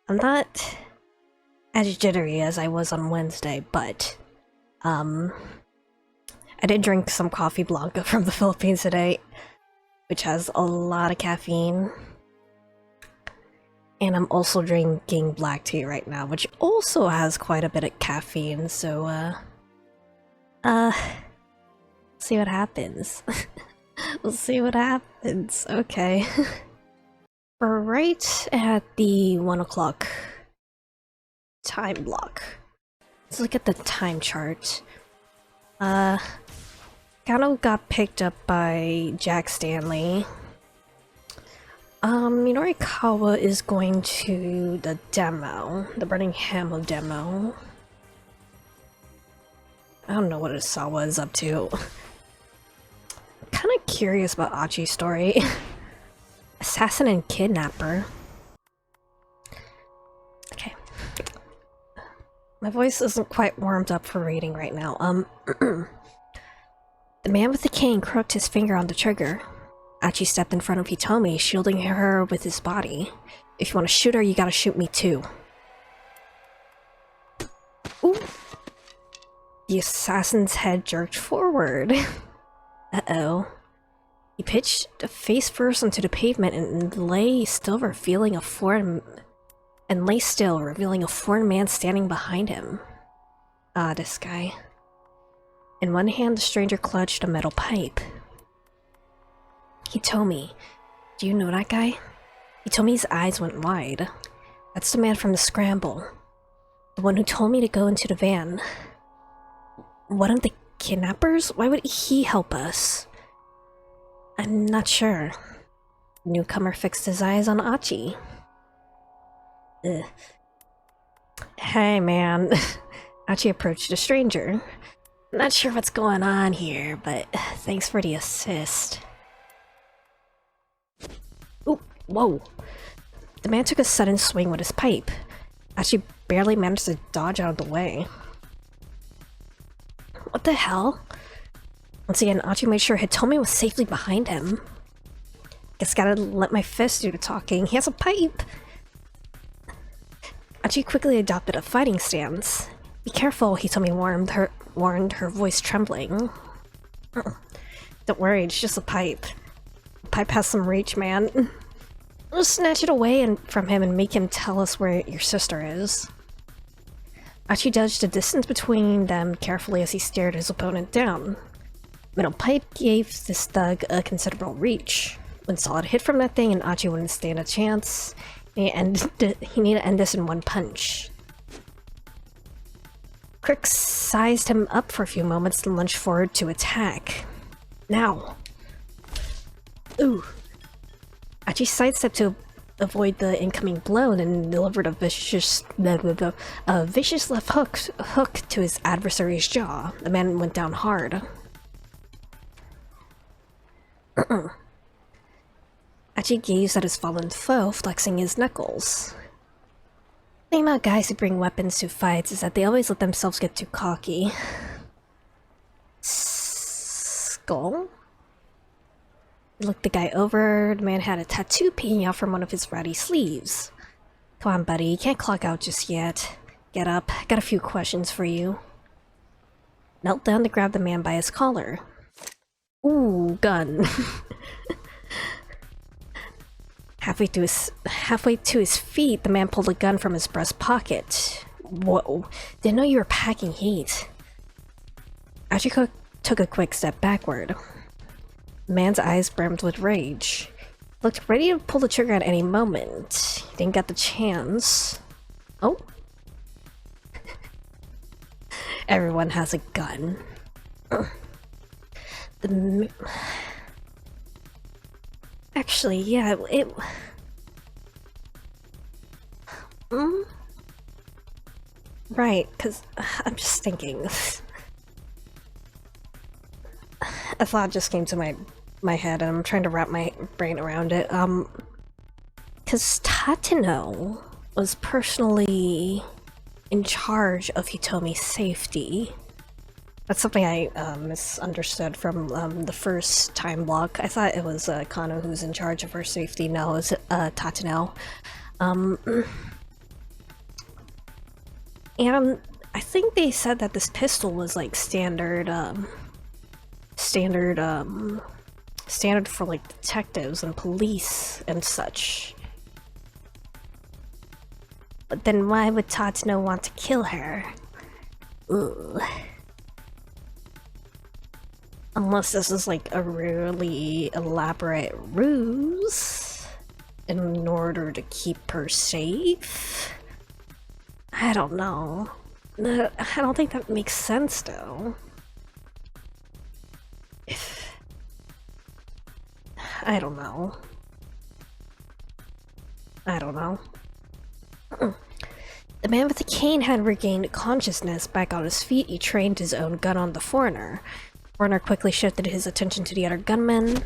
I'm not as jittery as I was on Wednesday, but I did drink some coffee blanca from the Philippines today, which has a lot of caffeine. And I'm also drinking black tea right now, which also has quite a bit of caffeine, so see what happens. We'll see what happens. Okay. We're right at the 1 o'clock time block. Let's look at the time chart. Kano got picked up by Jack Stanley. Minorikawa is going to the demo, the Burning Hammer demo. I don't know what Asawa is up to. Kinda curious about Achi's story. Assassin and kidnapper. Okay. My voice isn't quite warmed up for reading right now. The man with the cane crooked his finger on the trigger. Achi stepped in front of Hitomi, shielding her with his body. If you want to shoot her, you gotta shoot me too. Ooh. The assassin's head jerked forward. Uh-oh. He pitched face first onto the pavement and lay still, revealing a foreign man standing behind him. Ah, this guy. In one hand, the stranger clutched a metal pipe. Hitomi, do you know that guy? Hitomi's eyes went wide. That's the man from the Scramble. The one who told me to go into the van. One of the kidnappers? Why would he help us? I'm not sure. Newcomer fixed his eyes on Achi. Ugh. Hey man. Achi approached the stranger. Not sure what's going on here, but thanks for the assist. Ooh, whoa. The man took a sudden swing with his pipe. Achi barely managed to dodge out of the way. What the hell? Once again, Achi made sure Hitomi was safely behind him. Guess gotta let my fist do the talking. He has a pipe! Achi quickly adopted a fighting stance. Be careful, Hitomi warned, her voice trembling. Don't worry, it's just a pipe. The pipe has some reach, man. We'll snatch it away from him and make him tell us where your sister is. Achi judged the distance between them carefully as he stared his opponent down. Metal pipe gave this thug a considerable reach. When solid hit from that thing and Achi wouldn't stand a chance, he needed to end this in one punch. Crick sized him up for a few moments and lunged forward to attack. Now! Ooh! Achi sidestepped to avoid the incoming blow and then delivered a vicious left hook to his adversary's jaw. The man went down hard. Achi gazed at his fallen foe, flexing his knuckles. The thing about guys who bring weapons to fights is that they always let themselves get too cocky. Skull? He looked the guy over. The man had a tattoo peeking out from one of his ratty sleeves. Come on, buddy, you can't clock out just yet. Get up, got a few questions for you. Knelt down to grab the man by his collar. Ooh, gun. Halfway to his feet, the man pulled a gun from his breast pocket. Whoa, didn't know you were packing heat. Achiko took a quick step backward. The man's eyes brimmed with rage. Looked ready to pull the trigger at any moment. He didn't get the chance. Oh. Everyone has a gun. Actually, yeah, right, because I'm just thinking. A thought just came to my head, and I'm trying to wrap my brain around it. Because Tateno was personally in charge of Hitomi's safety. That's something I misunderstood from the first time block. I thought it was Kano who's in charge of her safety. No, it's Tateno. And I think they said that this pistol was like standard for like detectives and police and such. But then why would Tatsuno want to kill her? Ugh. Unless this is like a really elaborate ruse in order to keep her safe? I don't know. I don't think that makes sense though. I don't know. I don't know. The man with the cane had regained consciousness. Back on his feet, he trained his own gun on the foreigner. The foreigner quickly shifted his attention to the other gunman.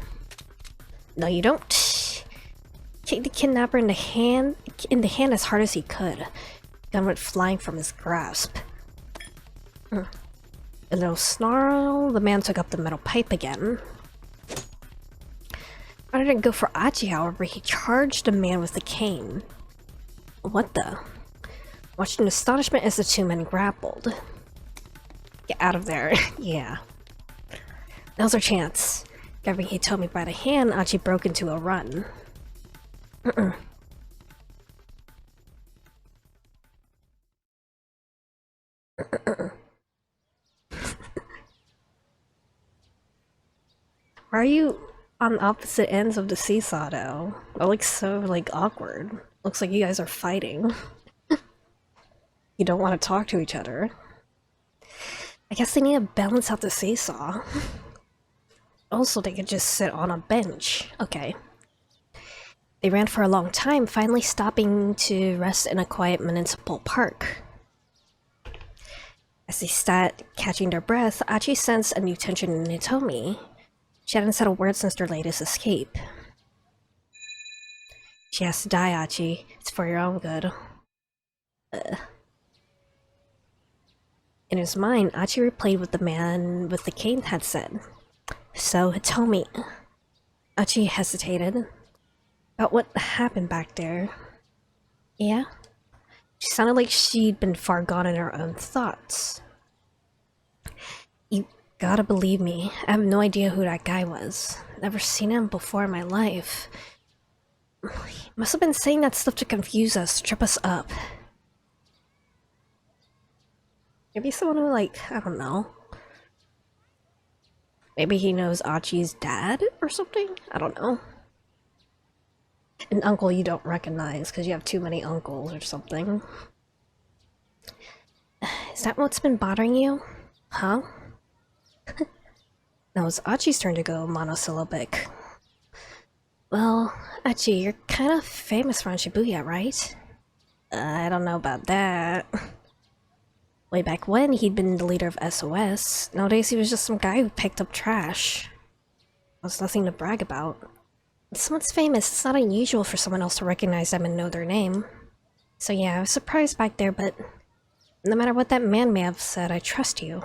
No, you don't. Kicked the kidnapper in the hand as hard as he could. The gun went flying from his grasp. A little snarl, the man took up the metal pipe again. Rather than go for Achi, however, he charged the man with the cane. What the? Watched in astonishment as the two men grappled. Get out of there. Yeah. Now's our chance. Grabbing Hitomi by the hand, Achi broke into a run. Why are you on opposite ends of the seesaw though? It looks so like awkward. Looks like you guys are fighting. You don't want to talk to each other. I guess they need to balance out the seesaw. Also, they could just sit on a bench. Okay. They ran for a long time, finally stopping to rest in a quiet municipal park. As they sat, catching their breath, Achi sensed a new tension in Hitomi. She hadn't said a word since their latest escape. She has to die, Achi. It's for your own good. In his mind, Achi replayed what the man with the cane had said. So, Hitomi... Achi hesitated. About what happened back there. Yeah? She sounded like she'd been far gone in her own thoughts. You gotta believe me, I have no idea who that guy was. Never seen him before in my life. He must have been saying that stuff to confuse us, to trip us up. Maybe someone who, like, I don't know. Maybe he knows Achi's dad or something? I don't know. An uncle you don't recognize because you have too many uncles or something. Is that what's been bothering you? Huh? Now it's Achi's turn to go monosyllabic. Well, Achi, you're kind of famous around Shibuya, right? I don't know about that. Way back when, he'd been the leader of SOS. Nowadays, he was just some guy who picked up trash. There's nothing to brag about. If someone's famous, it's not unusual for someone else to recognize them and know their name. So yeah, I was surprised back there, but no matter what that man may have said, I trust you.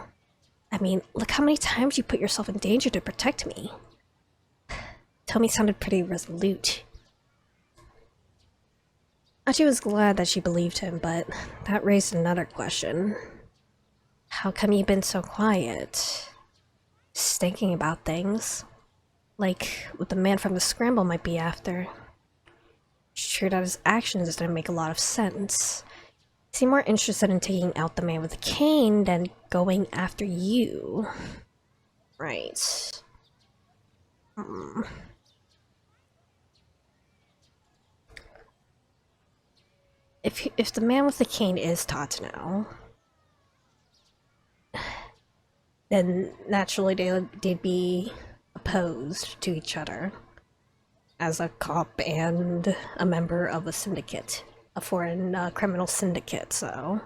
I mean, look how many times you put yourself in danger to protect me. Tomi sounded pretty resolute. Achi was glad that she believed him, but that raised another question. How come you've been so quiet? Just thinking about things. Like what the man from the scramble might be after. It's true that his actions didn't make a lot of sense. He seemed more interested in taking out the man with the cane than going after you. Right. If the man with the cane is Tatsuno, then naturally they'd be opposed to each other as a cop and a member of a syndicate, a foreign criminal syndicate, so...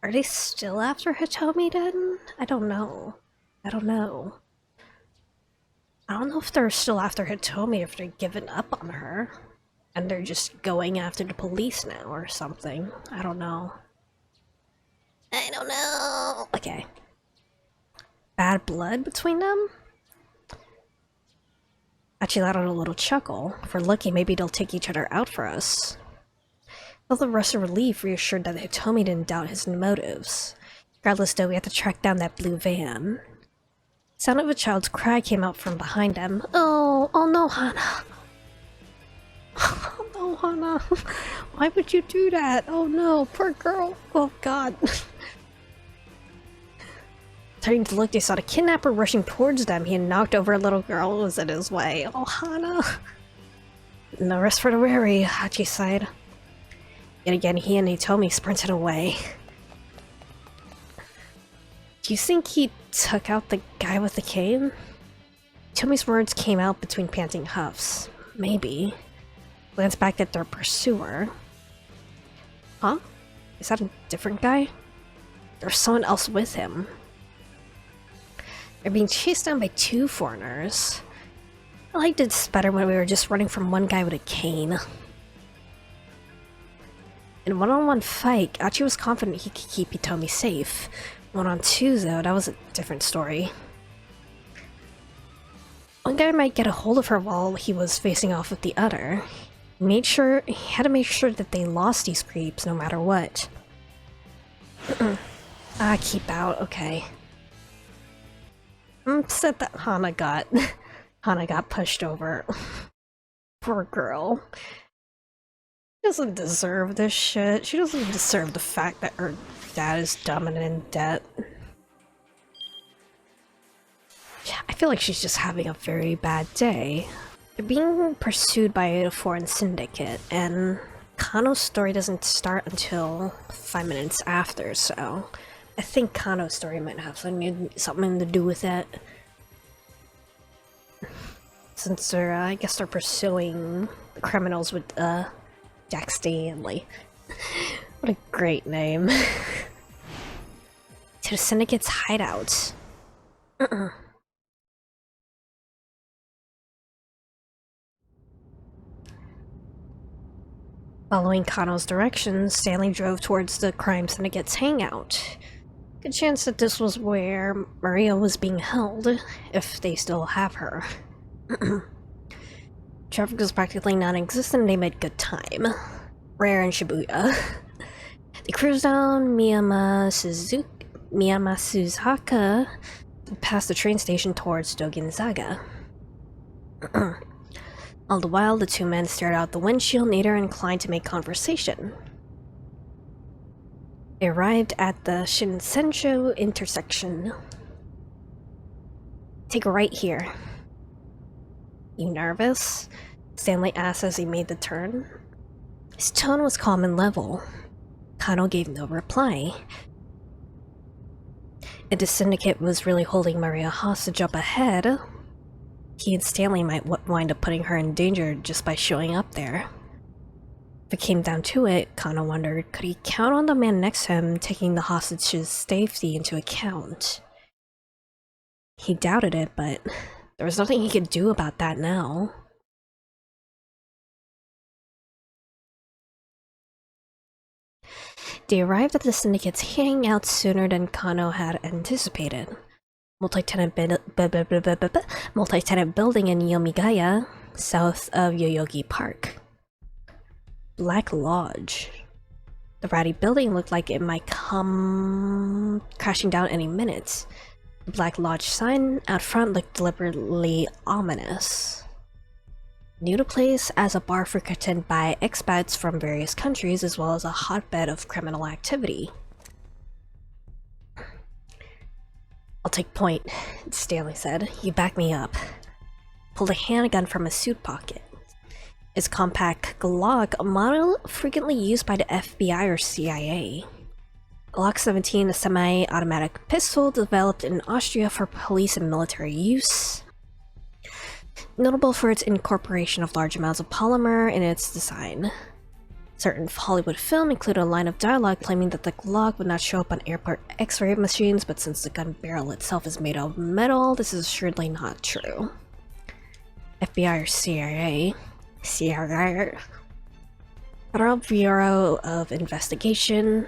Are they still after Hitomi then? I don't know. I don't know if they're still after Hitomi, if they've given up on her. And they're just going after the police now or something. I don't know. I don't know. Okay. Bad blood between them? Achi let out a little chuckle. If we're lucky, maybe they'll take each other out for us. Felt a rush of relief, reassured that Hitomi didn't doubt his motives. Regardless, though, we had to track down that blue van. The sound of a child's cry came out from behind them. Oh no, Hana. Oh no, Hana. Why would you do that? Oh no, poor girl. Oh god. Turning to look, they saw the kidnapper rushing towards them. He had knocked over a little girl who was in his way. Oh, Hana. No rest for the weary, Hachi sighed. Yet again, he and Hitomi sprinted away. Do you think he took out the guy with the cane? Hitomi's words came out between panting huffs. Maybe. Glanced back at their pursuer. Huh? Is that a different guy? There's someone else with him. They're being chased down by two foreigners. I liked it better when we were just running from one guy with a cane. In a one-on-one fight, Achi was confident he could keep Hitomi safe. One-on-two, though, that was a different story. One guy might get a hold of her while he was facing off with the other. He had to make sure that they lost these creeps no matter what. Keep out, okay. I'm upset that Hana got pushed over. Poor girl. She doesn't deserve this shit. She doesn't deserve the fact that her dad is dumb and in debt. Yeah, I feel like she's just having a very bad day. They're being pursued by a foreign syndicate, and Kano's story doesn't start until 5 minutes after, so I think Kano's story might have something to do with it. Since they're, I guess they're pursuing the criminals with, Jack Stanley. What a great name. To the syndicate's hideout. Following Kano's directions, Stanley drove towards the crime syndicate's hangout. Good chance that this was where Maria was being held, if they still have her. Traffic was practically non-existent and they made good time. Rare in Shibuya. They cruised down Miyamasuzaka past the train station towards Doginzaga. All the while, the two men stared out the windshield, neither inclined to make conversation. They arrived at the Shinsensho intersection. Take a right here. You nervous? Stanley asked as he made the turn. His tone was calm and level. Kano gave no reply. If the syndicate was really holding Maria hostage up ahead, he and Stanley might wind up putting her in danger just by showing up there. If it came down to it, Kano wondered, could he count on the man next to him taking the hostage's safety into account? He doubted it, but there was nothing he could do about that now. They arrived at the syndicate's hangout sooner than Kano had anticipated. Multi-tenant building in Yomigaya, south of Yoyogi Park. Black Lodge. The ratty building looked like it might come crashing down any minute. The Black Lodge sign out front looked deliberately ominous. New to place as a bar frequented by expats from various countries as well as a hotbed of criminal activity. I'll take point, Stanley said. You back me up. Pulled a handgun from his suit pocket. His compact Glock, a model frequently used by the FBI or CIA. Glock 17, a semi-automatic pistol developed in Austria for police and military use. Notable for its incorporation of large amounts of polymer in its design. Certain Hollywood film include a line of dialogue claiming that the Glock would not show up on airport X-ray machines, but since the gun barrel itself is made of metal, this is assuredly not true. FBI or CIA? CIA. Federal Bureau of Investigation.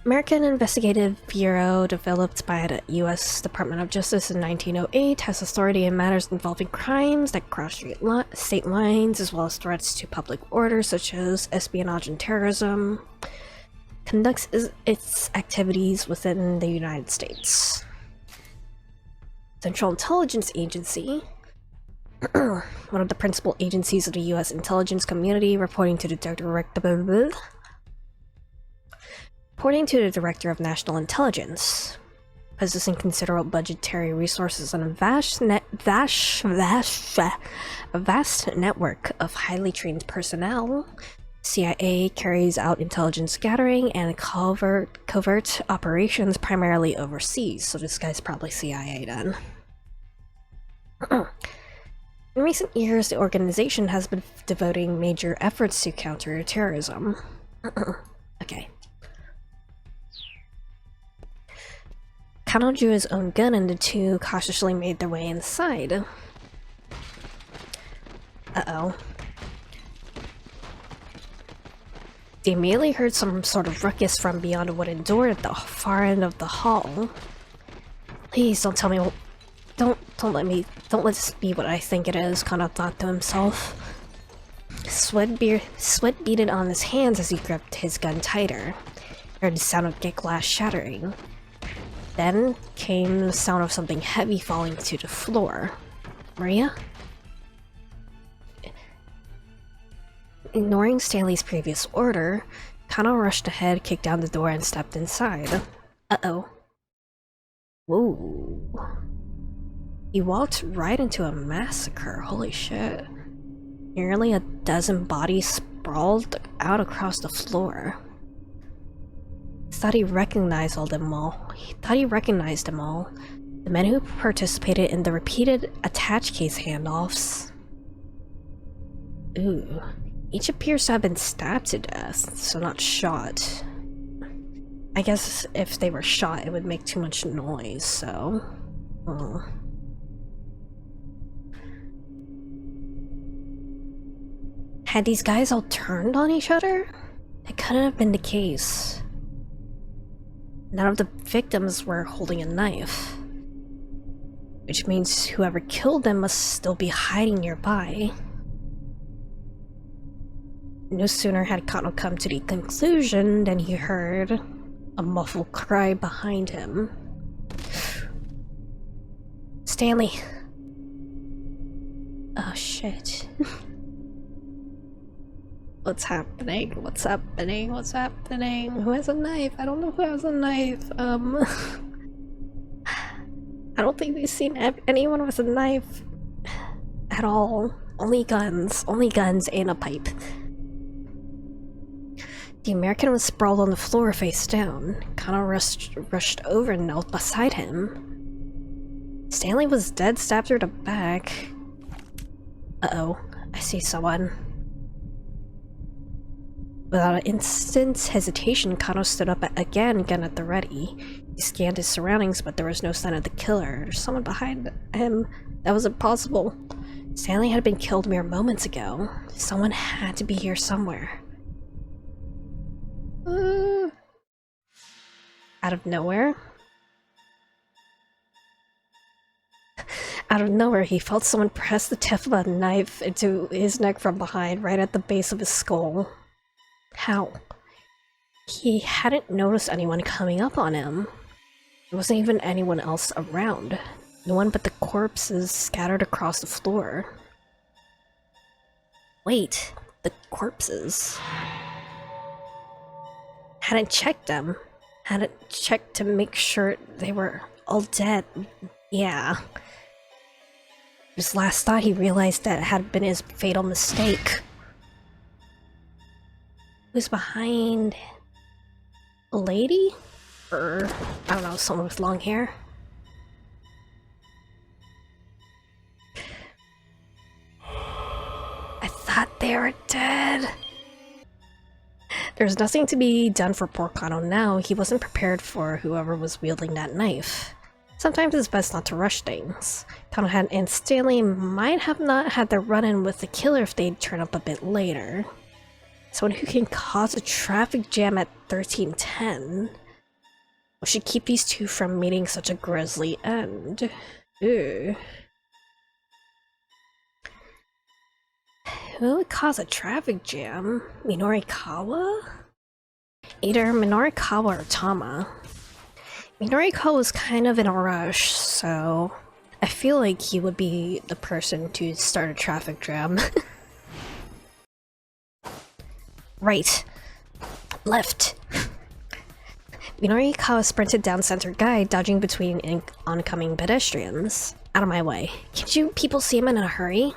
American Investigative Bureau, developed by the U.S. Department of Justice in 1908, has authority in matters involving crimes that cross state lines, as well as threats to public order, such as espionage and terrorism. Conducts its activities within the United States. Central Intelligence Agency, one of the principal agencies of the U.S. intelligence community, reporting to the Director of National Intelligence, possessing considerable budgetary resources and a vast network of highly trained personnel. CIA carries out intelligence gathering and covert operations primarily overseas, so this guy's probably CIA then. In recent years, the organization has been devoting major efforts to counter terrorism. Okay. Kano drew his own gun and the two cautiously made their way inside. Uh-oh. They immediately heard some sort of ruckus from beyond a wooden door at the far end of the hall. Please don't tell me. Don't let this be what I think it is, Kano thought to himself. Sweat beaded on his hands as he gripped his gun tighter. He heard the sound of gate glass shattering. Then came the sound of something heavy falling to the floor. Maria? Ignoring Stanley's previous order, Kano rushed ahead, kicked down the door, and stepped inside. Uh-oh. Whoa. He walked right into a massacre, holy shit. Nearly a dozen bodies sprawled out across the floor. He thought he recognized them all. The men who participated in the repeated attach case handoffs. Ooh. Each appears to have been stabbed to death, so not shot. I guess if they were shot, it would make too much noise, so... Oh. Had these guys all turned on each other? It couldn't have been the case. None of the victims were holding a knife. Which means whoever killed them must still be hiding nearby. No sooner had Kano come to the conclusion than he heard a muffled cry behind him. Stanley! Oh shit. What's happening? What's happening? What's happening? Who has a knife? I don't know who has a knife. I don't think we've seen anyone with a knife at all. Only guns and a pipe. The American was sprawled on the floor face down. Kano rushed over and knelt beside him. Stanley was dead, stabbed through the back. Uh-oh, I see someone. Without an instant's hesitation, Kano stood up again, gun at the ready. He scanned his surroundings, but there was no sign of the killer. There's someone behind him. That was impossible. Stanley had been killed mere moments ago. Someone had to be here somewhere. Out of nowhere? Out of nowhere, he felt someone press the tip of a knife into his neck from behind, right at the base of his skull. How? He hadn't noticed anyone coming up on him. There wasn't even anyone else around. No one but the corpses scattered across the floor. Wait, the corpses? Hadn't checked them. Hadn't checked to make sure they were all dead. Yeah. His last thought, he realized that it had been his fatal mistake. Who's behind? A lady? Or, I don't know, someone with long hair? I thought they were dead. There's nothing to be done for poor Kano now. He wasn't prepared for whoever was wielding that knife. Sometimes it's best not to rush things. Kano and Stanley might have not had their run-in with the killer if they'd turn up a bit later. Someone who can cause a traffic jam at 1310. We should keep these two from meeting such a grisly end. Ew. Who would cause a traffic jam? Minorikawa? Either Minorikawa or Tama. Minorikawa was kind of in a rush, so I feel like he would be the person to start a traffic jam. Right. Left. Minorikawa sprinted down Center Guide, dodging between oncoming pedestrians. Out of my way. Can't you people see him in a hurry?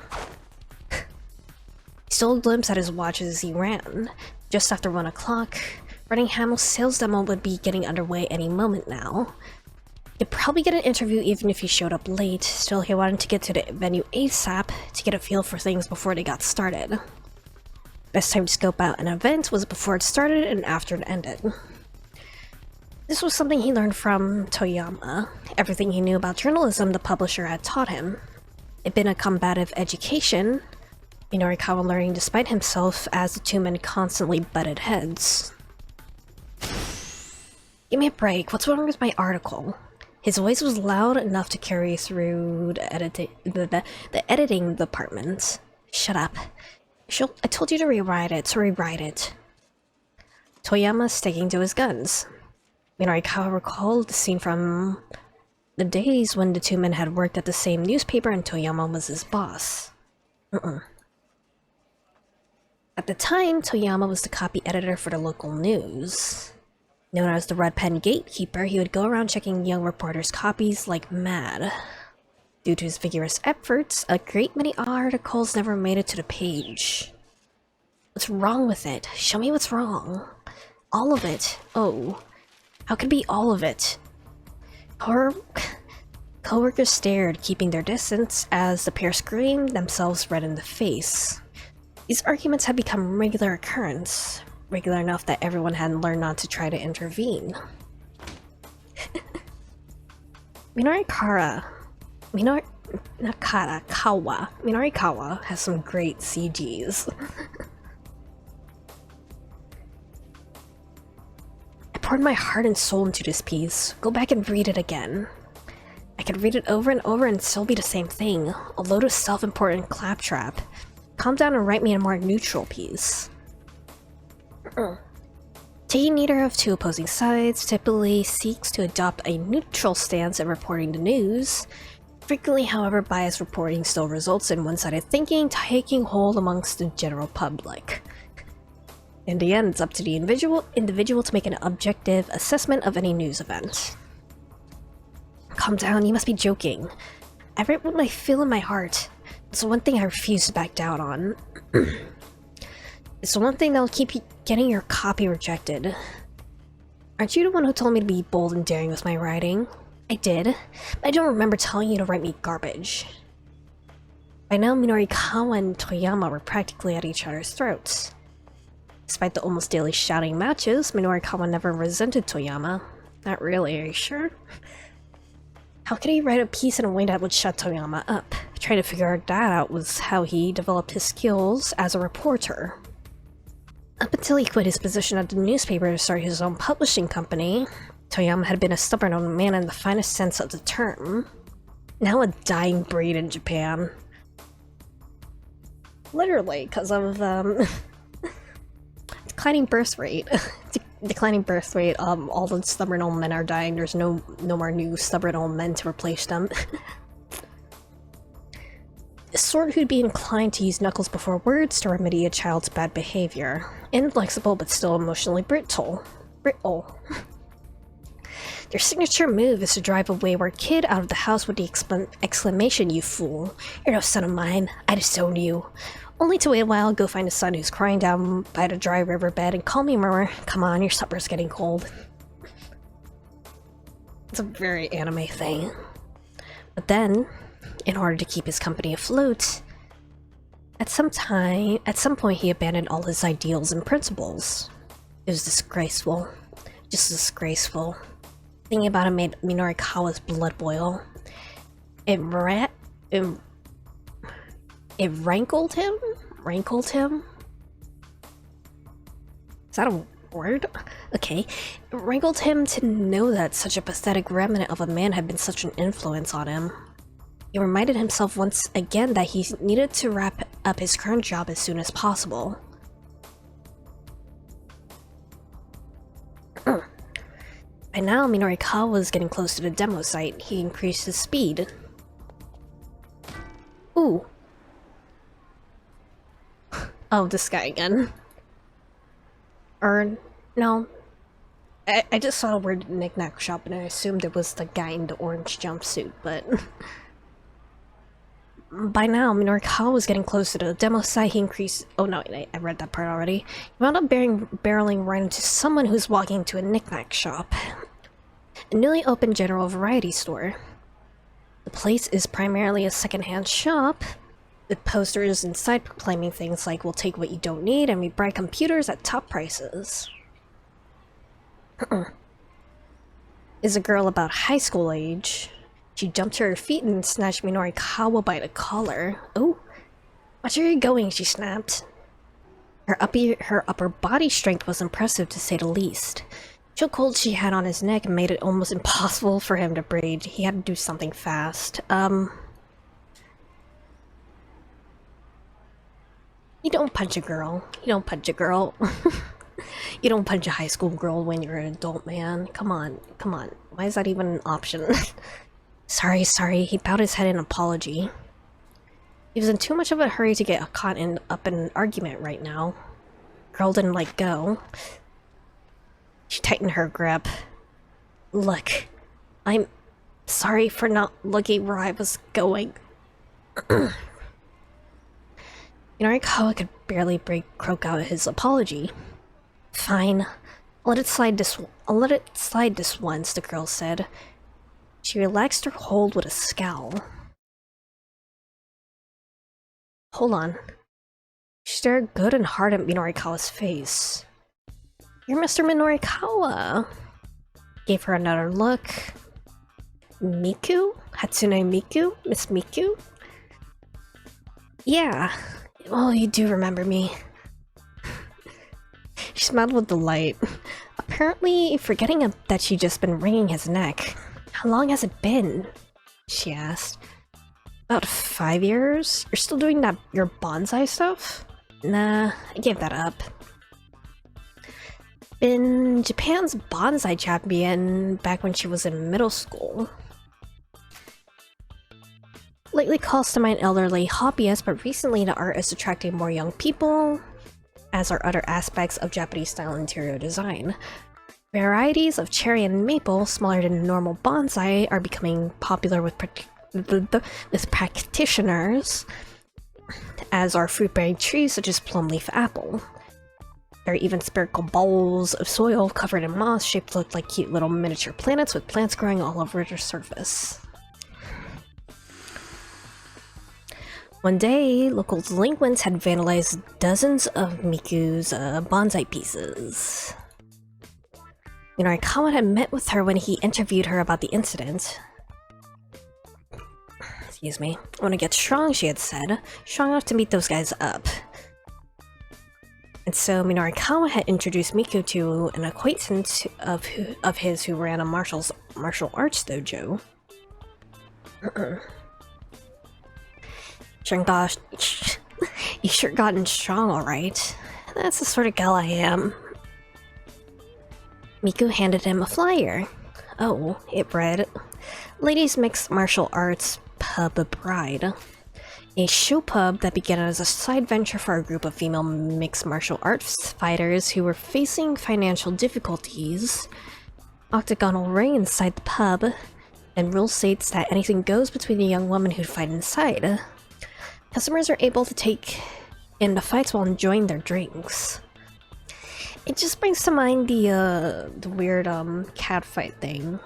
He stole a glimpse at his watch as he ran. Just after 1 o'clock, Running Hamel's sales demo would be getting underway any moment now. He'd probably get an interview even if he showed up late, still he wanted to get to the venue ASAP to get a feel for things before they got started. Best time to scope out an event was before it started and after it ended. This was something he learned from Toyama. Everything he knew about journalism the publisher had taught him. It'd been a combative education, Minorikawa learning despite himself as the two men constantly butted heads. Give me a break, what's wrong with my article? His voice was loud enough to carry through the editing department. Shut up. I told you to rewrite it, so rewrite it. Toyama sticking to his guns. Minorikawa recalled the scene from the days when the two men had worked at the same newspaper and Toyama was his boss. At the time, Toyama was the copy editor for the local news. Known as the Red Pen Gatekeeper, he would go around checking young reporters' copies like mad. Due to his vigorous efforts, a great many articles never made it to the page. What's wrong with it? Show me what's wrong. All of it. Oh. How could it be all of it? Co-workers stared, keeping their distance, as the pair screamed themselves red in the face. These arguments had become regular occurrence. Regular enough that everyone had learned not to try to intervene. Minorikawa has some great CGs. I poured my heart and soul into this piece. Go back and read it again. I could read it over and over and still be the same thing. A load of self-important claptrap. Calm down and write me a more neutral piece. Taking neither of two opposing sides typically seeks to adopt a neutral stance in reporting the news. Frequently, however, biased reporting still results in one-sided thinking taking hold amongst the general public. In the end, it's up to the individual to make an objective assessment of any news event. Calm down, you must be joking. I write what I feel in my heart. It's the one thing I refuse to back down on. It's the one thing that'll keep you getting your copy rejected. Aren't you the one who told me to be bold and daring with my writing? I did, but I don't remember telling you to write me garbage. By now, Minorikawa and Toyama were practically at each other's throats. Despite the almost daily shouting matches, Minorikawa never resented Toyama. Not really, are you sure? How could he write a piece in a way that would shut Toyama up? Trying to figure that out was how he developed his skills as a reporter. Up until he quit his position at the newspaper to start his own publishing company, Toyama had been a stubborn old man in the finest sense of the term. Now a dying breed in Japan. Literally, because of, declining birth rate. Declining birth rate, all the stubborn old men are dying, there's no more new stubborn old men to replace them. A sort who'd be inclined to use knuckles before words to remedy a child's bad behavior. Inflexible but still emotionally brittle. Their signature move is to drive a wayward kid out of the house with the exclamation, "You fool. You're no son of mine. I disown you." Only to wait a while, go find a son who's crying down by the dry riverbed and call me murmur, "Come on, your supper's getting cold." It's a very anime thing. But then, in order to keep his company afloat, at some point he abandoned all his ideals and principles. It was disgraceful. Just disgraceful. Thinking about it made Minorikawa's blood boil. It rankled him? Rankled him? Is that a Word? Okay. It rankled him to know that such a pathetic remnant of a man had been such an influence on him. He reminded himself once again that he needed to wrap up his current job as soon as possible. By now, Minorikawa was getting close to the demo site. He increased his speed. Ooh. Oh, this guy again. Or, no. I just saw the word knick-knack shop and I assumed it was the guy in the orange jumpsuit, but... By now, Minorikawa was getting close to the demo site. He increased... Oh no, I read that part already. He wound up barreling right into someone who's walking into a knick-knack shop. A newly opened general variety store. The place is primarily a second-hand shop, with posters inside proclaiming things like, "We'll take what you don't need, and we buy computers at top prices." Is a girl about high school age. She jumped to her feet and snatched Minorikawa by the collar. "Oh, watch where you're going," she snapped. Her upper body strength was impressive to say the least. The chokehold she had on his neck made it almost impossible for him to breathe. He had to do something fast. You don't punch a girl. You don't punch a girl. You don't punch a high school girl when you're an adult, man. Come on, come on. Why is that even an option? Sorry. He bowed his head in apology. He was in too much of a hurry to get caught up in an argument right now. Girl didn't let go. She tightened her grip. "Look, I'm sorry for not looking where I was going." Minorikawa could barely croak out his apology. "Fine. I'll let it slide this once," the girl said. She relaxed her hold with a scowl. Hold on. She stared good and hard at Minorikawa's face. "You're Mr. Minorikawa." Gave her another look. "Miku? Hatsune Miku? Miss Miku?" "Yeah. Oh, you do remember me." She smiled with delight, apparently forgetting that she'd just been wringing his neck. "How long has it been?" she asked. "About 5 years? You're still doing your bonsai stuff?" "Nah, I gave that up." Been Japan's bonsai champion back when she was in middle school. Lately customized elderly hobbyist, but recently the art is attracting more young people, as are other aspects of Japanese-style interior design. Varieties of cherry and maple, smaller than normal bonsai, are becoming popular with practitioners, as are fruit-bearing trees such as plum-leaf apple. There are even spherical balls of soil covered in moss shaped to look like cute little miniature planets, with plants growing all over their surface. One day, local delinquents had vandalized dozens of Miku's bonsai pieces. Minorikawa had met with her when he interviewed her about the incident. Excuse me. "I want to get strong," she had said. "Strong enough to meet those guys up." And so Minorikawa had introduced Miku to an acquaintance of his who ran a martial arts dojo. You sure gotten strong, alright. That's the sort of gal I am. Miku handed him a flyer. Oh, it read, "Ladies Mixed Martial Arts Pub Bride." A show pub that began as a side venture for a group of female mixed martial arts fighters who were facing financial difficulties. Octagonal ring inside the pub, and rule states that anything goes between the young women who fight inside. Customers are able to take in the fights while enjoying their drinks. It just brings to mind the weird cat fight thing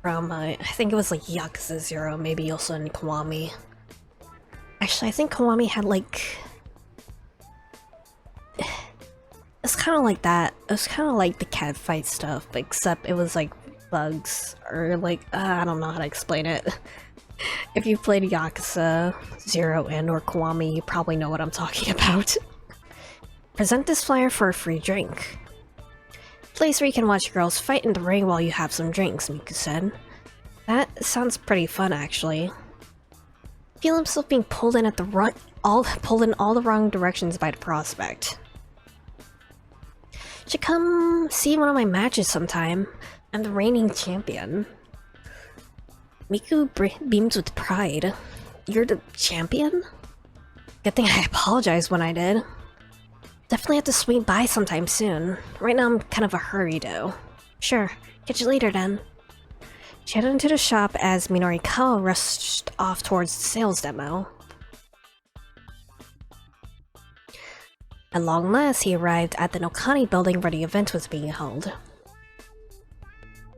from I think it was like Yakuza 0, maybe also in Kiwami. Actually, I think Kiwami had like... It's kind of like that. It was kind of like the cat fight stuff, except it was like bugs, or like, I don't know how to explain it. If you've played Yakuza 0 and or Kiwami, you probably know what I'm talking about. Present this flyer for a free drink. Place where you can watch girls fight in the ring while you have some drinks, Miku said. That sounds pretty fun, actually. Feel himself being pulled in pulled in all the wrong directions by the prospect. Should come see one of my matches sometime. I'm the reigning champion. Miku beams with pride. You're the champion? Good thing I apologized when I did. Definitely have to swing by sometime soon. Right now I'm kind of a hurry though. Sure, catch you later then. She headed into the shop as Minori Kawa rushed off towards the sales demo. At long last, he arrived at the Nokani building where the event was being held.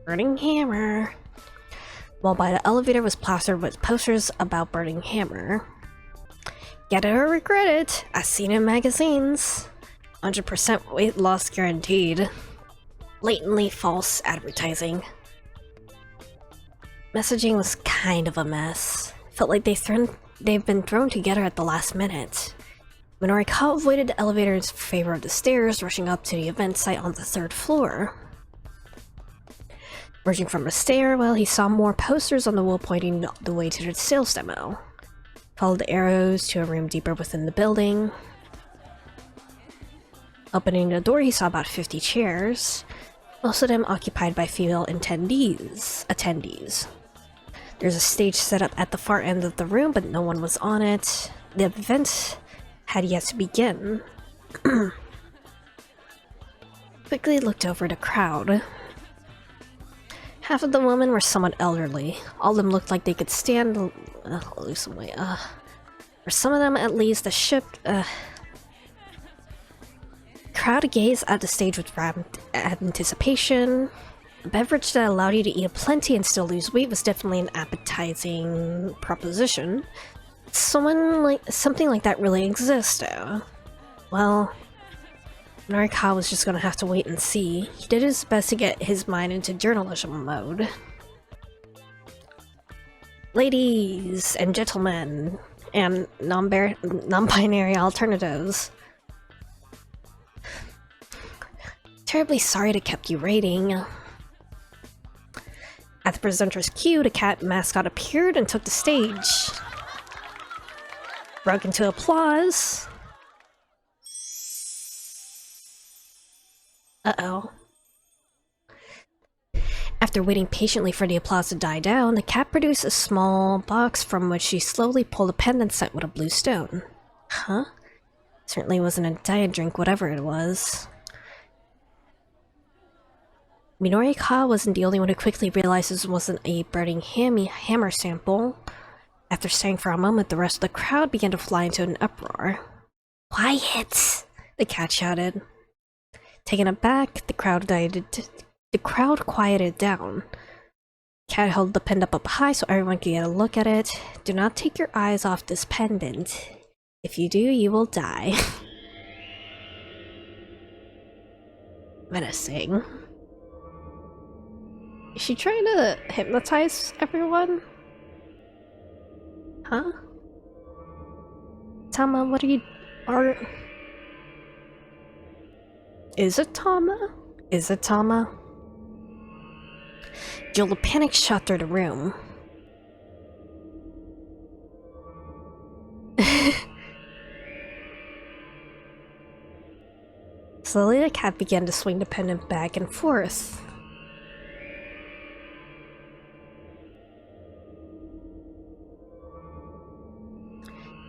Burning Hammer. While by the elevator was plastered with posters about Burning Hammer. Get it or regret it, I've seen it in magazines. 100% weight loss guaranteed. Blatantly false advertising. Messaging was kind of a mess. Felt like they've been thrown together at the last minute. Minori Kawa avoided the elevator in favor of the stairs, rushing up to the event site on the 3rd floor. Emerging from a stairwell, he saw more posters on the wall pointing the way to the sales demo. Followed the arrows to a room deeper within the building. Opening the door, he saw about 50 chairs, most of them occupied by female attendees. There's a stage set up at the far end of the room, but no one was on it. The event had yet to begin. Quickly looked over the crowd. Half of the women were somewhat elderly. All of them looked like they could stand. Lose some weight. For some of them, at least, the ship. Crowd gazed at the stage with rapt anticipation. A beverage that allowed you to eat plenty and still lose weight was definitely an appetizing proposition. Something like that really exists, though. Well, Minori Kawa was just gonna have to wait and see. He did his best to get his mind into journalism mode. Ladies and gentlemen, and non-binary alternatives. Terribly sorry to kept you waiting. At the presenter's cue, the cat mascot appeared and took the stage. Broke into applause. Uh-oh. After waiting patiently for the applause to die down, the cat produced a small box from which she slowly pulled a pendant set with a blue stone. Huh? Certainly wasn't a diet drink, whatever it was. Minori Kawa wasn't the only one who quickly realized this wasn't a burning hammer sample. After staring for a moment, the rest of the crowd began to fly into an uproar. Quiet! The cat shouted. Taken aback, the crowd quieted down. Cat held the pendant up high so everyone could get a look at it. Do not take your eyes off this pendant. If you do, you will die. Menacing. Is she trying to hypnotize everyone? Huh? Tama, what are... Is it Tama? Is it Tama? Joel, the panic shot through the room. Slowly the cat began to swing the pendant back and forth.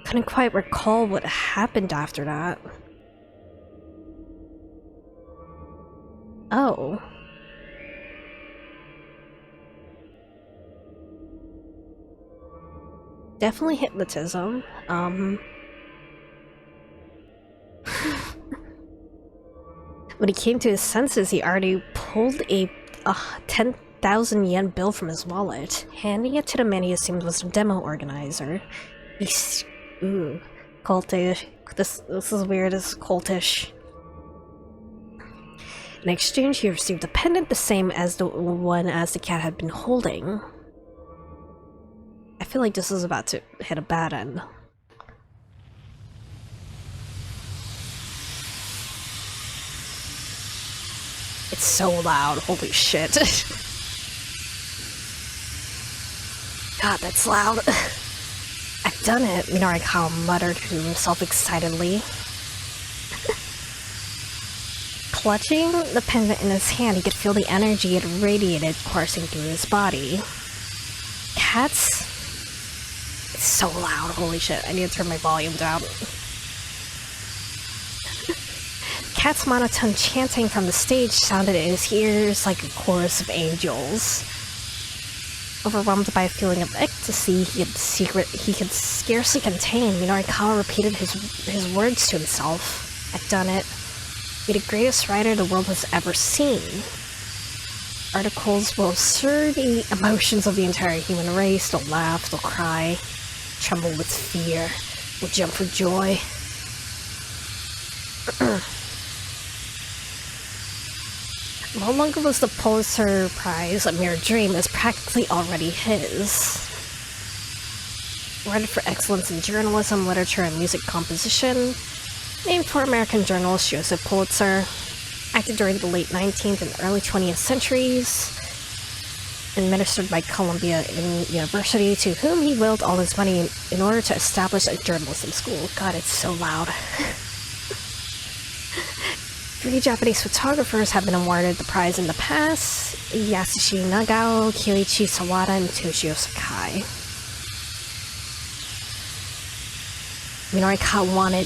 Couldn't quite recall what happened after that. Oh. Definitely hypnotism. When he came to his senses, he already pulled a 10,000 yen bill from his wallet, handing it to the man he assumed was the demo organizer. Ooh, cultish. This is weird, this is cultish. In exchange, he received a pendant the same as the one as the cat had been holding. I feel like this is about to hit a bad end. It's so loud, holy shit. God, that's loud. I've done it, Minarikawa muttered to himself excitedly. Clutching the pendant in his hand, he could feel the energy it radiated coursing through his body. Cats? It's so loud, holy shit, I need to turn my volume down. Cat's monotone chanting from the stage sounded in his ears like a chorus of angels. Overwhelmed by a feeling of ecstasy he could scarcely contain, Minarikawa repeated his words to himself. I've done it. Be the greatest writer the world has ever seen. Articles will stir the emotions of the entire human race. They'll laugh, they'll cry, tremble with fear, will jump for joy. No longer was the Pulitzer Prize a mere dream, it was practically already his. Awarded for excellence in journalism, literature, and music composition, named for American journalist Joseph Pulitzer, acted during the late 19th and early 20th centuries, administered by Columbia University, to whom he willed all his money in order to establish a journalism school. God, it's so loud. 3 Japanese photographers have been awarded the prize in the past: Yasushi Nagao, Kyoichi Sawada, and Toshio Sakai. Minarikawa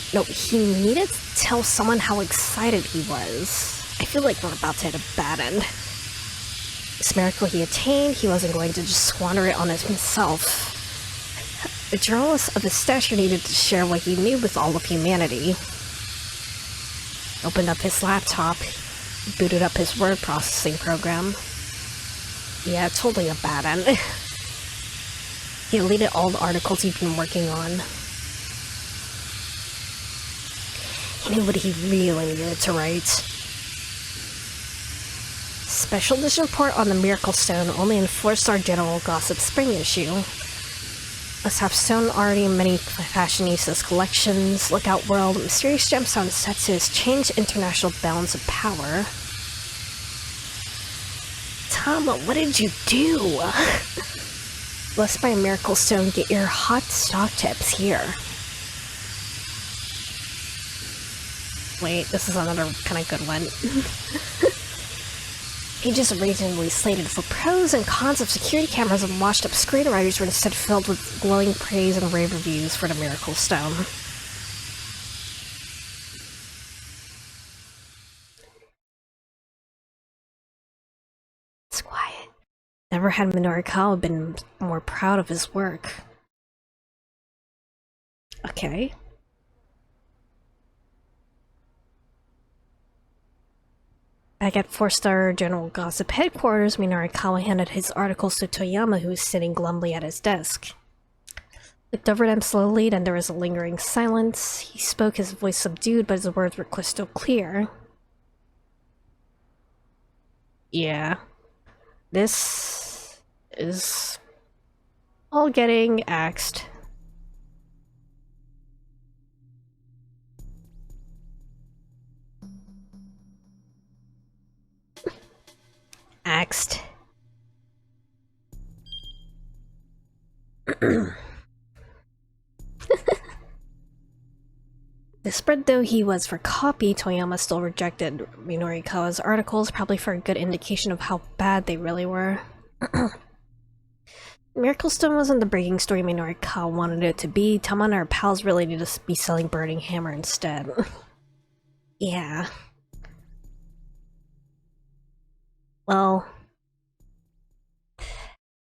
he needed to tell someone how excited he was. I feel like we're about to hit a bad end. This miracle he attained, he wasn't going to just squander it on himself. A journalist of his stature needed to share what he knew with all of humanity. Opened up his laptop, booted up his word processing program. Yeah, totally a bad end. He deleted all the articles he'd been working on. He knew what he really needed to write. Special edition report on the Miracle Stone, only in 4-star General Gossip spring issue. Must have stone already in many fashionistas' collections. Lookout World, mysterious gemstone set to change international balance of power. Tom, what did you do? Blessed by a Miracle Stone, get your hot stock tips here. Wait, this is another kind of good one. Pages originally slated for pros and cons of security cameras and washed-up screenwriters were instead filled with glowing praise and rave reviews for the Miracle Stone. It's quiet. Never had Minarikawa been more proud of his work. Okay. Back at 4-star General Gossip headquarters, Minarikawa handed his articles to Toyama, who was sitting glumly at his desk. Looked over them slowly, then there was a lingering silence. He spoke, his voice subdued, but his words were crystal clear. Yeah. This is all getting axed. Axed. Desperate though he was for copy, Toyama still rejected Minarikawa's articles, probably for a good indication of how bad they really were. Miracle Stone wasn't the breaking story Minarikawa wanted it to be. Tama and her pals really need to be selling Burning Hammer instead. Yeah. Well,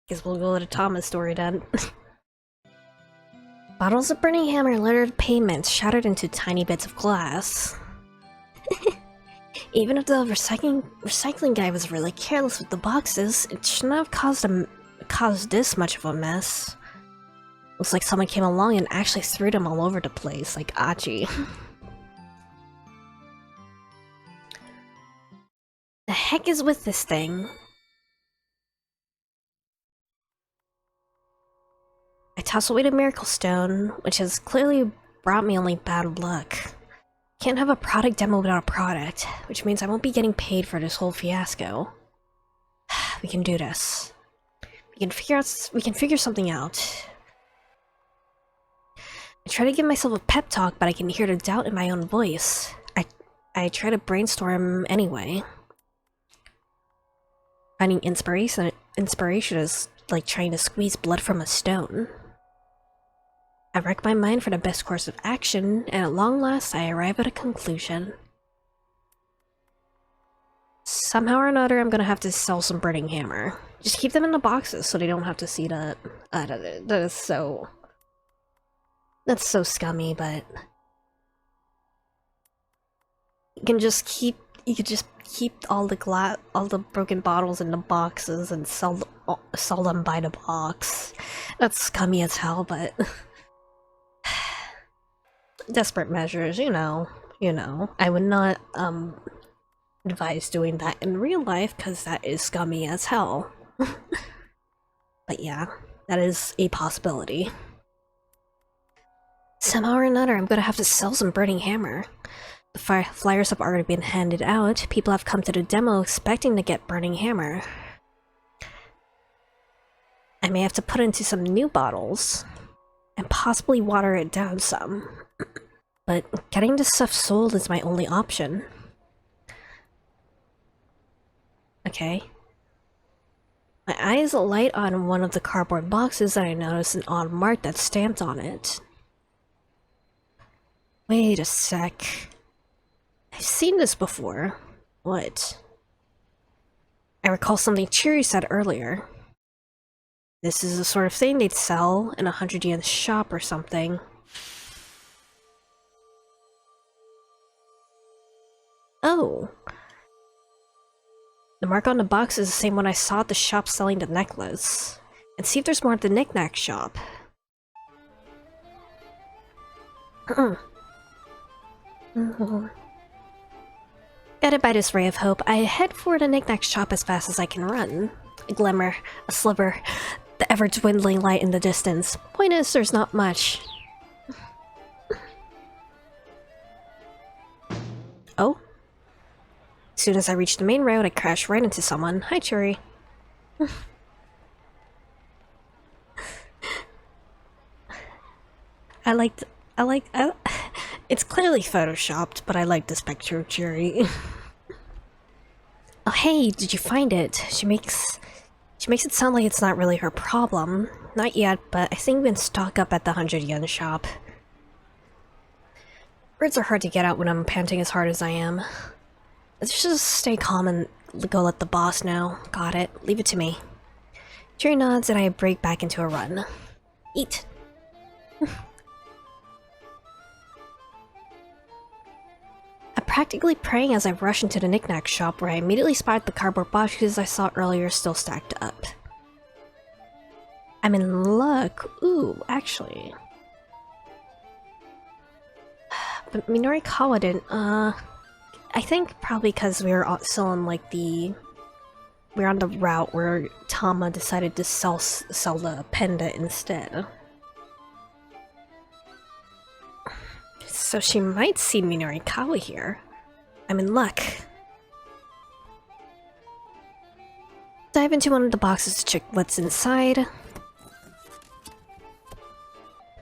guess we'll go with a Tama's story then. Bottles of Burning Hammer littered pavements, shattered into tiny bits of glass. Even if the recycling guy was really careless with the boxes, it shouldn't have caused this much of a mess. Looks like someone came along and actually threw them all over the place, like Achi. The heck is with this thing? I toss away the Miracle Stone, which has clearly brought me only bad luck. Can't have a product demo without a product, which means I won't be getting paid for this whole fiasco. We can do this. We can figure something out. I try to give myself a pep talk, but I can hear the doubt in my own voice. I try to brainstorm anyway. Finding inspiration is like trying to squeeze blood from a stone. I rack my mind for the best course of action, and at long last I arrive at a conclusion. Somehow or another I'm gonna have to sell some burning hammer. Just keep them in the boxes so they don't have to see that. That's so scummy, but you can just keep all the broken bottles in the boxes and sell them by the box. That's scummy as hell, but desperate measures, you know. I would not advise doing that in real life because that is scummy as hell. But yeah, that is a possibility. Somehow or another, I'm gonna have to sell some burning hammer. The flyers have already been handed out. People have come to the demo expecting to get burning hammer. I may have to put it into some new bottles and possibly water it down some. But getting this stuff sold is my only option. Okay. My eyes light on one of the cardboard boxes and I notice an odd mark that's stamped on it. Wait a sec. I've seen this before. What? I recall something Cheery said earlier. This is the sort of thing they'd sell in a 100-yen shop or something. Oh. The mark on the box is the same one I saw at the shop selling the necklace. And see if there's more at the knick-knack shop. Guided by this ray of hope, I head for the knick-knack shop as fast as I can run. A glimmer, a sliver, the ever-dwindling light in the distance. Point is, there's not much. Oh? As soon as I reach the main road, I crash right into someone. Hi, Churi. It's clearly photoshopped, but I like this picture of Churi. Oh hey, did you find it? She makes it sound like it's not really her problem. Not yet, but I think we can stock up at the 100-yen shop. Words are hard to get out when I'm panting as hard as I am. Let's just stay calm and go let the boss know. Got it. Leave it to me. Churi nods and I break back into a run. Eat. I'm practically praying as I rush into the knick-knack shop where I immediately spotted the cardboard boxes I saw earlier still stacked up. I'm in luck. Ooh, actually. But Minorikawa didn't, I think probably because we were still on like we're on the route where Tama decided to sell the pendant instead. So she might see Minorikawa here. I'm in luck. Dive into one of the boxes to check what's inside.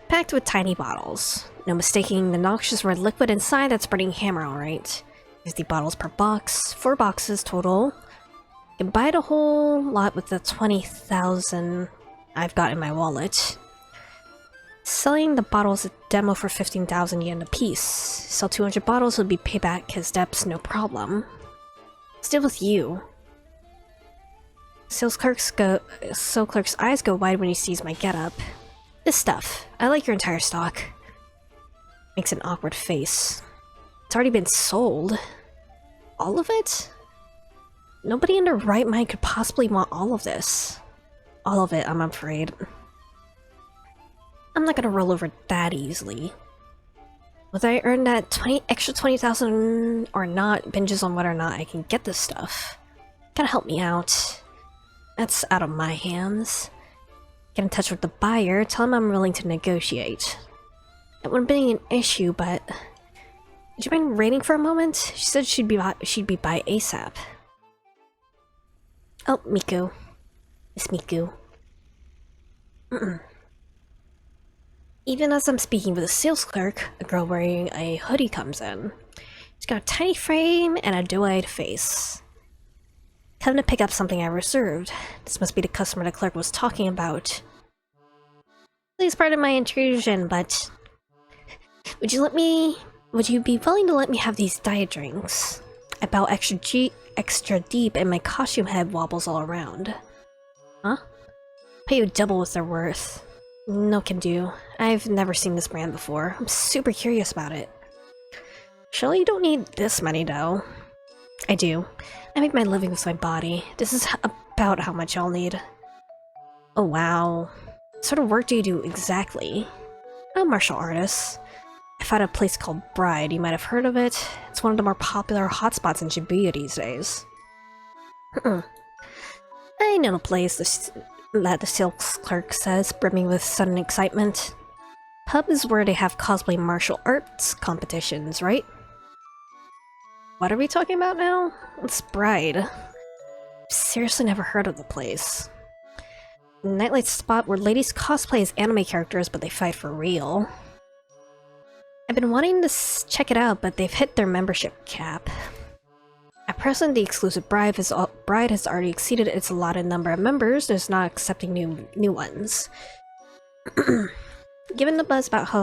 Packed with tiny bottles. No mistaking the noxious red liquid inside, that's burning hammer, alright. 50 bottles per box, 4 boxes total. You can buy the whole lot with the 20,000 I've got in my wallet. Selling the bottles at demo for 15,000 yen a piece. Sell 200 bottles would be payback as debts, no problem. Still with you. Sales clerk's eyes go wide when he sees my getup. This stuff. I like your entire stock. Makes an awkward face. It's already been sold. All of it? Nobody in their right mind could possibly want all of this. All of it, I'm afraid. I'm not gonna roll over that easily. Whether I earn that extra 20,000 or not binges on whether or not I can get this stuff. Gotta help me out. That's out of my hands. Get in touch with the buyer, tell him I'm willing to negotiate. It wouldn't be an issue, but Would you mind waiting for a moment? She said she'd be by ASAP. Oh, Miku. It's Miku. Even as I'm speaking with a sales clerk, a girl wearing a hoodie comes in. She's got a tiny frame and a doe-eyed face. Come to pick up something I reserved. This must be the customer the clerk was talking about. Please pardon my intrusion, but would you be willing to let me have these diet drinks? I bow extra deep and my costume head wobbles all around. Huh? Pay you double what they're worth. No can do. I've never seen this brand before. I'm super curious about it. Surely you don't need this many though. I do. I make my living with my body. This is about how much I'll need. Oh wow. What sort of work do you do exactly? I'm a martial artist. I found a place called Bride. You might have heard of it. It's one of the more popular hotspots in Shibuya these days. I know a place that the sales clerk says, brimming with sudden excitement. Pub is where they have cosplay martial arts competitions, right? What are we talking about now? It's Bride. I've seriously never heard of the place. A nightlight spot where ladies cosplay as anime characters, but they fight for real. I've been wanting to check it out, but they've hit their membership cap. At present, the exclusive Bride has already exceeded its allotted number of members, and is not accepting new ones. Given the buzz about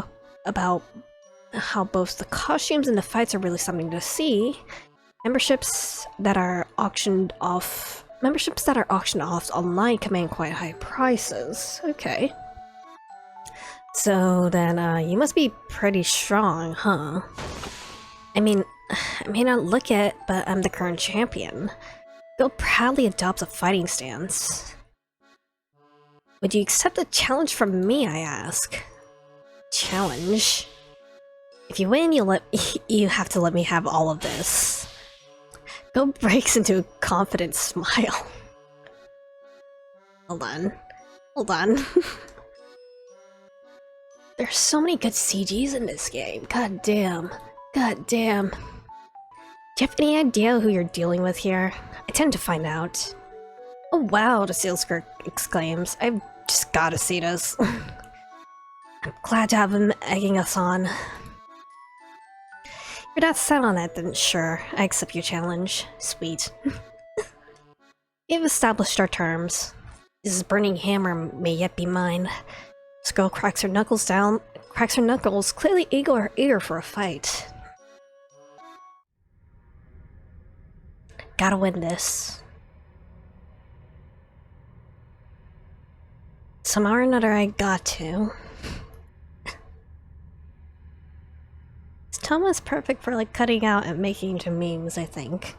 how both the costumes and the fights are really something to see, memberships that are auctioned off online command quite high prices. Okay. So then, you must be pretty strong, huh? I mean, I may not look it, but I'm the current champion. Bill proudly adopts a fighting stance. Would you accept a challenge from me, I ask? Challenge? If you win, you have to let me have all of this. Bill breaks into a confident smile. Hold on. There's so many good CGs in this game. God damn. Do you have any idea who you're dealing with here? I tend to find out. Oh wow, the sales clerk exclaims. I've just gotta see this. I'm glad to have him egging us on. You're not set on that then, sure. I accept your challenge. Sweet. We've established our terms. This burning hammer may yet be mine. This girl cracks her knuckles, clearly eager for a fight. Gotta win this. Somehow or another I got to. Toma's perfect for like cutting out and making into memes, I think.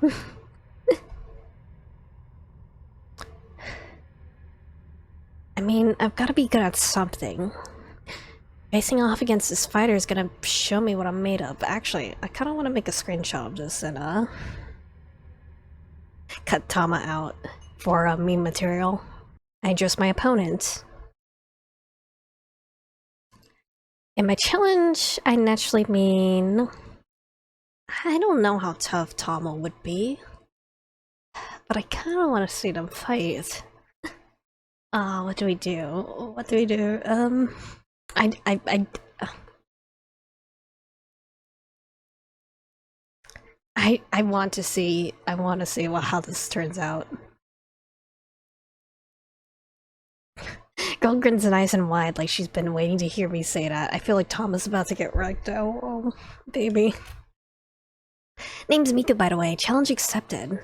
I mean, I've gotta be good at something. Facing off against this fighter is gonna show me what I'm made of. Actually, I kinda wanna make a screenshot of this and cut Tama out for meme material. I address my opponent. In my challenge, I naturally mean... I don't know how tough Tama would be, but I kinda wanna see them fight. What do we do? I want to see how this turns out. Girl grins nice and wide like she's been waiting to hear me say that. I feel like Tama's about to get wrecked. Oh, baby. Name's Mika, by the way. Challenge accepted.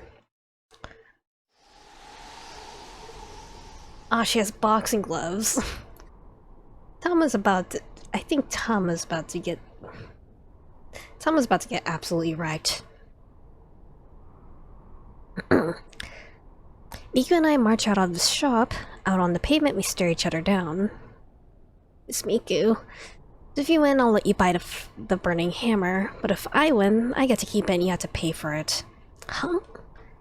Ah, she has boxing gloves. I think Tama's about to get absolutely wrecked. Miku and I march out of the shop. Out on the pavement, we stare each other down. It's Miku. If you win, I'll let you buy the burning hammer, but if I win, I get to keep it and you have to pay for it. Huh?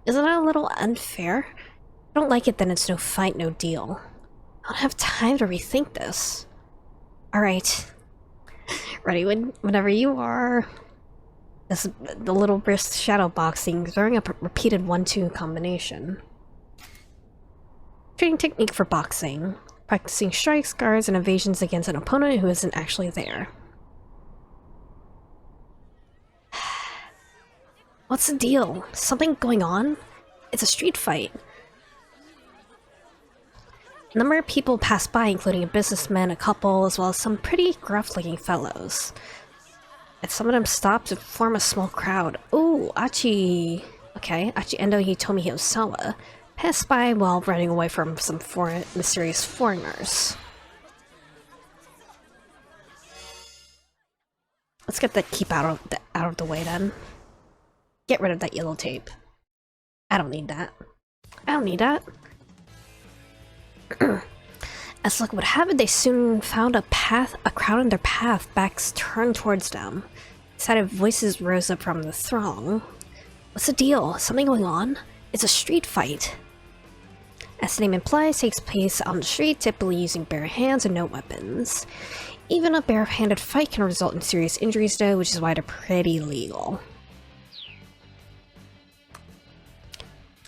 Isn't that a little unfair? If I don't like it, then it's no fight, no deal. I don't have time to rethink this. Alright. Ready whenever you are. The little wrist shadow boxing, throwing up a repeated 1-2 combination. Training technique for boxing. Practicing strikes, guards, and evasions against an opponent who isn't actually there. What's the deal? Something going on? It's a street fight. A number of people pass by, including a businessman, a couple, as well as some pretty gruff-looking fellows. And some of them stop to form a small crowd. Ooh, Achi... Okay, Achi Endo Hitomi Hiyosawa passed by while running away from some mysterious foreigners. Let's get that keep out of the way then. Get rid of that yellow tape. I don't need that. I don't need that. As luck would have it, they soon found a crowd in their path, backs turned towards them. Excited voices rose up from the throng. What's the deal? Something going on? It's a street fight. As the name implies, takes place on the street, typically using bare hands and no weapons. Even a bare-handed fight can result in serious injuries though, which is why they're pretty legal.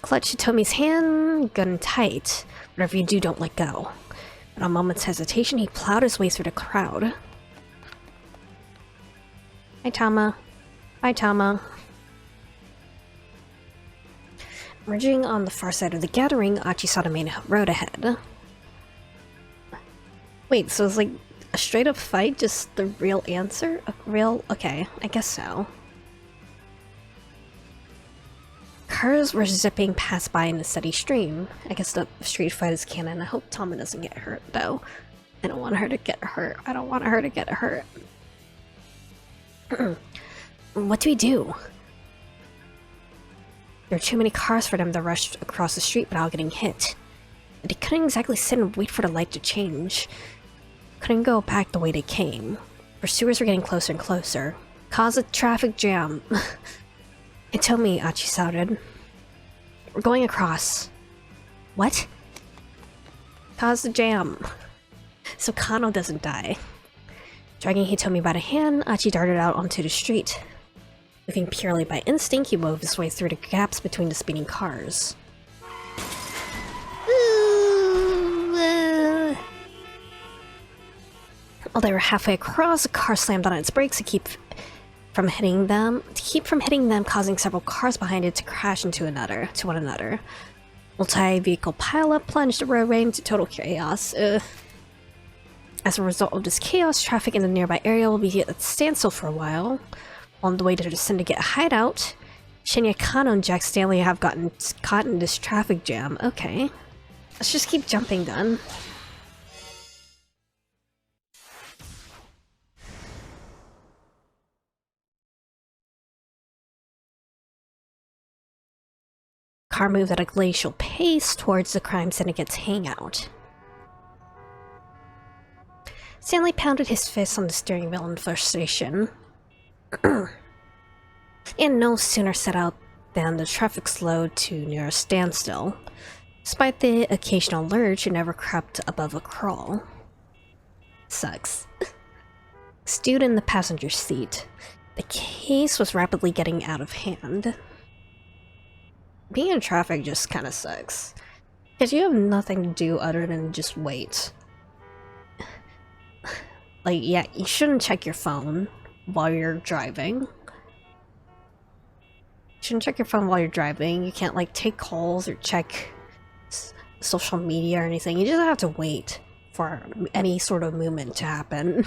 Clutch Hitomi's hand, gun tight. Whatever you do, don't let go. Without a moment's hesitation, he plowed his way through the crowd. Hi, Tama. Bye, Tama. Emerging on the far side of the gathering, Achi saw the main road ahead. Wait, so it's like a straight-up fight, just the real answer? Okay, I guess so. Cars were zipping past by in a steady stream. I guess the street fight is canon. I hope Tama doesn't get hurt, though. I don't want her to get hurt. I don't want her to get hurt. What do we do? There are too many cars for them to rush across the street without getting hit. But they couldn't exactly sit and wait for the light to change. Couldn't go back the way they came. Pursuers were getting closer and closer. Cause a traffic jam. Hitomi, Achi shouted. We're going across. What? Cause the jam. So Kano doesn't die. Dragging Hitomi by the hand, Achi darted out onto the street. Looking purely by instinct, he wove his way through the gaps between the speeding cars. While they were halfway across, the car slammed on its brakes to keep from hitting them, causing several cars behind it to crash into one another. Multi-vehicle pileup plunged the roadway into total chaos. As a result of this chaos, traffic in the nearby area will be at standstill for a while. On the way to the syndicate hideout, Shinya Kano and Jack Stanley have gotten caught in this traffic jam. Okay. Let's just keep jumping then. Car moved at a glacial pace towards the crime syndicate's hangout. Stanley pounded his fist on the steering wheel in frustration. And no sooner set out than the traffic slowed to near a standstill. Despite the occasional lurch, it never crept above a crawl. Sucks. Stewed in the passenger seat, the case was rapidly getting out of hand. Being in traffic just kinda sucks. Because you have nothing to do other than just wait. Like, yeah, you shouldn't check your phone while you're driving. You shouldn't check your phone while you're driving. You can't, like, take calls or check social media or anything. You just have to wait for any sort of movement to happen.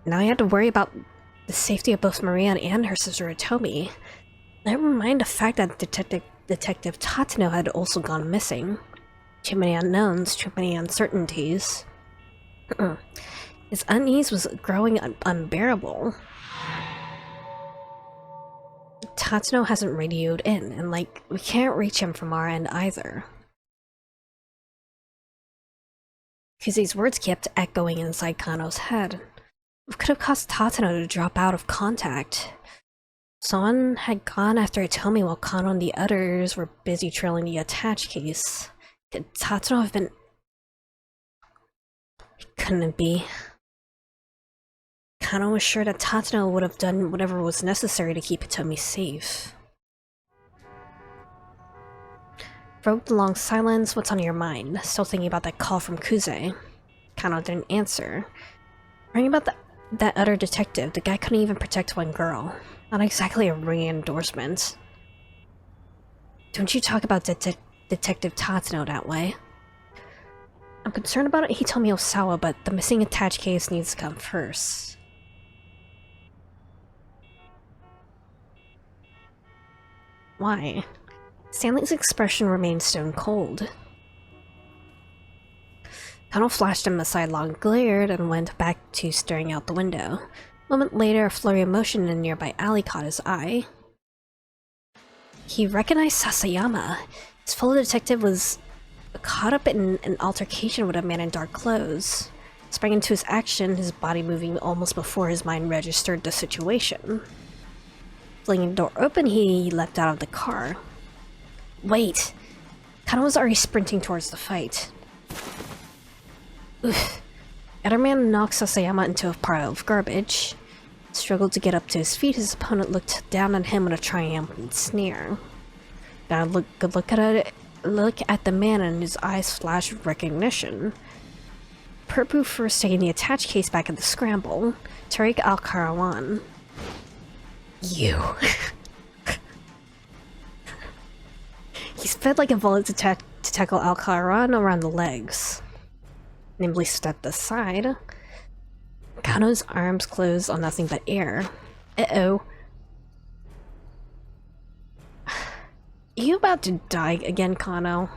Now I had to worry about the safety of both Maria and her sister Hitomi. Never mind the fact that Detective Tatano had also gone missing. Too many unknowns, too many uncertainties. His unease was growing unbearable. Tatano hasn't radioed in, and like, we can't reach him from our end either. Because these words kept echoing inside Kano's head. What could have caused Tatano to drop out of contact? Someone had gone after Hitomi while Kano and the others were busy trailing the attached case. Could Tatano have been... Couldn't it be? Kano was sure that Tatsuno would have done whatever was necessary to keep Hitomi safe. Broke the long silence. What's on your mind? Still thinking about that call from Kuze. Kano didn't answer. Worrying about that other detective, the guy couldn't even protect one girl. Not exactly a ringing endorsement. Don't you talk about Detective Tatsuno that way. I'm concerned about Hitomi Osawa, but the missing attached case needs to come first. Why? Stanley's expression remained stone cold. Kano flashed him a sidelong glare and went back to staring out the window. A moment later, a flurry of motion in a nearby alley caught his eye. He recognized Sasayama. His fellow detective was caught up in an altercation with a man in dark clothes. Sprang into his action, his body moving almost before his mind registered the situation. Flinging the door open, he leapt out of the car. Wait! Kano was already sprinting towards the fight. Oof. Other man knocked Sasayama into a pile of garbage. Struggled to get up to his feet, his opponent looked down at him with a triumphant sneer. Got a good look at the man and his eyes flashed recognition. Perpu first taking the attached case back at the scramble. Tariq Al-Karawan. You. He sped like a bullet to tackle Al-Karawan around the legs. Nimbly stepped aside. Kano's arms closed on nothing but air. Uh-oh. You about to die again, Kano?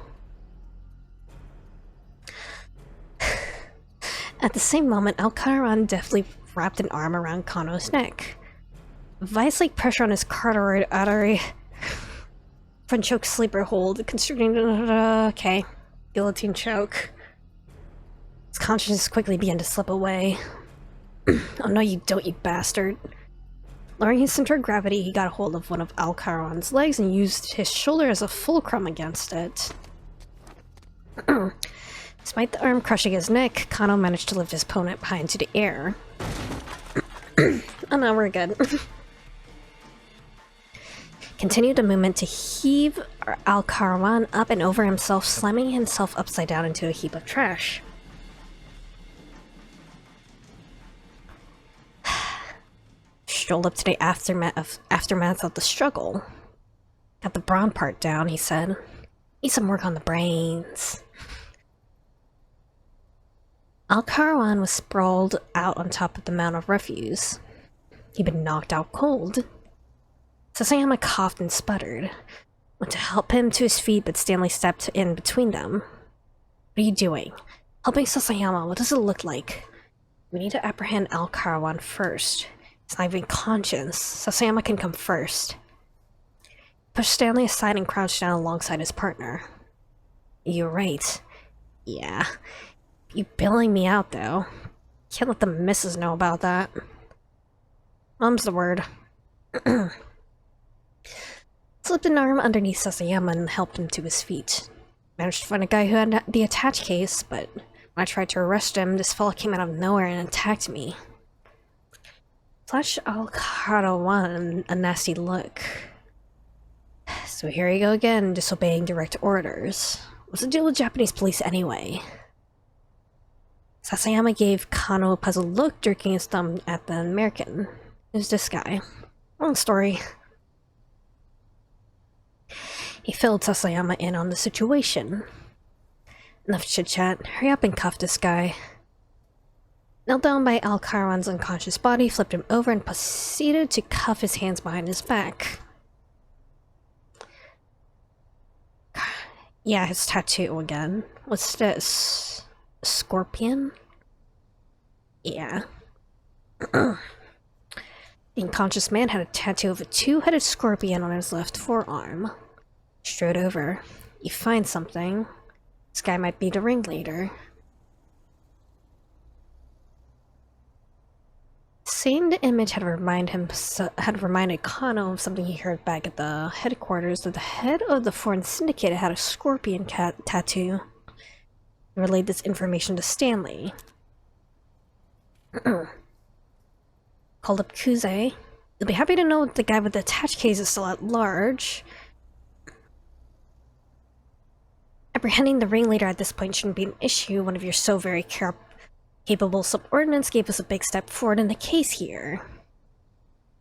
At the same moment, Al-Karawan deftly wrapped an arm around Kano's neck. Vice-like pressure on his carotid artery. Front choke sleeper hold, constricting. Okay. Guillotine choke. His consciousness quickly began to slip away. Oh no, you don't, you bastard. Lowering his center of gravity, he got a hold of one of Al-Karawan's legs and used his shoulder as a fulcrum against it. Despite the arm crushing his neck, Kano managed to lift his opponent high into the air. Oh no, we're good. Continued the movement to heave Al-Karawan up and over himself, slamming himself upside down into a heap of trash. Strolled up to the aftermath of the struggle. Got the brawn part down, he said. Need some work on the brains. Al-Karawan was sprawled out on top of the mound of refuse. He'd been knocked out cold. Sasayama coughed and sputtered. Went to help him to his feet, but Stanley stepped in between them. What are you doing? Helping Sasayama, what does it look like? We need to apprehend Al-Karawan first. He's not even conscious. Sasayama can come first. Pushed Stanley aside and crouched down alongside his partner. You're right. Yeah. You bailing me out, though. Can't let the missus know about that. Mum's the word. Slipped an arm underneath Sasayama and helped him to his feet. Managed to find a guy who had the attached case, but when I tried to arrest him, this fella came out of nowhere and attacked me. Flashed Al-Karawan a nasty look. So here you go again, disobeying direct orders. What's the deal with Japanese police anyway? Sasayama gave Kano a puzzled look, jerking his thumb at the American. Who's this guy? Long story. He filled Sasayama in on the situation. Enough chit-chat. Hurry up and cuff this guy. Knelt down by Al-Karawan's unconscious body, flipped him over, and proceeded to cuff his hands behind his back. Yeah, his tattoo again. What's this? A scorpion? Yeah. The unconscious man had a tattoo of a two-headed scorpion on his left forearm. Strode over. You find something. This guy might be the ringleader. Seeing the image had reminded Kano of something he heard back at the headquarters, that the head of the foreign syndicate had a scorpion tattoo. He relayed this information to Stanley. Called up Kuze. You'll be happy to know the guy with the attached case is still at large. Apprehending the ringleader at this point shouldn't be an issue. One of your so very capable subordinates gave us a big step forward in the case here.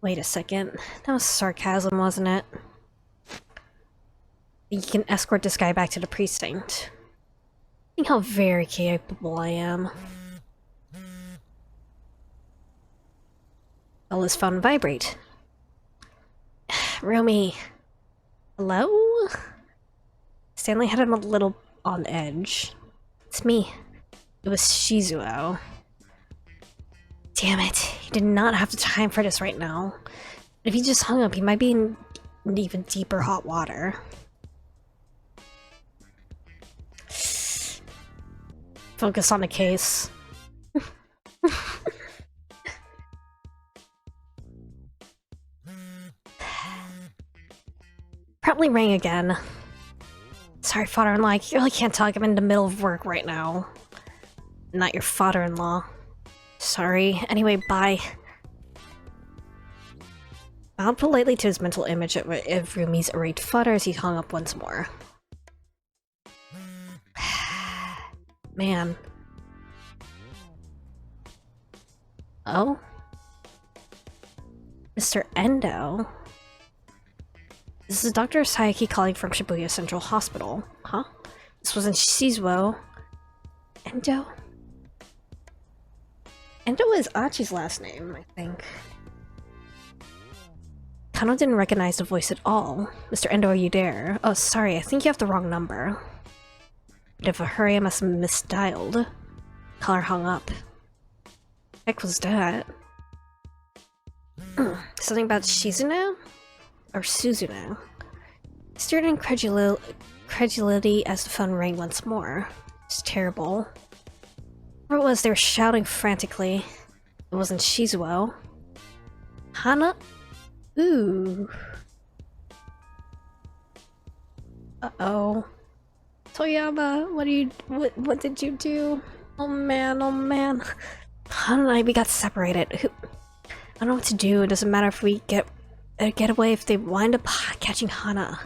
Wait a second. That was sarcasm, wasn't it? You can escort this guy back to the precinct. Think how very capable I am. Bella's phone vibrate. Romy. Hello? Stanley had him a little on edge. It's me. It was Shizuo. Damn it. He did not have the time for this right now. If he just hung up, he might be in even deeper hot water. Focus on the case. Probably rang again. Sorry, father-in-law, I really can't talk. I'm in the middle of work right now. Not your father-in-law. Sorry. Anyway, bye. Bowed politely to his mental image of Rumi's irate father as he hung up once more. Man. Oh? Mr. Endo? This is Dr. Sayaki calling from Shibuya Central Hospital. Huh? This wasn't Shizuo. Endo? Endo is Achi's last name, I think. Kano didn't recognize the voice at all. Mr. Endo, are you there? Oh, sorry, I think you have the wrong number. But if a hurry, I must have misdialed. Caller hung up. Heck was that? Something about Shizune? Or Suzuno? Stared in incredulity as the phone rang once more. It's terrible. Whatever it was, they were shouting frantically. It wasn't Shizuo. Hana? Ooh. Uh-oh. Toyama, what did you do? Oh man, oh man. Hana and I, we got separated. I don't know what to do. It doesn't matter if we get away if they wind up catching Hana.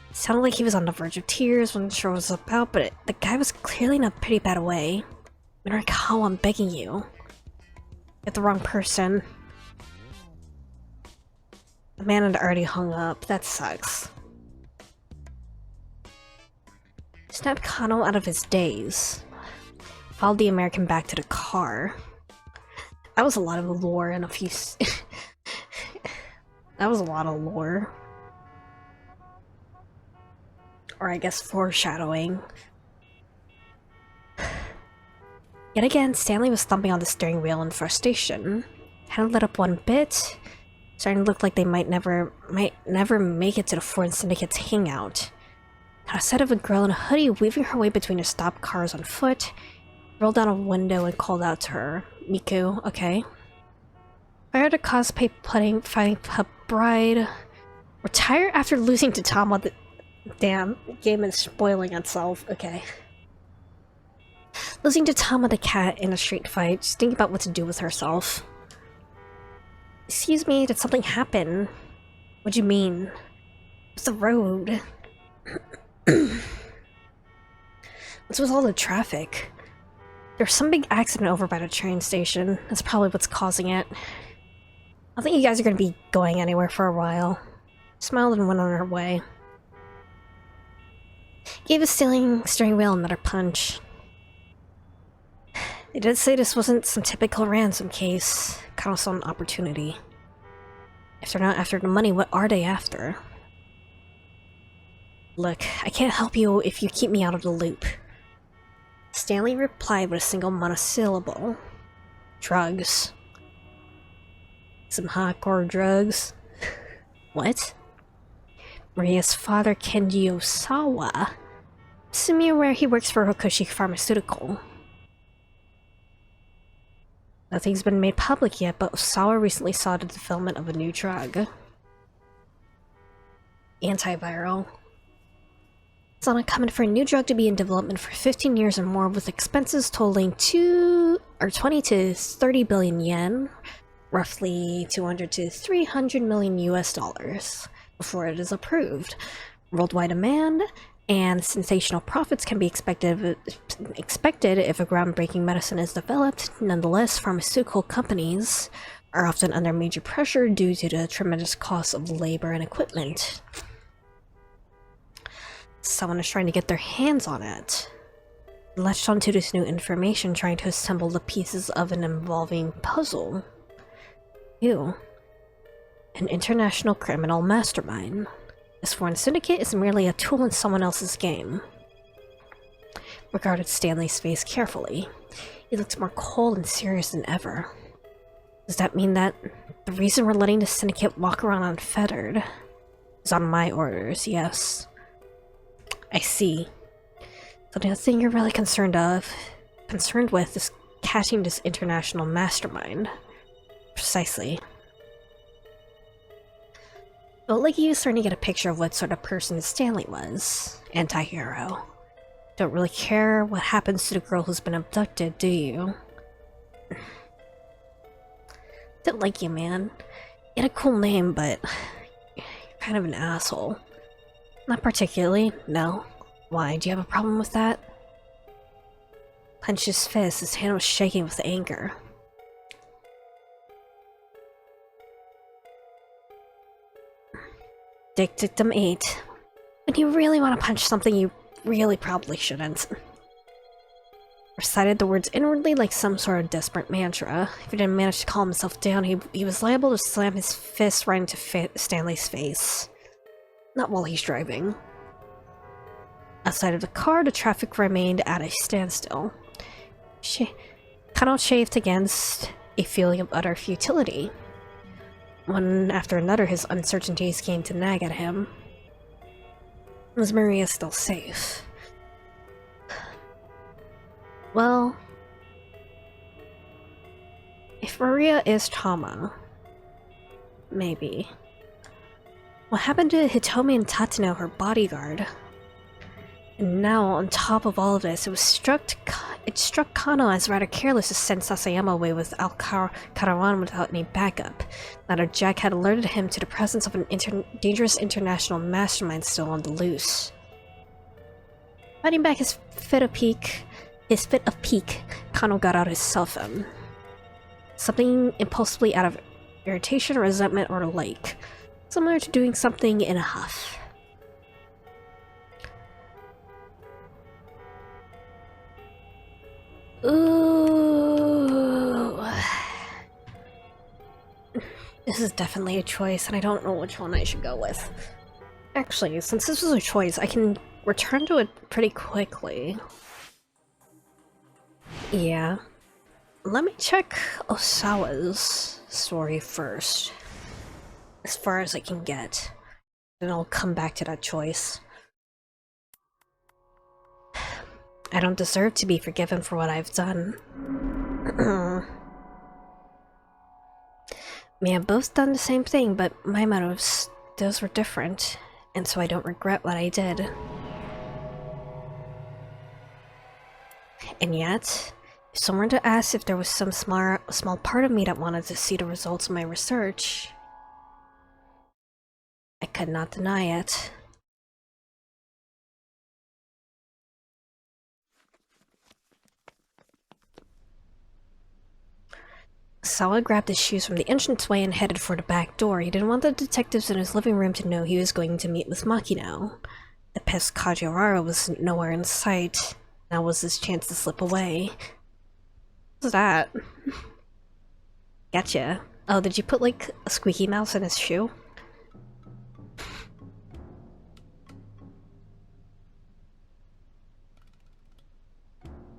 It sounded like he was on the verge of tears, wasn't sure what it was about, but the guy was clearly in a pretty bad way. Minarikawa, I'm begging you. Get the wrong person. The man had already hung up. That sucks. Snapped Kano out of his daze. Followed the American back to the car. That was a lot of lore and a few... That was a lot of lore. Or I guess foreshadowing. Yet again, Stanley was thumping on the steering wheel in frustration. Hadn't let up one bit. Starting to look like they might never make it to the Foreign Syndicate's hangout. Had a sight of a girl in a hoodie weaving her way between the stopped cars on foot. Rolled down a window and called out to her. Miku, okay. Fired a cosplay fighting pup bride. Retire after losing to Tama. Damn, the game is spoiling itself. Okay. Losing to Tama the cat in a street fight. Just thinking about what to do with herself. Excuse me, did something happen? What do you mean? It's the road. What's with all the traffic? There's some big accident over by the train station. That's probably what's causing it. I don't think you guys are going to be going anywhere for a while. Smiled and went on her way. Gave the steering wheel another punch. They did say this wasn't some typical ransom case. Kind of some opportunity. If they're not after the money, what are they after? Look, I can't help you if you keep me out of the loop. Stanley replied with a single monosyllable. Drugs. Some hardcore drugs. What? Maria's father, Kenji Osawa. Assume you're where he works for Hokushi Pharmaceutical. Nothing's been made public yet, but Osawa recently saw the development of a new drug. Antiviral. It's on a comment for a new drug to be in development for 15 years or more, with expenses totaling 20 to 30 billion yen, roughly 200 to 300 million US dollars, before it is approved. Worldwide demand and sensational profits can be expected if a groundbreaking medicine is developed. Nonetheless, pharmaceutical companies are often under major pressure due to the tremendous cost of labor and equipment. Someone is trying to get their hands on it. Latched onto this new information, trying to assemble the pieces of an involving puzzle. Ew. An international criminal mastermind. This foreign syndicate is merely a tool in someone else's game. Regarded Stanley's face carefully. He looks more cold and serious than ever. Does that mean that the reason we're letting the syndicate walk around unfettered is on my orders? Yes. I see. So the thing you're really concerned with is catching this international mastermind. Precisely. But like you starting to get a picture of what sort of person Stanley was. Anti-hero. Don't really care what happens to the girl who's been abducted, do you? Don't like you, man. You had a cool name, but you're kind of an asshole. Not particularly, no. Why, do you have a problem with that? Punched his fist, his hand was shaking with anger. Dictum 8. When you really want to punch something, you really probably shouldn't. Recited the words inwardly like some sort of desperate mantra. If he didn't manage to calm himself down, he was liable to slam his fist right into Stanley's face. Not while he's driving. Outside of the car, the traffic remained at a standstill. Kano chafed against a feeling of utter futility. One after another, his uncertainties came to nag at him. Was Maria still safe? Well, if Maria is Tama, maybe. What happened to Hitomi and Tatsuno, her bodyguard? And now, on top of all of this, it struck Kano as rather careless to send Sasayama away without Karawan without any backup. Now that Jack had alerted him to the presence of an dangerous international mastermind still on the loose. Fighting back his fit of pique, Kano got out his cell phone. Something impulsively out of irritation, resentment, or the like. Similar to doing something in a huff. Ooh. This is definitely a choice, and I don't know which one I should go with. Actually, since this was a choice, I can return to it pretty quickly. Yeah. Let me check Osawa's story first. As far as I can get. Then I'll come back to that choice. I don't deserve to be forgiven for what I've done. We have both done the same thing, but my motives, those were different, and so I don't regret what I did. And yet, if someone were to ask if there was some small part of me that wanted to see the results of my research, I could not deny it. Sawa grabbed his shoes from the entranceway and headed for the back door. He didn't want the detectives in his living room to know he was going to meet with Makino. The pest Kajiwara was nowhere in sight. Now was his chance to slip away. What's that? Gotcha. Oh, did you put, like, a squeaky mouse in his shoe?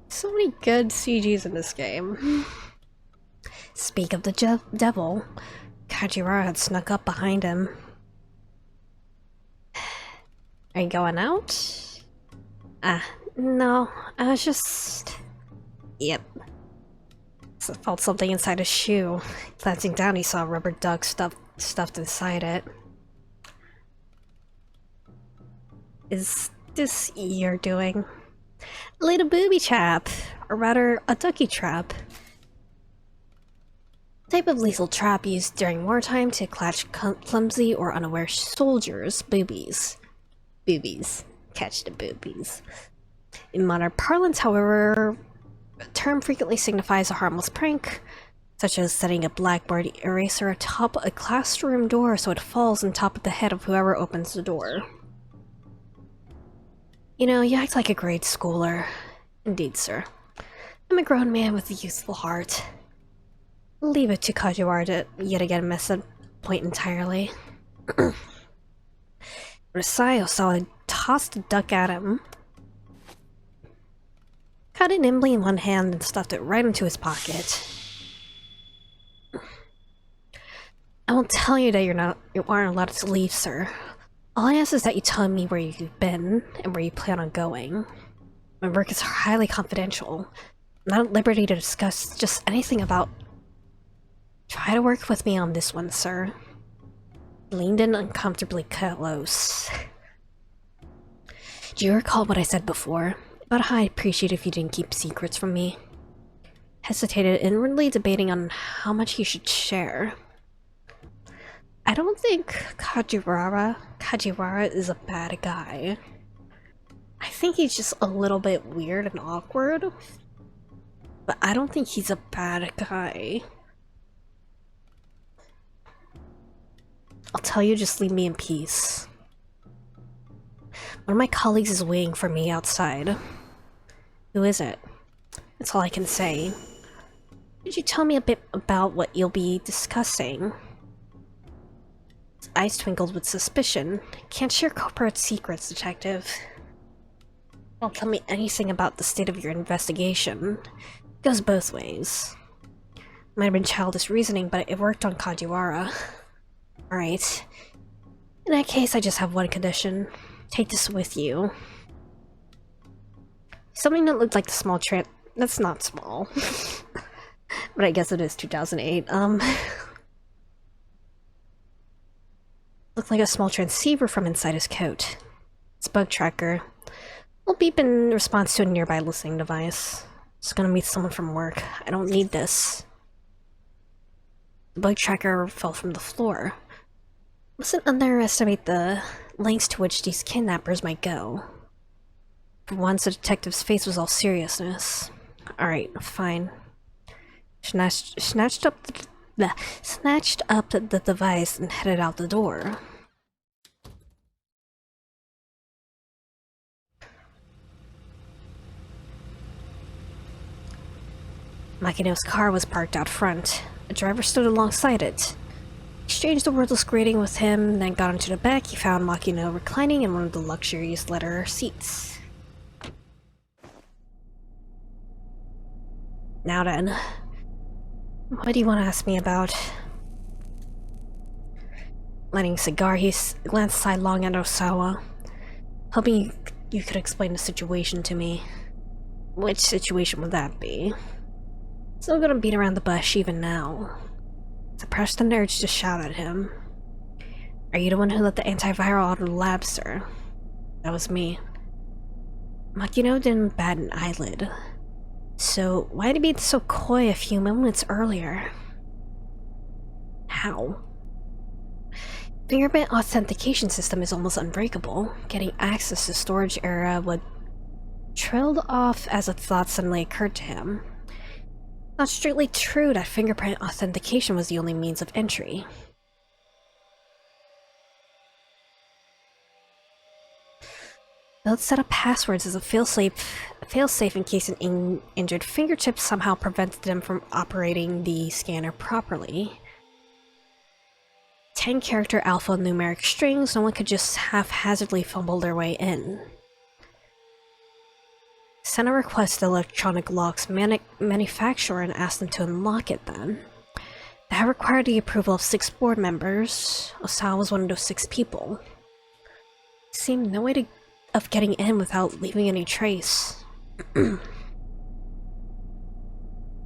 So many good CGs in this game. Speak of the devil, Kajiwara had snuck up behind him. Are you going out? No, I was just... Yep. So felt something inside his shoe. Glancing down, he saw a rubber duck stuffed inside it. Is practice you're doing? A little booby trap, or rather, a ducky trap. Type of lethal trap used during wartime to catch clumsy or unaware soldiers' boobies. Boobies. Catch the boobies. In modern parlance, however, the term frequently signifies a harmless prank, such as setting a blackboard eraser atop a classroom door so it falls on top of the head of whoever opens the door. You know, you act like a grade schooler. Indeed, sir. I'm a grown man with a youthful heart. Leave it to Kajiwara to yet again miss the point entirely. Rosayo saw I tossed a duck at him, caught it nimbly in one hand and stuffed it right into his pocket. I won't tell you that you aren't allowed to leave, sir. All I ask is that you tell me where you've been and where you plan on going. My work is highly confidential. I'm not at liberty to discuss just anything about... Try to work with me on this one, sir. He leaned in uncomfortably close. Do you recall what I said before? About how I'd appreciate if you didn't keep secrets from me? Hesitated, inwardly debating on how much he should share. I don't think Kajiwara is a bad guy. I think he's just a little bit weird and awkward. But I don't think he's a bad guy. I'll tell you, just leave me in peace. One of my colleagues is waiting for me outside. Who is it? That's all I can say. Could you tell me a bit about what you'll be discussing? His eyes twinkled with suspicion. Can't share corporate secrets, detective. Don't tell me anything about the state of your investigation. It goes both ways. Might have been childish reasoning, but it worked on Kajiwara. Alright. In that case, I just have one condition. Take this with you. Something that looked like the small that's not small. But I guess it is 2008. Looked like a small transceiver from inside his coat. It's a bug tracker. Will beep in response to a nearby listening device. Just gonna meet someone from work. I don't need this. The bug tracker fell from the floor. Mustn't underestimate the lengths to which these kidnappers might go. For once, the detective's face was all seriousness. Alright, fine. Snatched up the device and headed out the door. Makino's car was parked out front. A driver stood alongside it. Exchanged a wordless greeting with him, then got into the back. He found Makino reclining in one of the luxurious leather seats. Now then, what do you want to ask me about? Lighting a cigar, he glanced sidelong at Osawa, hoping you could explain the situation to me. Which situation would that be? Still gonna beat around the bush even now. Suppressed an urge to shout at him. Are you the one who let the antiviral out of the lab, sir? That was me. Makino didn't bat an eyelid. So, why did he be so coy a few moments earlier? How? Fingerprint authentication system is almost unbreakable. Getting access to storage area would trailed off as a thought suddenly occurred to him. Not strictly true that fingerprint authentication was the only means of entry. Let's set up passwords as a failsafe in case an injured fingertip somehow prevented them from operating the scanner properly. 10-character alphanumeric strings, no one could just haphazardly fumble their way in. Send a request to electronic locks manufacturer and ask them to unlock it then. That required the approval of 6 board members. Osawa was one of those 6 people. Seemed no way of getting in without leaving any trace.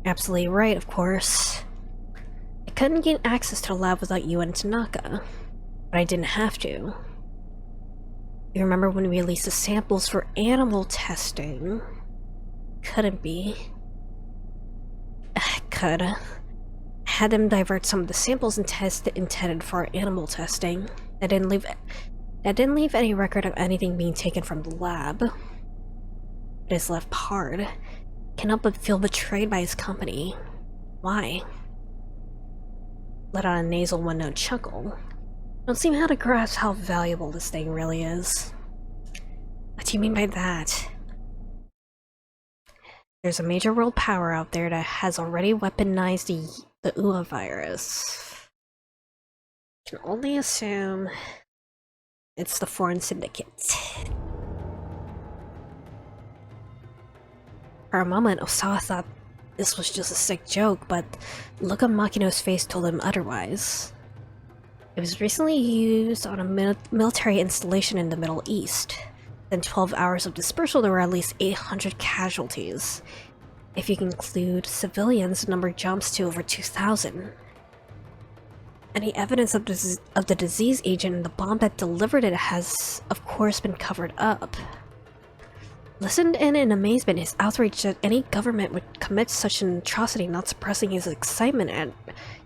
Absolutely right, of course. I couldn't gain access to the lab without you and Tanaka, but I didn't have to. You remember when we released the samples for animal testing? Couldn't be. Could. Had them divert some of the samples and test intended for animal testing. That didn't leave any record of anything being taken from the lab. It is left hard. Cannot but feel betrayed by his company. Why? Let out a nasal one-note chuckle. Don't seem how to grasp how valuable this thing really is. What do you mean by that? There's a major world power out there that has already weaponized the UA virus. Can only assume it's the foreign syndicate. For a moment, Osawa thought this was just a sick joke, but the look on Makino's face told him otherwise. It was recently used on a military installation in the Middle East. In 12 hours of dispersal, there were at least 800 casualties. If you include civilians, the number jumps to over 2,000. Any evidence of the disease agent and the bomb that delivered it has, of course, been covered up. Listened in amazement, his outrage that any government would commit such an atrocity, not suppressing his excitement at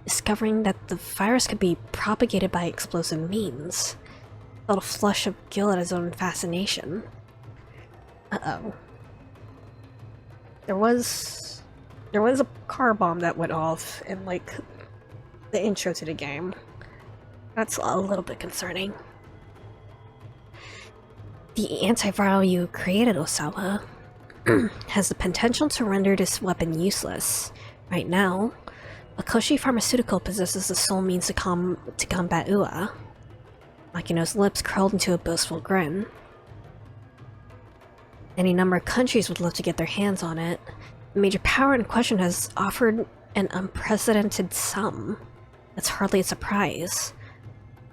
discovering that the virus could be propagated by explosive means. Felt a flush of guilt at his own fascination. Uh-oh. There was a car bomb that went off in, like, the intro to the game. That's a little bit concerning. The antiviral you created, Osawa, has the potential to render this weapon useless. Right now, Akoshi Pharmaceutical possesses the sole means to combat UA. Makino's lips curled into a boastful grin. Any number of countries would love to get their hands on it. The major power in question has offered an unprecedented sum. That's hardly a surprise.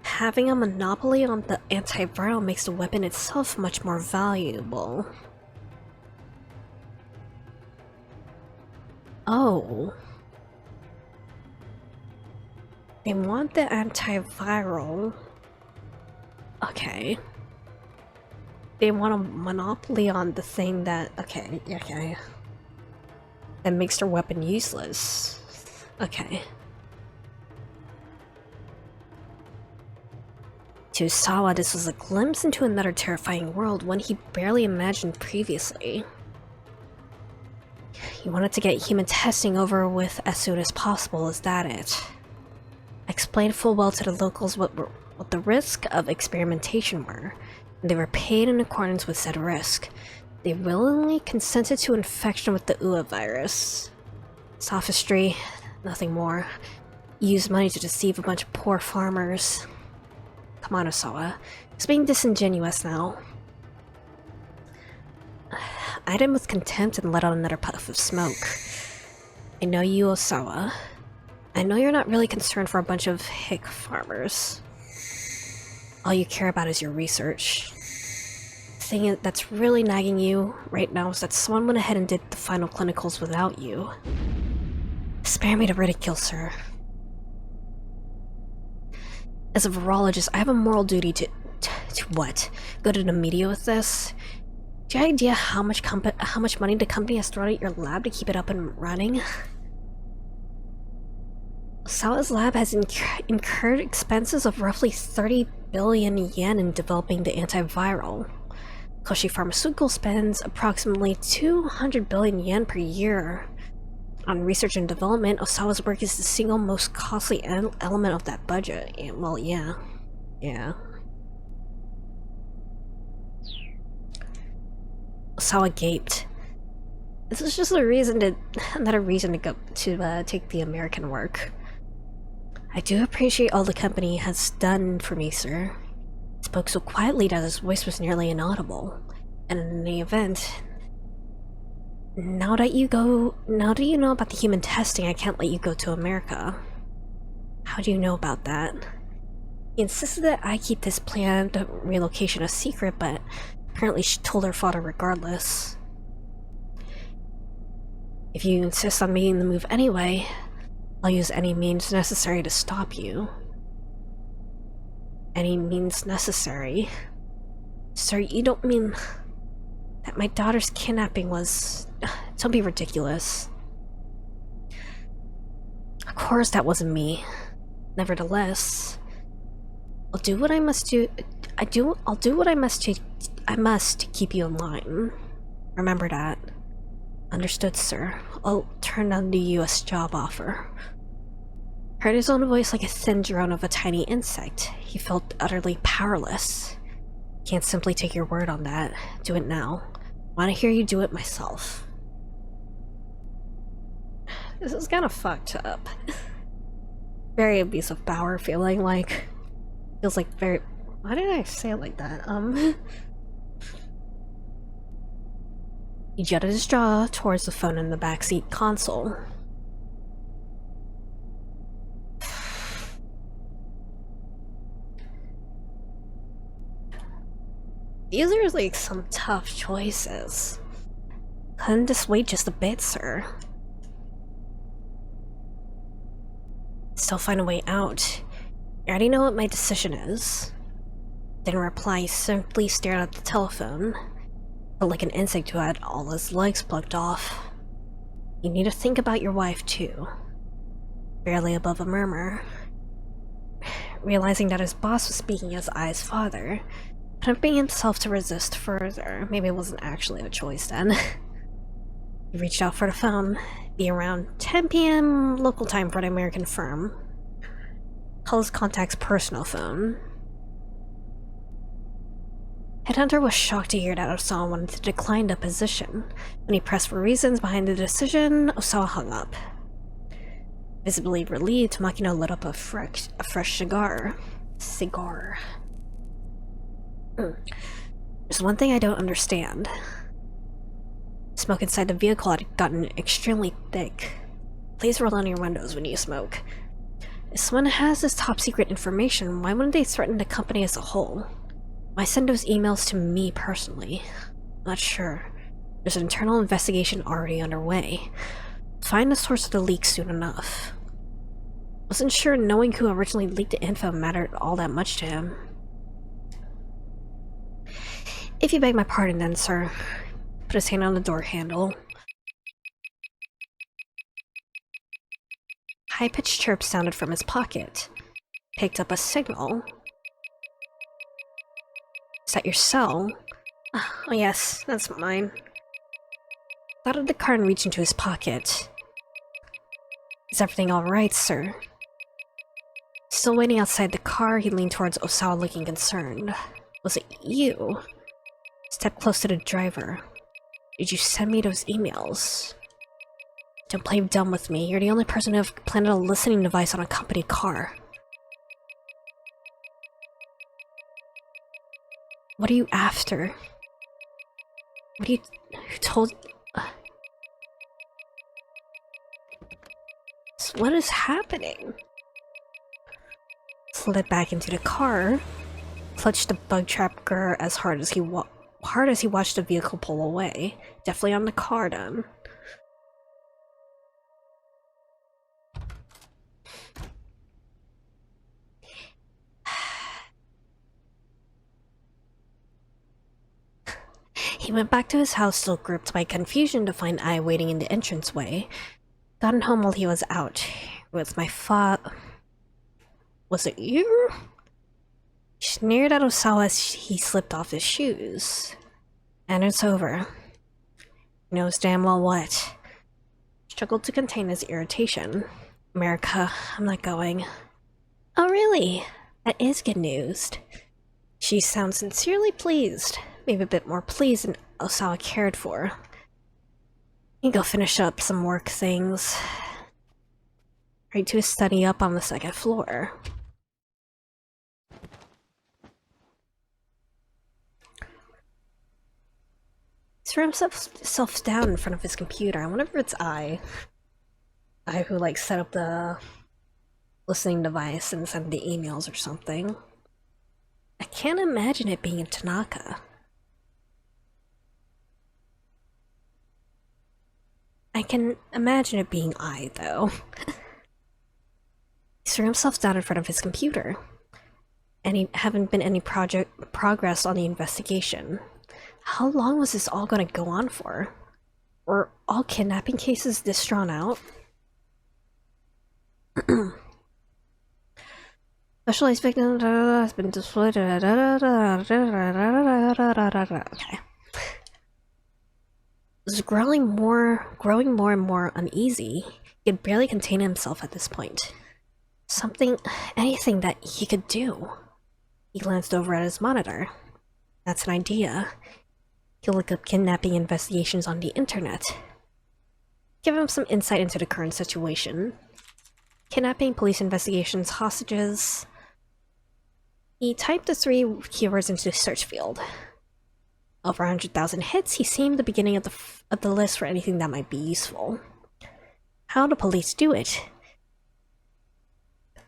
Having a monopoly on the antiviral makes the weapon itself much more valuable. Oh. They want the antiviral. Okay. They want a monopoly on the thing that... Okay. That makes their weapon useless. Okay. To Sawa, this was a glimpse into another terrifying world, one he barely imagined previously. He wanted to get human testing over with as soon as possible, is that it? I explained full well to the locals what the risk of experimentation were, and they were paid in accordance with said risk. They willingly consented to infection with the UA virus. Sophistry, nothing more. Used money to deceive a bunch of poor farmers. Come on, Osawa. It's being disingenuous now. I eyed him with contempt and let out another puff of smoke. I know you, Osawa. I know you're not really concerned for a bunch of hick farmers. All you care about is your research. The thing that's really nagging you right now is that someone went ahead and did the final clinicals without you. Spare me the ridicule, sir. As a virologist, I have a moral duty to what? Go to the media with this? Do you have idea how much money the company has thrown at your lab to keep it up and running? Sawa's lab has incurred expenses of roughly 30 billion yen in developing the antiviral. Koshi Pharmaceutical spends approximately 200 billion yen per year on research and development. Osawa's work is the single most costly element of that budget. Well, yeah. Osawa gaped. This is just another reason to go to take the American work. I do appreciate all the company has done for me, sir. He spoke so quietly that his voice was nearly inaudible. And in the event, now that you know about the human testing, I can't let you go to America. How do you know about that? He insisted that I keep this planned relocation a secret, but apparently she told her father regardless. If you insist on making the move anyway, I'll use any means necessary to stop you. Any means necessary? Sir, you don't mean that my daughter's kidnapping was... Don't be ridiculous. Of course that wasn't me. Nevertheless, I'll do what I must do. I'll do what I must to keep you in line. Remember that. Understood, sir. I'll turn down the US job offer. Heard his own voice like a thin drone of a tiny insect. He felt utterly powerless. Can't simply take your word on that. Do it now. Want to hear you do it myself. This is kind of fucked up. Very abusive power feeling like... Feels like very... Why did I say it like that? He jutted his jaw towards the phone in the backseat console. These are like some tough choices. Couldn't just wait just a bit, sir. Still find a way out. You already know what my decision is. Didn't reply, he simply stared at the telephone. Felt like an insect who had all his legs plucked off. You need to think about your wife too. Barely above a murmur. Realizing that his boss was speaking as Ai's father, couldn't bring himself to resist further. Maybe it wasn't actually a choice then. He reached out for the phone. Be around 10 p.m. local time for the American firm. Call his contact's personal phone. Headhunter was shocked to hear that Osawa wanted to decline the position. When he pressed for reasons behind the decision, Osawa hung up. Visibly relieved, Makino lit up a fresh cigar. There's one thing I don't understand. Smoke inside the vehicle had gotten extremely thick. Please roll down your windows when you smoke. If someone has this top secret information, why wouldn't they threaten the company as a whole? Why send those emails to me personally? Not sure. There's an internal investigation already underway. Find the source of the leak soon enough. Wasn't sure knowing who originally leaked the info mattered all that much to him. If you beg my pardon then, sir. Put his hand on the door handle. High-pitched chirps sounded from his pocket. Picked up a signal. Is that your cell? Oh yes, that's mine. Out of the car and reached into his pocket. Is everything alright, sir? Still waiting outside the car, he leaned towards Osawa looking concerned. Was it you? Stepped close to the driver. Did you send me those emails? Don't play dumb with me. You're the only person who have planted a listening device on a company car. What are you after? What are you... Who told... What is happening? Slid back into the car, clutched the bug trapper as hard as he watched the vehicle pull away. Definitely on the car then. He went back to his house still gripped by confusion to find Ai waiting in the entranceway. Gotten home while he was out. With my Was it you? He sneered at Osawa as he slipped off his shoes. And it's over. He knows damn well what. Struggled to contain his irritation. America, I'm not going. Oh really? That is good news. She sounds sincerely pleased. Maybe a bit more pleased than Osawa cared for. You go finish up some work things. Right to his study up on the second floor. He threw himself down in front of his computer. I wonder if it's I who like set up the listening device and sent the emails or something. I can't imagine it being in Tanaka. I can imagine it being I, though. He threw himself down in front of his computer. haven't been any progress on the investigation. How long was this all gonna go on for? Were all kidnapping cases this drawn out? Specialized victim has been displayed. Okay. Was growing more and more uneasy. He could barely contain himself at this point. Anything that he could do. He glanced over at his monitor. That's an idea. He'll look up kidnapping investigations on the internet. Give him some insight into the current situation. Kidnapping, police investigations, hostages. He typed the 3 keywords into the search field. Over 100,000 hits, he seemed the beginning of the list for anything that might be useful. How do police do it?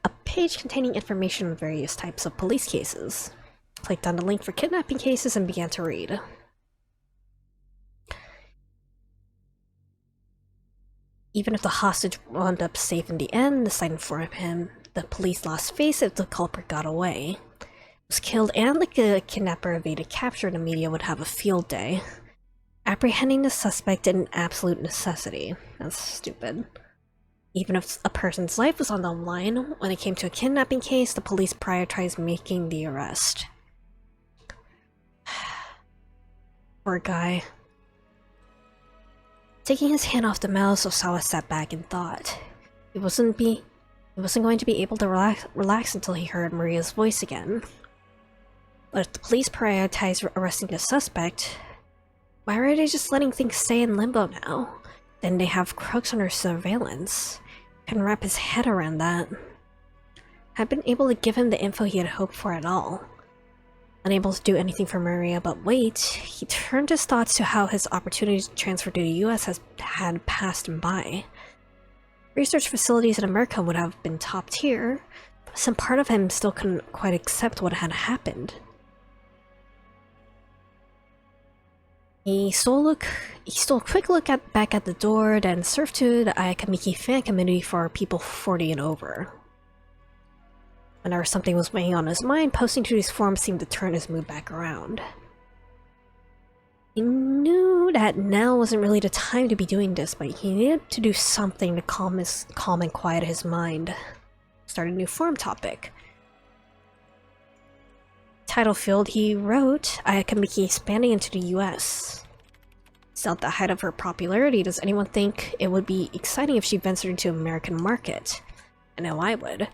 A page containing information on various types of police cases. Clicked on the link for kidnapping cases and began to read. Even if the hostage wound up safe in the end, the site informed him the police lost face if the culprit got away. Was killed and the kidnapper evaded capture, the media would have a field day. Apprehending the suspect an absolute necessity. That's stupid. Even if a person's life was on the line, when it came to a kidnapping case, the police prioritized making the arrest. Poor guy. Taking his hand off the mouse, Osawa sat back and thought. He wasn't going to be able to relax until he heard Maria's voice again. But if the police prioritize arresting the suspect, why are they just letting things stay in limbo now? Then they have crooks under surveillance. Couldn't wrap his head around that. Had been able to give him the info he had hoped for at all. Unable to do anything for Maria but wait, he turned his thoughts to how his opportunity to transfer to the US had passed him by. Research facilities in America would have been top tier, but some part of him still couldn't quite accept what had happened. He stole a quick look back at the door, then surfed to the Ayakamiki fan community for people 40 and over. Whenever something was weighing on his mind, posting to these forums seemed to turn his mood back around. He knew that now wasn't really the time to be doing this, but he needed to do something to calm and quiet his mind. Start a new forum topic. Title field, he wrote, Ayakamiki expanding into the US. Still at the height of her popularity, does anyone think it would be exciting if she ventured into the American market? I know I would.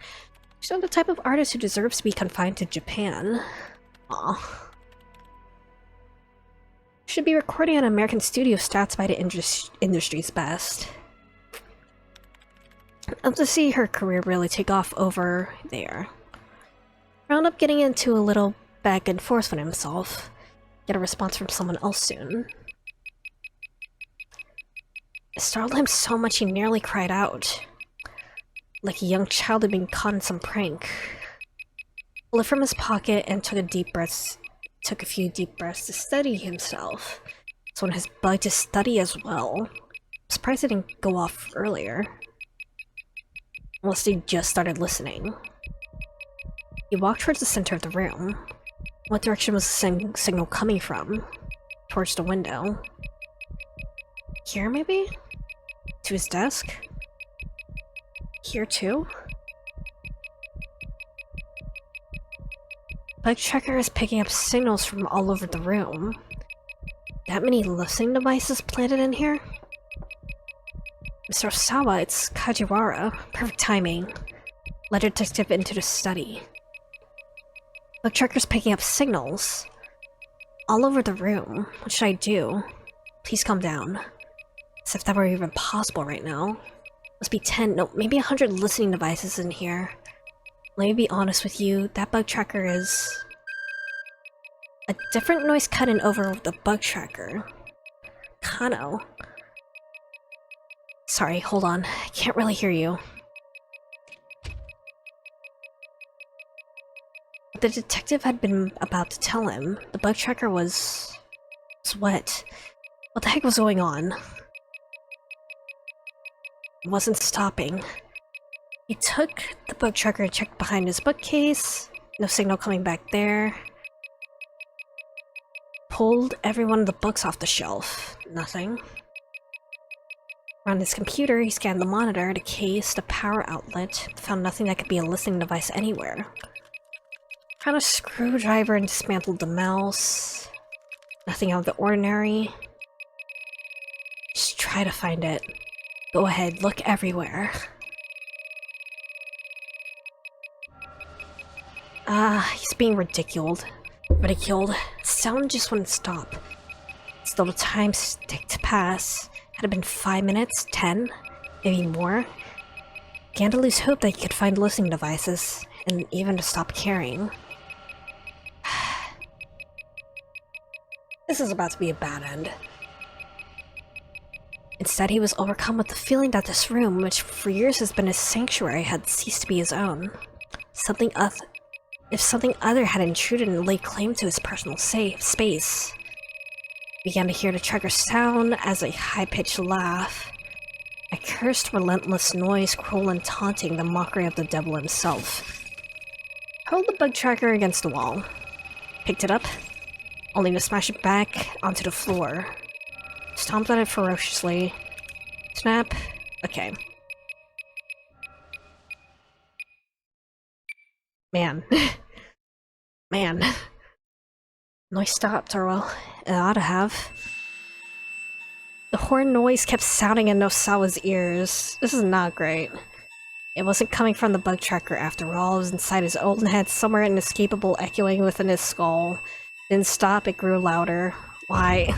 She's not the type of artist who deserves to be confined to Japan. Aw. Should be recording an American studio stats by the industry's best. I'd love to see her career really take off over there. Round up getting into a little back and forth with himself. Get a response from someone else soon. It startled him so much he nearly cried out. Like a young child had been caught in some prank. Pulled it from his pocket and took a few deep breaths to steady himself. It's one of his bug to study as well. I'm surprised it didn't go off earlier. Unless they just started listening. He walked towards the center of the room. What direction was the signal coming from? Towards the window. Here, maybe? To his desk? Here, too? Bug tracker is picking up signals from all over the room. That many listening devices planted in here? Mr. Osawa, it's Kajiwara. Perfect timing. Led detective into the study. Bug tracker's picking up signals. All over the room. What should I do? Please calm down. As if that were even possible right now. Must be 10, no, maybe 100 listening devices in here. Let me be honest with you, that bug tracker is... a different noise cut in over the bug tracker. Kano. Sorry, hold on. I can't really hear you. The detective had been about to tell him. The bug tracker was wet. What the heck was going on? It wasn't stopping. He took the bug tracker and checked behind his bookcase. No signal coming back there. Pulled every one of the books off the shelf. Nothing. On his computer, he scanned the monitor, the case, the power outlet, found nothing that could be a listening device anywhere. Found a screwdriver and dismantled the mouse. Nothing out of the ordinary. Just try to find it. Go ahead, look everywhere. He's being ridiculed. Sound just wouldn't stop. Still the time stick to pass. Had it been 5 minutes? 10? Maybe more? Began to lose hope that he could find listening devices, and even to stop caring. This is about to be a bad end. Instead, he was overcome with the feeling that this room, which for years has been his sanctuary, had ceased to be his own. If something other had intruded and laid claim to his personal space. Began to hear the tracker sound as a high-pitched laugh. A cursed, relentless noise, cruel and taunting, the mockery of the devil himself. Hurled the bug tracker against the wall. Picked it up, only to smash it back onto the floor. Stomped on it ferociously. Snap. Okay. Man. Man. Noise stopped, or well, it ought to have. The horn noise kept sounding in Nosawa's ears. This is not great. It wasn't coming from the bug tracker after all. It was inside his own head, somewhere inescapable, echoing within his skull. Didn't stop, it grew louder. Why?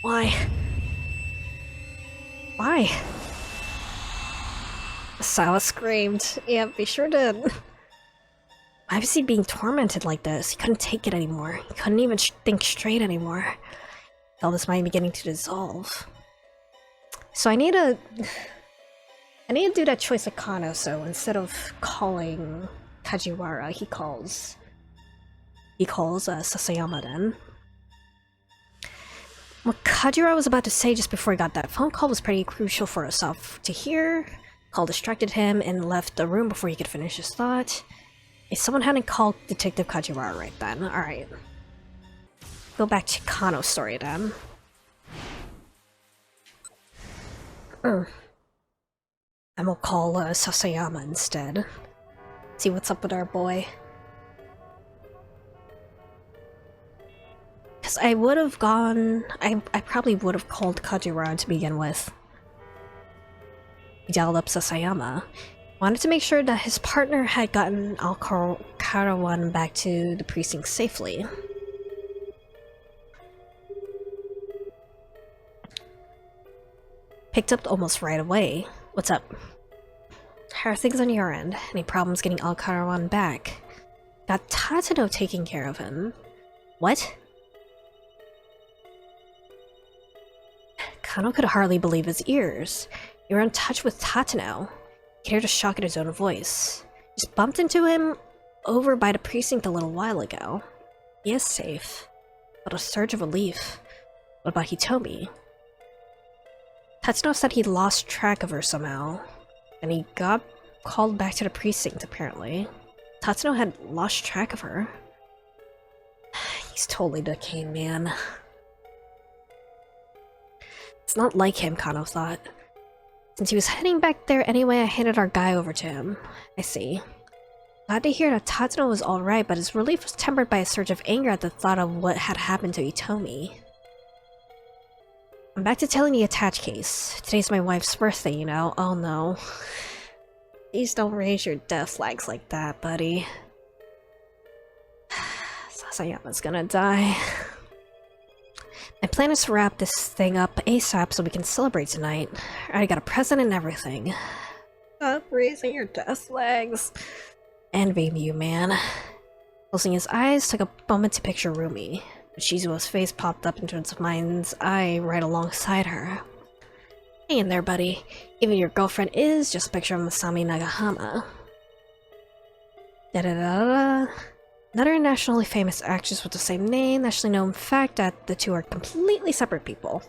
Why? Why? Nosawa screamed. Yeah, he sure did. Why was he being tormented like this? He couldn't take it anymore. He couldn't even think straight anymore. Felt his mind beginning to dissolve. So I need to do that choice of Kano, so instead of calling Kajiwara, he calls Sasayama then. What Kajiwara was about to say just before he got that phone call was pretty crucial for Asaf to hear. Call distracted him and left the room before he could finish his thought. If someone hadn't called Detective Kajiwara right then, alright. Go back to Kano's story then. I'm gonna call Sasayama instead. See what's up with our boy. Because I would have gone... I probably would have called Kajiwara to begin with. He dialed up Sasayama. Wanted to make sure that his partner had gotten Al-Karawan back to the precinct safely. Picked up almost right away. What's up? How are things on your end? Any problems getting Al-Karawan back? Got Tatano taking care of him. What? Kano could hardly believe his ears. You were in touch with Tatano. He could hear the shock in his own voice. Just bumped into him over by the precinct a little while ago. He is safe. But a surge of relief. What about Hitomi? Tatsuno said he lost track of her somehow. And he got called back to the precinct, apparently. Tatsuno had lost track of her. He's totally decayed, man. It's not like him, Kano thought. Since he was heading back there anyway, I handed our guy over to him. I see. Glad to hear that Tatsuno was alright, but his relief was tempered by a surge of anger at the thought of what had happened to Hitomi. I'm back to telling the attached case. Today's my wife's birthday, you know. Oh no. Please don't raise your death flags like that, buddy. Sasayama's gonna die. My plan is to wrap this thing up ASAP so we can celebrate tonight. I already got a present and everything. Stop raising your death flags. Envy you, man. Closing his eyes, took a moment to picture Rumi. Shizuo's face popped up into his mind's eye right alongside her. Hang in there, buddy. Even your girlfriend is just a picture of Masami Nagahama. Da-da-da-da. Another nationally famous actress with the same name, nationally known fact that the two are completely separate people.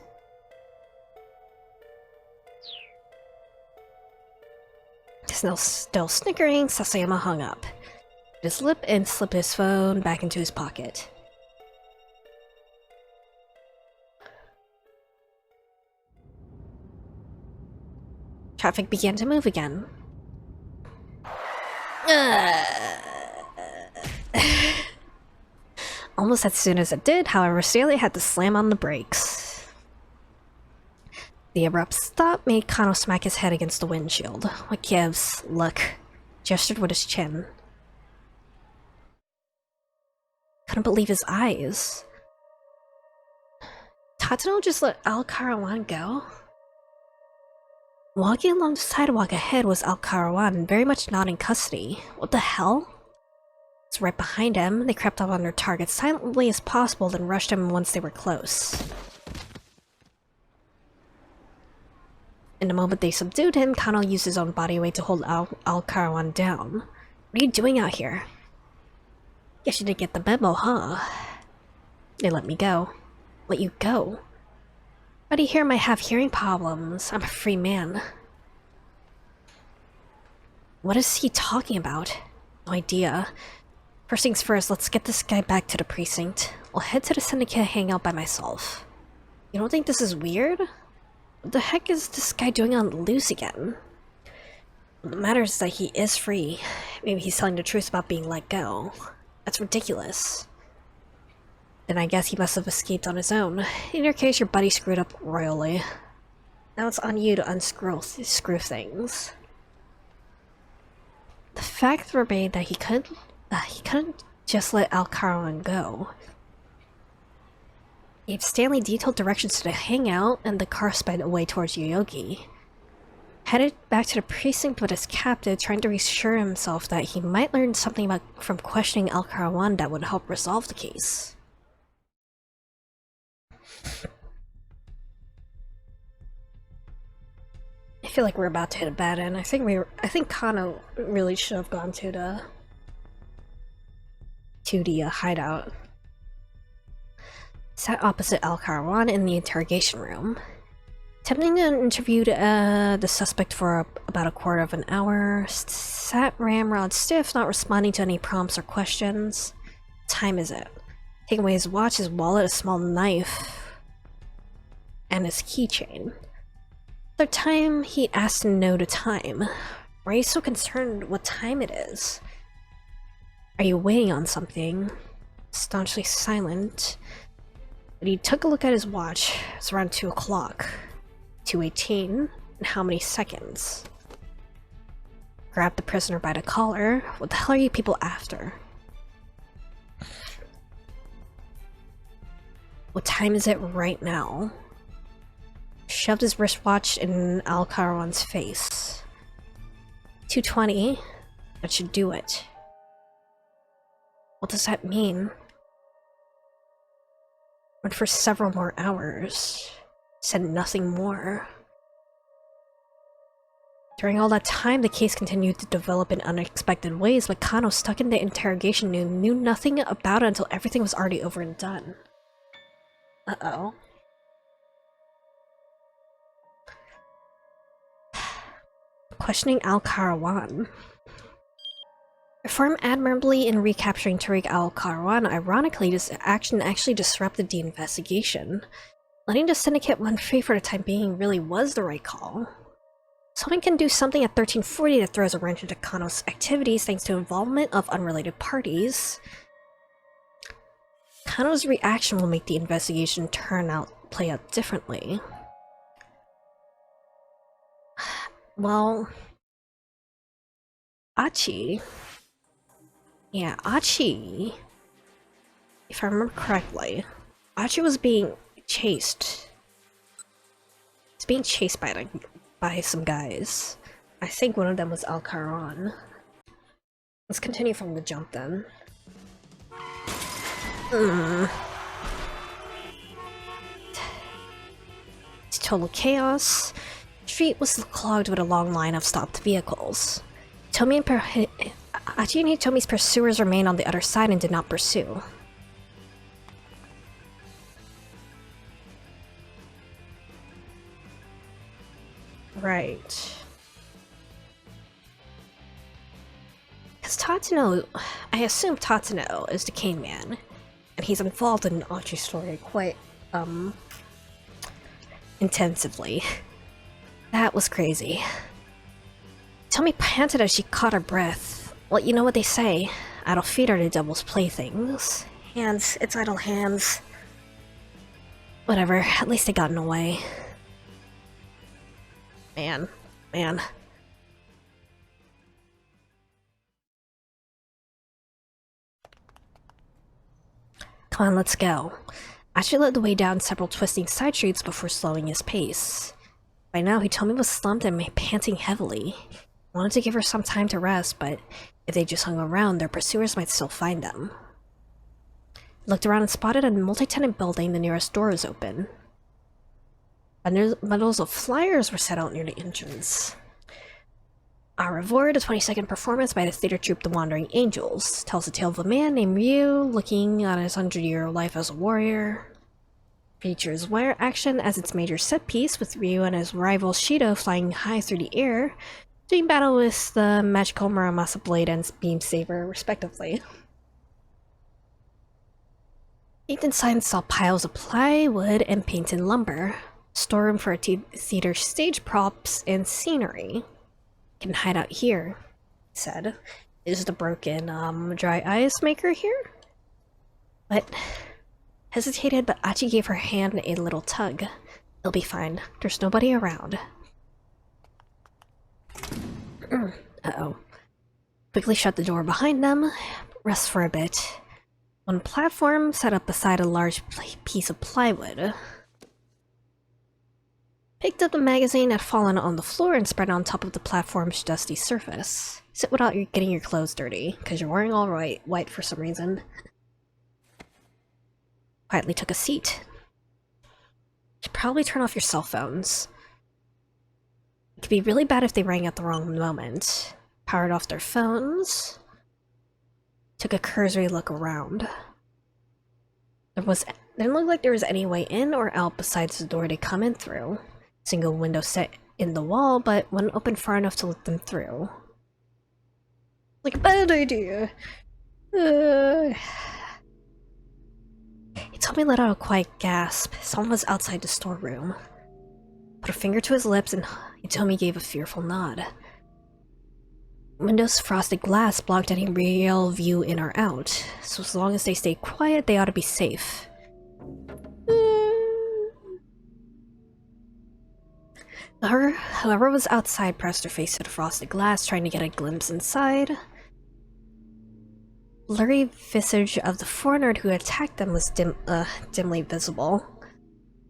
Still snickering, Sasayama hung up. his lip and slip his phone back into his pocket. Traffic began to move again. Almost as soon as it did, however, Stanley had to slam on the brakes. The abrupt stop made Kano smack his head against the windshield. What gives? Look. Gestured with his chin. Couldn't believe his eyes. Tatano just let Al Karawan go? Walking along the sidewalk ahead was Al Karawan, very much not in custody. What the hell? It's right behind him. They crept up on their target silently as possible, then rushed him once they were close. In the moment they subdued him, Kano used his own body weight to hold Al Karawan down. What are you doing out here? Guess you didn't get the memo, huh? They let me go. Let you go? Buddy here might have hearing problems. I'm a free man. What is he talking about? No idea. First things first, let's get this guy back to the precinct. I'll head to the syndicate hangout by myself. You don't think this is weird? What the heck is this guy doing on the loose again? What matters is that he is free. Maybe he's telling the truth about being let go. That's ridiculous. Then I guess he must have escaped on his own. In your case, your buddy screwed up royally. Now it's on you to screw things. The fact remained that he couldn't just let Al Karawan go. He gave Stanley detailed directions to the hangout, and the car sped away towards Yoyogi. Headed back to the precinct with his captive, trying to reassure himself that he might learn something from questioning Al Karawan that would help resolve the case. I feel like we're about to hit a bad end. I think Kano really should have gone to the hideout. Sat opposite Al Karawan in the interrogation room. Attempting to interview the suspect for about a quarter of an hour. Sat ramrod stiff, not responding to any prompts or questions. What time is it? Taking away his watch, his wallet, a small knife, and his keychain. The time he asked to know the time. Why are you so concerned what time it is? Are you waiting on something? Staunchly silent. But he took a look at his watch. It's around 2 o'clock. 2:18. In how many seconds? Grabbed the prisoner by the collar. What the hell are you people after? What time is it right now? Shoved his wristwatch in Al Karawan's face. 2:20. That should do it. What does that mean? Went for several more hours. Said nothing more. During all that time, the case continued to develop in unexpected ways, but Kano, stuck in the interrogation room, knew nothing about it until everything was already over and done. Uh-oh. Questioning Al Karawan. Performed admirably in recapturing Tariq Al Karawan, ironically, this action actually disrupted the investigation. Letting the syndicate run free for the time being really was the right call. Someone can do something at 1340 that throws a wrench into Kano's activities thanks to involvement of unrelated parties. Kano's reaction will make the investigation play out differently. Well, Achi. Yeah, Achi. If I remember correctly, Achi was being chased. He's being chased by some guys. I think one of them was Al Karawan. Let's continue from the jump then. It's total chaos. The street was clogged with a long line of stopped vehicles. Achi and Hitomi's pursuers remained on the other side and did not pursue. Right. Because Tatsuno, I assume Tatsuno is the Cane Man, and he's involved in Achi's story quite, intensively. That was crazy. Tommy panted as she caught her breath. Well, you know what they say. Idle feet are the devil's playthings. Hands, it's idle hands. Whatever, at least they got in the way. Man. Come on, let's go. Achi led the way down several twisting side streets before slowing his pace. By now, Hitomi was slumped and panting heavily. He wanted to give her some time to rest, but if they just hung around, their pursuers might still find them. He looked around and spotted a multi-tenant building. The nearest door was open. Bundles of flyers were set out near the entrance. Au revoir, the 22nd performance by the theater troupe The Wandering Angels, tells the tale of a man named Ryu looking on his 100-year life as a warrior. Features wire action as its major set piece, with Ryu and his rival Shido flying high through the air, doing battle with the magical Muramasa blade and beam saber, respectively. Peeked inside and saw piles of plywood and painted lumber, storeroom for theater stage props and scenery. Can hide out here, he said. Is the broken, dry ice maker here? But hesitated, but Achi gave her hand a little tug. It'll be fine. There's nobody around. Uh-oh. Quickly shut the door behind them. Rest for a bit. On platform set up beside a large piece of plywood. Picked up the magazine that had fallen on the floor and spread on top of the platform's dusty surface. Sit without getting your clothes dirty, because you're wearing all white for some reason. Quietly took a seat. Should probably turn off your cell phones. It could be really bad if they rang at the wrong moment. Powered off their phones. Took a cursory look around. Didn't look like there was any way in or out besides the door they come in through. Single window set in the wall, but wouldn't open far enough to let them through. Like a bad idea. Hitomi let out a quiet gasp. Someone was outside the storeroom. Put a finger to his lips and Hitomi gave a fearful nod. Windows' frosted glass blocked any real view in or out, so as long as they stay quiet, they ought to be safe. Whoever was outside pressed their face to the frosted glass, trying to get a glimpse inside. Blurry visage of the foreigner who attacked them was dimly visible.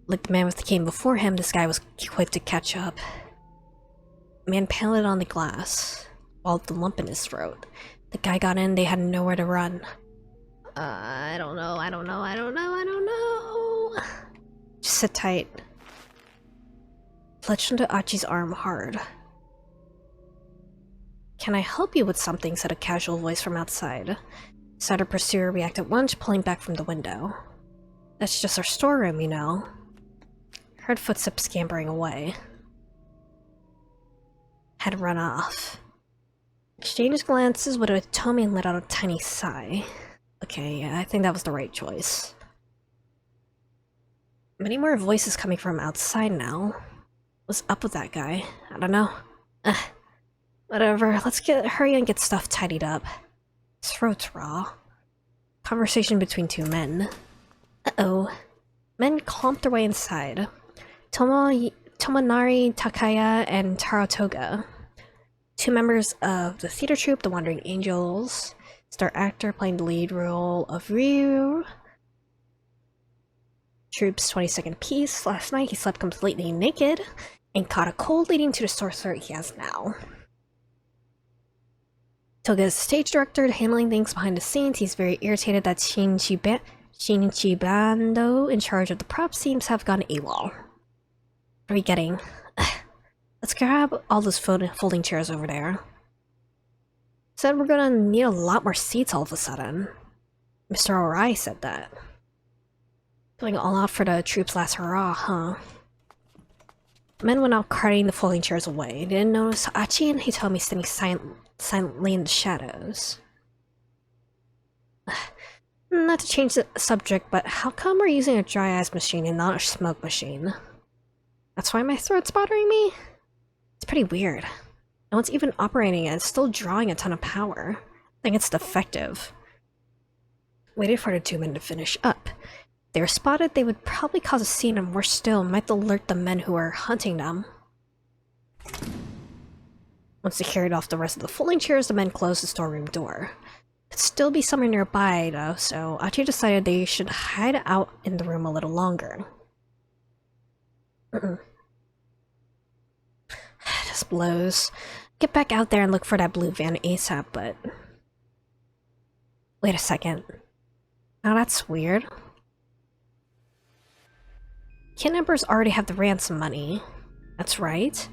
Like the man with the cane before him, this guy was quick to catch up. The man panted on the glass, swallowed the lump in his throat. The guy got in, they had nowhere to run. I don't know. Just sit tight. Clutched into Achi's arm hard. Can I help you with something? Said a casual voice from outside. Said her pursuer reacted once, pulling back from the window. That's just our storeroom, you know. Heard footsteps scampering away. Had run off. Exchanged glances with Hitomi and let out a tiny sigh. Okay, yeah, I think that was the right choice. Many more voices coming from outside now. What's up with that guy? I don't know. Whatever, let's hurry and get stuff tidied up. His throat's raw. Conversation between two men. Uh-oh. Men clumped their way inside. Tomonari Takaya and Taro Toga. Two members of the theater troupe, The Wandering Angels. Star actor playing the lead role of Ryu. Troupe's 22nd piece. Last night he slept completely naked and caught a cold, leading to the sore throat he has now. Toga is stage director, handling things behind the scenes. He's very irritated that Shinichi Bando, in charge of the prop, seems to have gone AWOL. What are we getting? Let's grab all those folding chairs over there. Said we're gonna need a lot more seats all of a sudden. Mr. Orai said that. Going all out for the troops' last hurrah, huh? Men went out carting the folding chairs away. They didn't notice Achi and Hitomi standing silently in the shadows. Not to change the subject, but how come we're using a dry ice machine and not a smoke machine? That's why my throat's bothering me? It's pretty weird. No one's even operating it, it's still drawing a ton of power. I think it's defective. Waited for the two men to finish up. If they were spotted, they would probably cause a scene, and worse still, might alert the men who were hunting them. Once they carried off the rest of the folding chairs, the men closed the storeroom door. Could still be somewhere nearby though, so Achi decided they should hide out in the room a little longer. This blows. Get back out there and look for that blue van ASAP, but... Wait a second. Now that's weird. Kidnappers already have the ransom money. That's right.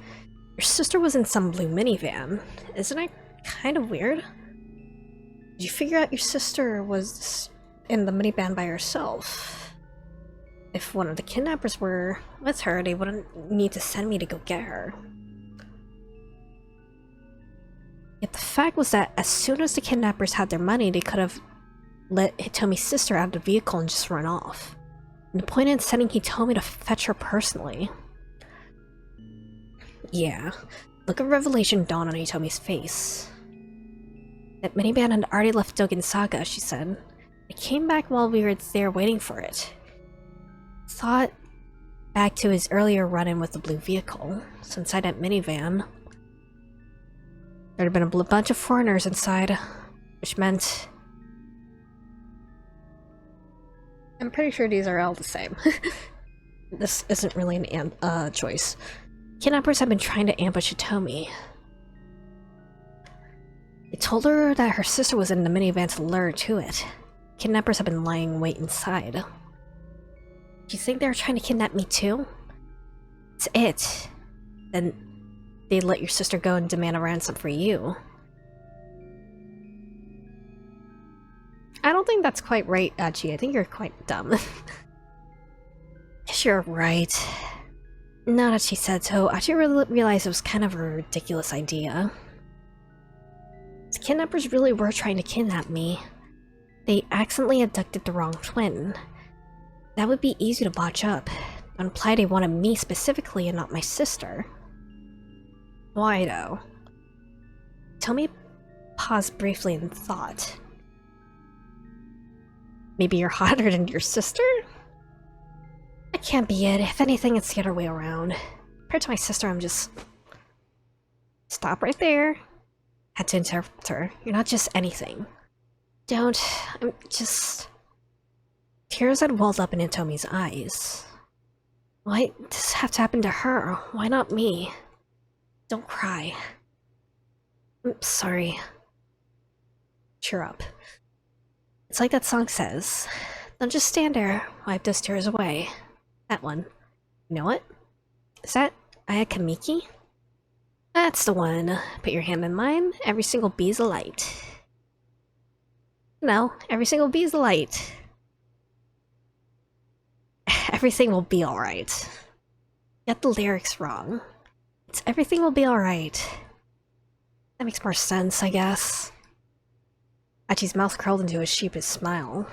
Your sister was in some blue minivan. Isn't it kind of weird? Did you figure out your sister was in the minivan by herself? If one of the kidnappers were with her, they wouldn't need to send me to go get her. Yet the fact was that as soon as the kidnappers had their money, they could have let Hitomi's sister out of the vehicle and just run off. And the point in sending Hitomi to fetch her personally. Yeah, look of revelation dawned on Hitomi's face. That minivan had already left Dogen Saga, she said. It came back while we were there waiting for it. Thought back to his earlier run-in with the blue vehicle. So inside that minivan, there had been a bunch of foreigners inside, which meant... I'm pretty sure these are all the same. This isn't really an choice. Kidnappers have been trying to ambush Hitomi. They told her that her sister was in the minivan to lure her to it. Kidnappers have been lying in wait inside. Do you think they were trying to kidnap me too? It's it. Then they'd let your sister go and demand a ransom for you. I don't think that's quite right, Achi. I think you're quite dumb. You're right. Now that she said so, Achi realized it was kind of a ridiculous idea. The kidnappers really were trying to kidnap me. They accidentally abducted the wrong twin. That would be easy to botch up, and imply they wanted me specifically and not my sister. Why though? Hitomi paused briefly and thought. Maybe you're hotter than your sister? That can't be it. If anything, it's the other way around. Compared to my sister, I'm just... Stop right there. Had to interrupt her. You're not just anything. Don't... I'm just... Tears had welled up in Hitomi's eyes. Why does this have to happen to her? Why not me? Don't cry. I'm sorry. Cheer up. It's like that song says. Don't just stand there, wipe those tears away. That one. You know what? Is that Ayakamiki? That's the one. Put your hand in mine. Every single bee's a light. No, every single bee's a light. Everything will be alright. You got the lyrics wrong. It's everything will be alright. That makes more sense, I guess. Achi's mouth curled into a sheepish smile.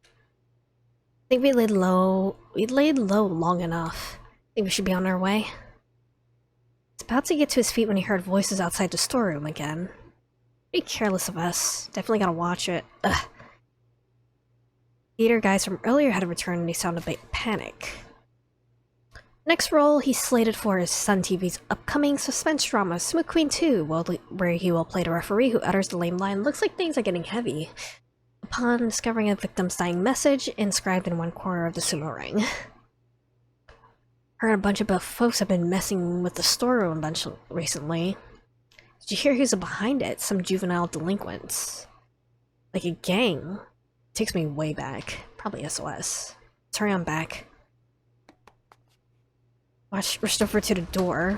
I think we laid low long enough. I think we should be on our way. He's about to get to his feet when he heard voices outside the storeroom again. Pretty careless of us. Definitely gotta watch it. Ugh. Theater guys from earlier had returned and they sounded a bit panic. Next role, he's slated for his Sun TV's upcoming suspense drama, Smooth Queen 2, where he will play the referee who utters the lame line, "Looks like things are getting heavy," upon discovering a victim's dying message inscribed in one corner of the sumo ring. Heard a bunch of folks have been messing with the storeroom a bunch recently. Did you hear who's behind it? Some juvenile delinquents. Like a gang. Takes me way back. Probably SOS. Let's hurry on back. Watch, rushed over to the door.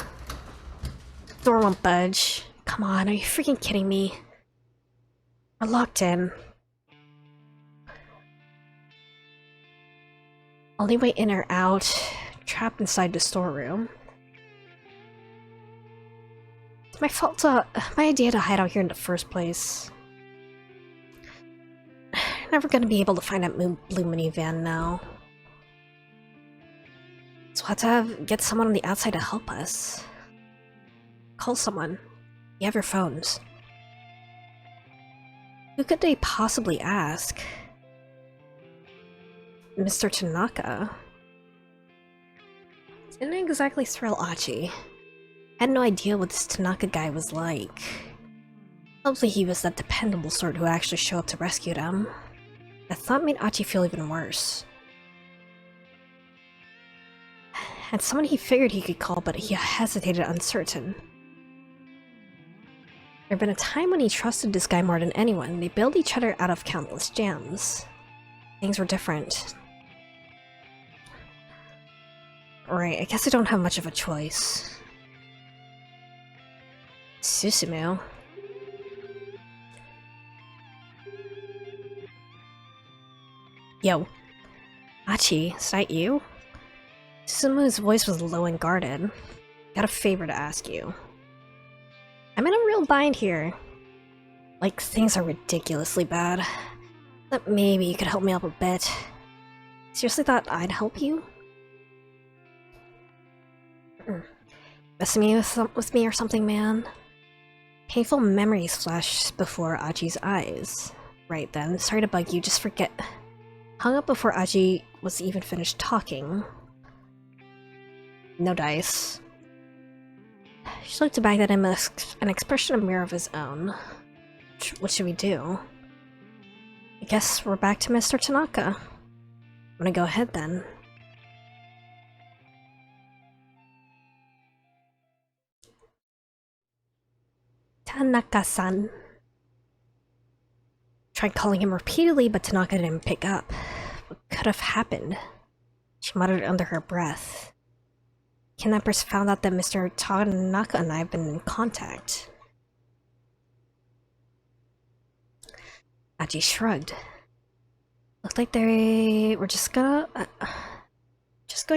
Door won't budge. Come on, are you freaking kidding me? We're locked in. Only way in or out, trapped inside the storeroom. It's my fault, my idea to hide out here in the first place. Never gonna be able to find that blue minivan now. So we'll have to get someone on the outside to help us. Call someone. You have your phones. Who could they possibly ask? Mr. Tanaka? Didn't exactly thrill Achi. Had no idea what this Tanaka guy was like. Hopefully he was that dependable sort who actually showed up to rescue them. That thought made Achi feel even worse. And someone he figured he could call, but he hesitated, uncertain. There had been a time when he trusted this guy more than anyone. They bailed each other out of countless jams. Things were different. Right, I guess I don't have much of a choice. Susumu. Yo. Achi, is that you? Susumu's voice was low and guarded. Got a favor to ask you. I'm in a real bind here. Like, things are ridiculously bad. But maybe you could help me out a bit. Seriously thought I'd help you? Messing with me or something, man? Painful memories flashed before Achi's eyes. Right then, sorry to bug you, just forget. Hung up before Achi was even finished talking. No dice. She looked back at him with an expression of mirror of his own. What should we do? I guess we're back to Mr. Tanaka. I'm gonna go ahead then. Tanaka-san. Tried calling him repeatedly, but Tanaka didn't pick up. What could have happened? She muttered under her breath. Kidnappers found out that Mr. Tanaka and I have been in contact. Achi shrugged. Looked like they were just going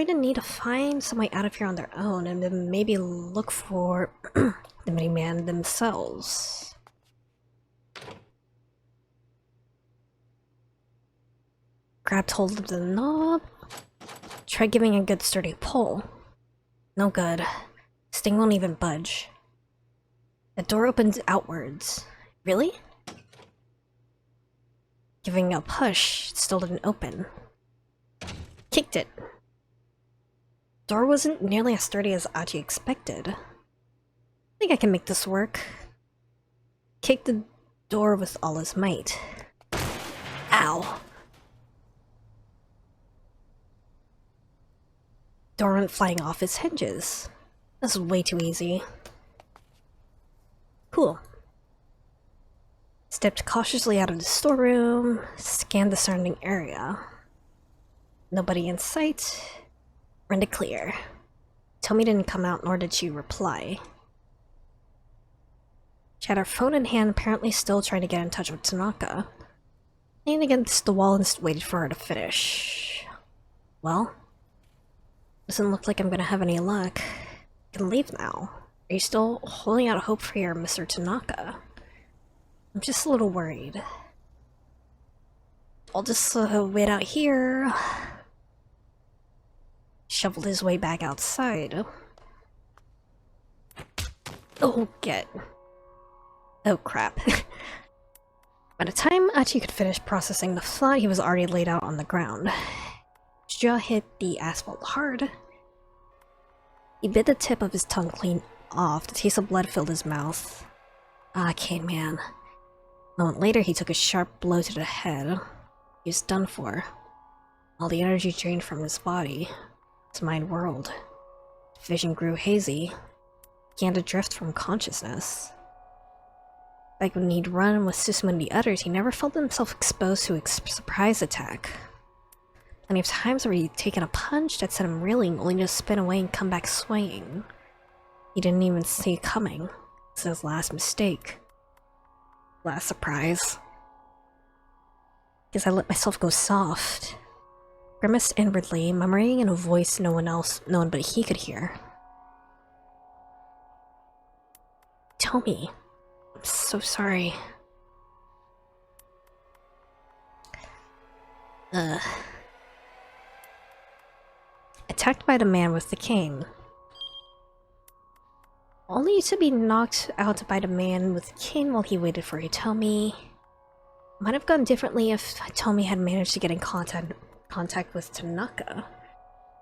to need to find some way out of here on their own, and then maybe look for the miniman themselves. Grabbed hold of the knob. Tried giving a good sturdy pull. No good. This thing won't even budge. The door opens outwards. Really? Giving a push, it still didn't open. Kicked it. Door wasn't nearly as sturdy as Achi expected. I think I can make this work. Kicked the door with all his might. Ow. Door went flying off its hinges. This was way too easy. Cool. Stepped cautiously out of the storeroom, scanned the surrounding area. Nobody in sight. Run to clear. Tomi didn't come out, nor did she reply. She had her phone in hand, apparently still trying to get in touch with Tanaka. Leaned against the wall and waited for her to finish. Well, doesn't look like I'm gonna have any luck. I can leave now. Are you still holding out hope for your Mr. Tanaka? I'm just a little worried. I'll just wait out here. Shoveled his way back outside. Oh, get. Oh, crap. By the time Achi could finish processing the thought, he was already laid out on the ground. His jaw hit the asphalt hard. He bit the tip of his tongue clean off. The taste of blood filled his mouth. Ah, Cane Man. A moment later, he took a sharp blow to the head. He was done for. All the energy drained from his body. His mind whirled. Vision grew hazy. He began to drift from consciousness. Like when he'd run with Susumu and the others, he never felt himself exposed to a surprise attack. Plenty of times where he'd taken a punch that sent him reeling, only to spin away and come back swinging. He didn't even see it coming. It's his last mistake. Last surprise. Because I let myself go soft. grimaced inwardly, murmuring in a voice no one but he could hear. Tell me. I'm so sorry. Attacked by the man with the cane. Only to be knocked out by the man with the cane while he waited for Hitomi. Might have gone differently if Hitomi had managed to get in contact with Tanaka.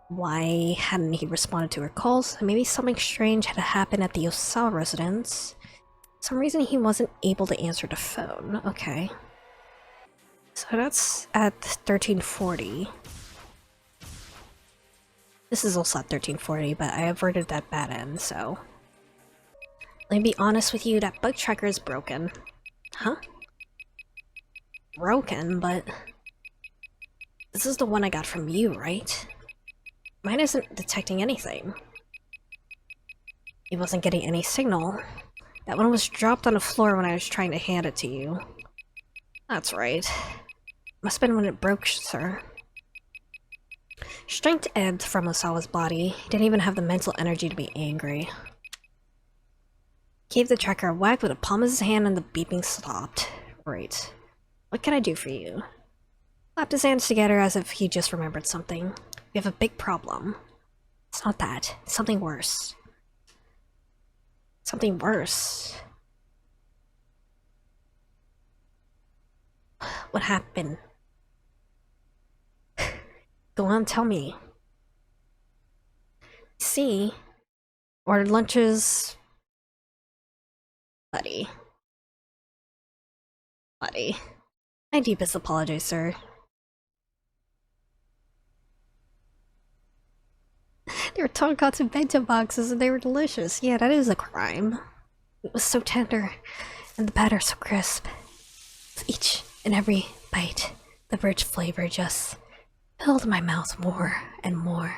Why hadn't he responded to her calls? Maybe something strange had happened at the Osawa residence. For some reason he wasn't able to answer the phone. Okay. So that's at 1340. This is also at 1340, but I averted that bad end, so... Let me be honest with you, that bug tracker is broken. Huh? Broken, but... This is the one I got from you, right? Mine isn't detecting anything. It wasn't getting any signal. That one was dropped on the floor when I was trying to hand it to you. That's right. Must have been when it broke, sir. Strength ebbed from Osawa's body. He didn't even have the mental energy to be angry. Gave the tracker a whack with the palm of his hand and the beeping stopped. Right. What can I do for you? Clapped his hands together as if he just remembered something. We have a big problem. It's not that. It's something worse. Something worse. What happened? Go on, tell me. See? Ordered lunches... Buddy. My deepest apologies, sir. They were tonkatsu bento boxes and they were delicious. Yeah, that is a crime. It was so tender, and the batter so crisp. With each and every bite, the rich flavor just filled my mouth more and more.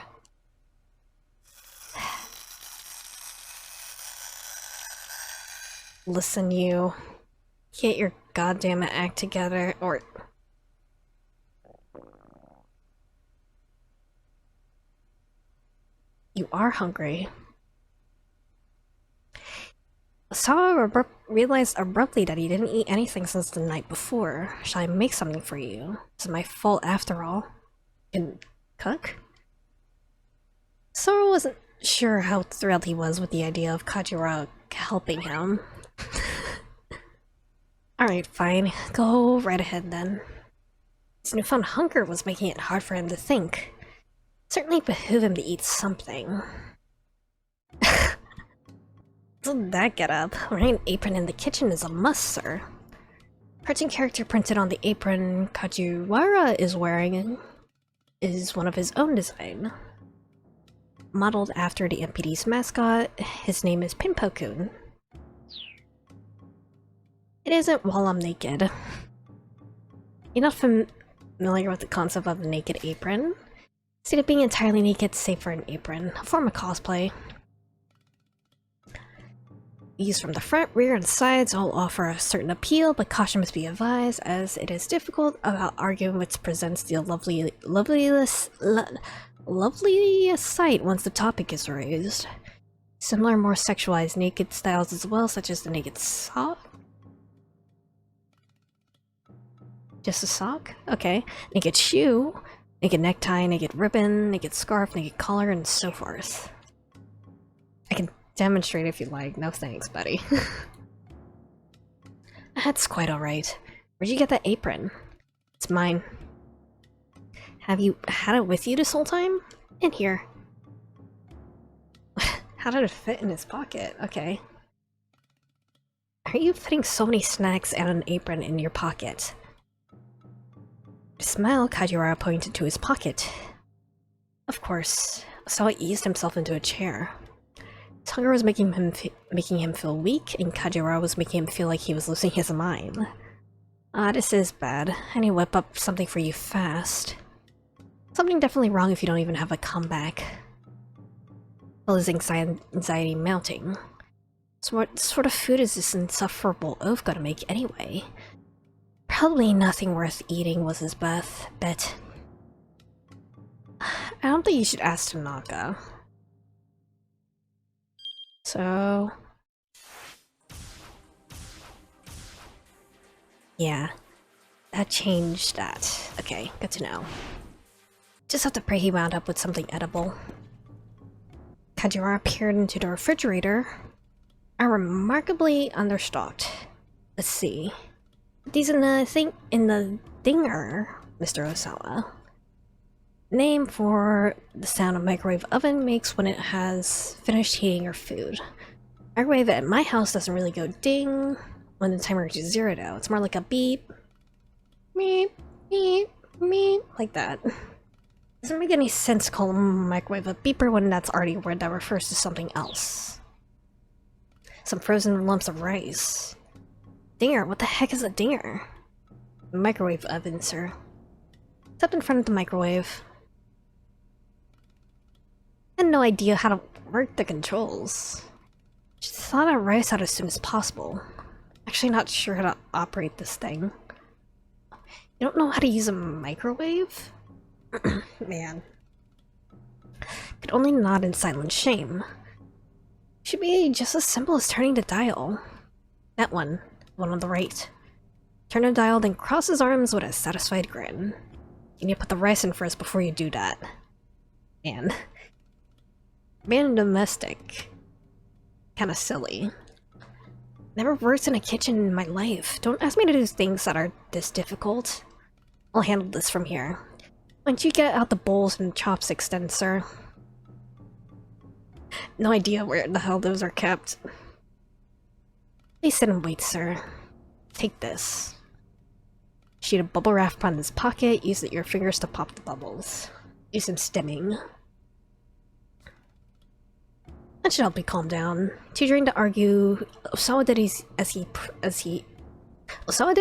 Listen, you. Get your goddamn act together, or... You are hungry. Osawa realized abruptly that he didn't eat anything since the night before. Shall I make something for you? It's my fault after all. Can cook? Sora wasn't sure how thrilled he was with the idea of Kajiura helping him. Alright, fine. Go right ahead then. His newfound hunger was making it hard for him to think. Certainly behoove him to eat something. Did that get up? Wearing an apron in the kitchen is a must, sir. Cartoon character printed on the apron Kajiwara is wearing is one of his own design. Modeled after the MPD's mascot, his name is Pinpo-kun. It isn't while I'm naked. You're not familiar with the concept of the naked apron? Instead of being entirely naked, save for an apron, a form of cosplay. Used from the front, rear, and sides all offer a certain appeal, but caution must be advised, as it is difficult about arguing which presents the loveliest sight once the topic is raised. Similar, more sexualized naked styles as well, such as the naked sock. Just a sock? Okay. Naked shoe, naked necktie, naked ribbon, naked scarf, naked collar, and so forth. I can demonstrate if you like. No thanks, buddy. That's quite alright. Where'd you get that apron? It's mine. Have you had it with you this whole time? In here. How did it fit in his pocket? Okay. Are you fitting so many snacks and an apron in your pocket? Smile, Kajiura pointed to his pocket. Of course. Osawa eased himself into a chair. His hunger was making him feel weak, and Kajiura was making him feel like he was losing his mind. Ah, this is bad. I need to whip up something for you fast. Something definitely wrong if you don't even have a comeback. Well, his anxiety mounting. So what sort of food is this insufferable oaf gonna make anyway? Probably nothing worth eating was his bet. I don't think you should ask Tanaka. So... yeah. That changed that. Okay, good to know. Just have to pray he wound up with something edible. Kajiwara peered into the refrigerator. Are remarkably understocked. Let's see. These in the dinger, Mr. Osawa. Name for the sound a microwave oven makes when it has finished heating your food. Microwave at my house doesn't really go ding when the timer reaches 0 though. It's more like a beep. Meep, meep, meep, like that. Doesn't make any sense to call a microwave a beeper when that's already a word that refers to something else. Some frozen lumps of rice. Dinger? What the heck is a dinger? Microwave oven, sir. Step in front of the microwave. I had no idea how to work the controls. Just thought that rice out as soon as possible. Actually not sure how to operate this thing. You don't know how to use a microwave? Man. Could only nod in silent shame. Should be just as simple as turning the dial. That one. The one on the right. Turn the dial, then cross his arms with a satisfied grin. You need to put the rice in first before you do that. Man. Being domestic. Kinda silly. Never worked in a kitchen in my life. Don't ask me to do things that are this difficult. I'll handle this from here. Why don't you get out the bowls and chopsticks then, sir? No idea where the hell those are kept. Please sit and wait, sir. Take this. Sheet of bubble wrap on his pocket. Use your fingers to pop the bubbles. Do some stimming. That should help me calm down. Too drained to argue. Osawa did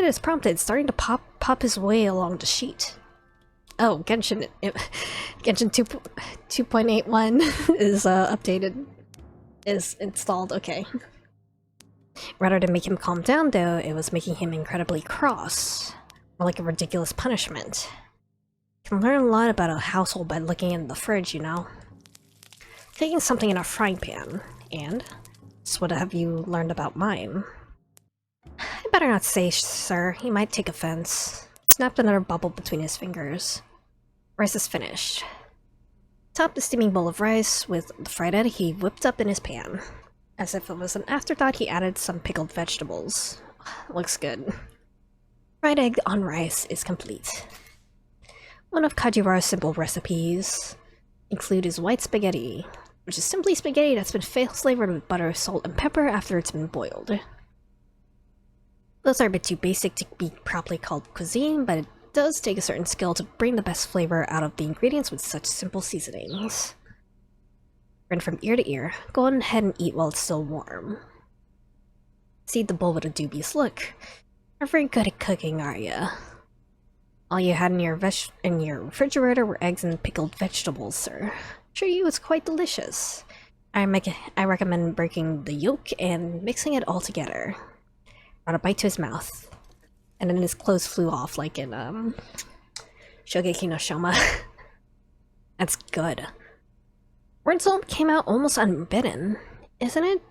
as prompted, starting to pop his way along the sheet. Oh, Genshin 2.81 is updated. Is installed, okay. Rather than make him calm down though, it was making him incredibly cross. More like a ridiculous punishment. You can learn a lot about a household by looking in the fridge, you know. Taking something in a frying pan, and? So what have you learned about mine? I better not say, sir. He might take offense. Snapped another bubble between his fingers. Rice is finished. Topped the steaming bowl of rice with the fried egg he whipped up in his pan. As if it was an afterthought, he added some pickled vegetables. Looks good. Fried egg on rice is complete. One of Kajiwara's simple recipes include his white spaghetti, which is simply spaghetti that's been flavored with butter, salt, and pepper after it's been boiled. Those are a bit too basic to be properly called cuisine, but it does take a certain skill to bring the best flavor out of the ingredients with such simple seasonings. Grin from ear to ear. Go on ahead and eat while it's still warm. Seed the bowl with a dubious look. You're very good at cooking, are ya? All you had in your refrigerator were eggs and pickled vegetables, sir. Sure, you was quite delicious. I recommend breaking the yolk and mixing it all together. Brought a bite to his mouth, and then his clothes flew off like in Shogeki no Shoma. That's good. Rinzel came out almost unbidden, isn't it?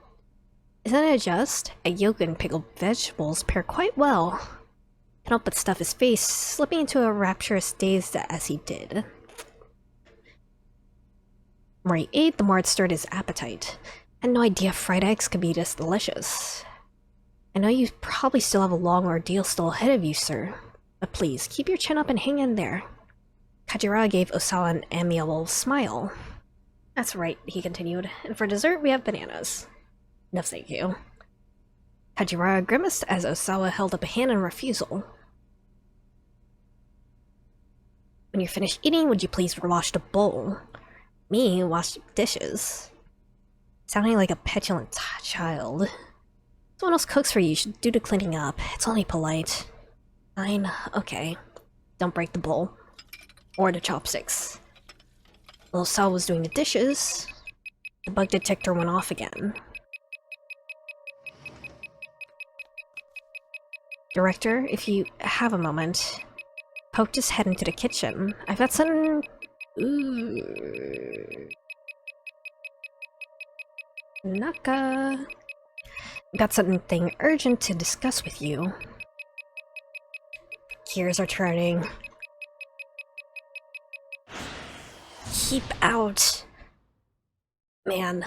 Isn't it just? A yolk and pickled vegetables pair quite well. Can't help but stuff his face, slipping into a rapturous daze as he did. The more he ate, the more it stirred his appetite. I had no idea fried eggs could be this delicious. I know you probably still have a long ordeal still ahead of you, sir. But please, keep your chin up and hang in there. Kajiwara gave Osawa an amiable smile. That's right, he continued. And for dessert, we have bananas. No thank you. Kajiwara grimaced as Osawa held up a hand in refusal. When you're finished eating, would you please wash the bowl? Me wash the dishes. Sounding like a petulant child. Someone else cooks for you, you should do the cleaning up. It's only polite. Fine, okay. Don't break the bowl. Or the chopsticks. While Sal was doing the dishes, the bug detector went off again. Director, if you have a moment, poked his head into the kitchen. I've got some Ooh. Naka. Got something urgent to discuss with you. Gears are turning. Keep out. Man.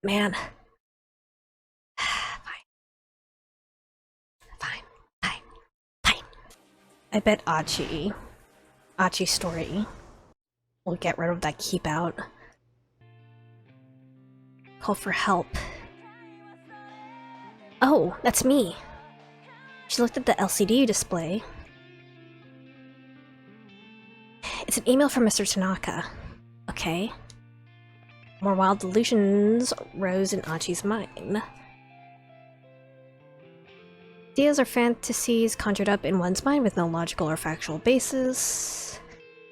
Man. Fine. I bet Achi's story will get rid of that keep out. Call for help. Oh, that's me. She looked at the LCD display. It's an email from Mr. Tanaka. Okay. More wild delusions rose in Achi's mind. Ideas or fantasies conjured up in one's mind with no logical or factual basis.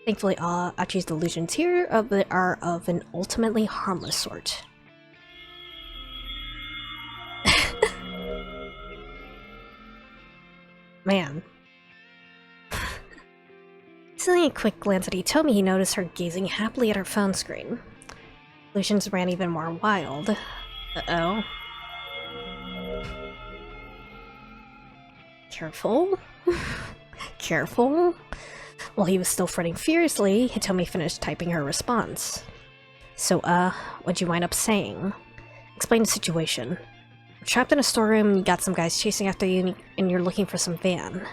Thankfully, Achi's delusions here are of an ultimately harmless sort. Man. Stealing a quick glance at Hitomi, he noticed her gazing happily at her phone screen. Delusions ran even more wild. Uh-oh. Careful. Careful. While he was still fretting furiously, Hitomi finished typing her response. So, what'd you wind up saying? Explain the situation. We're trapped in a storeroom, you got some guys chasing after you, and you're looking for some van.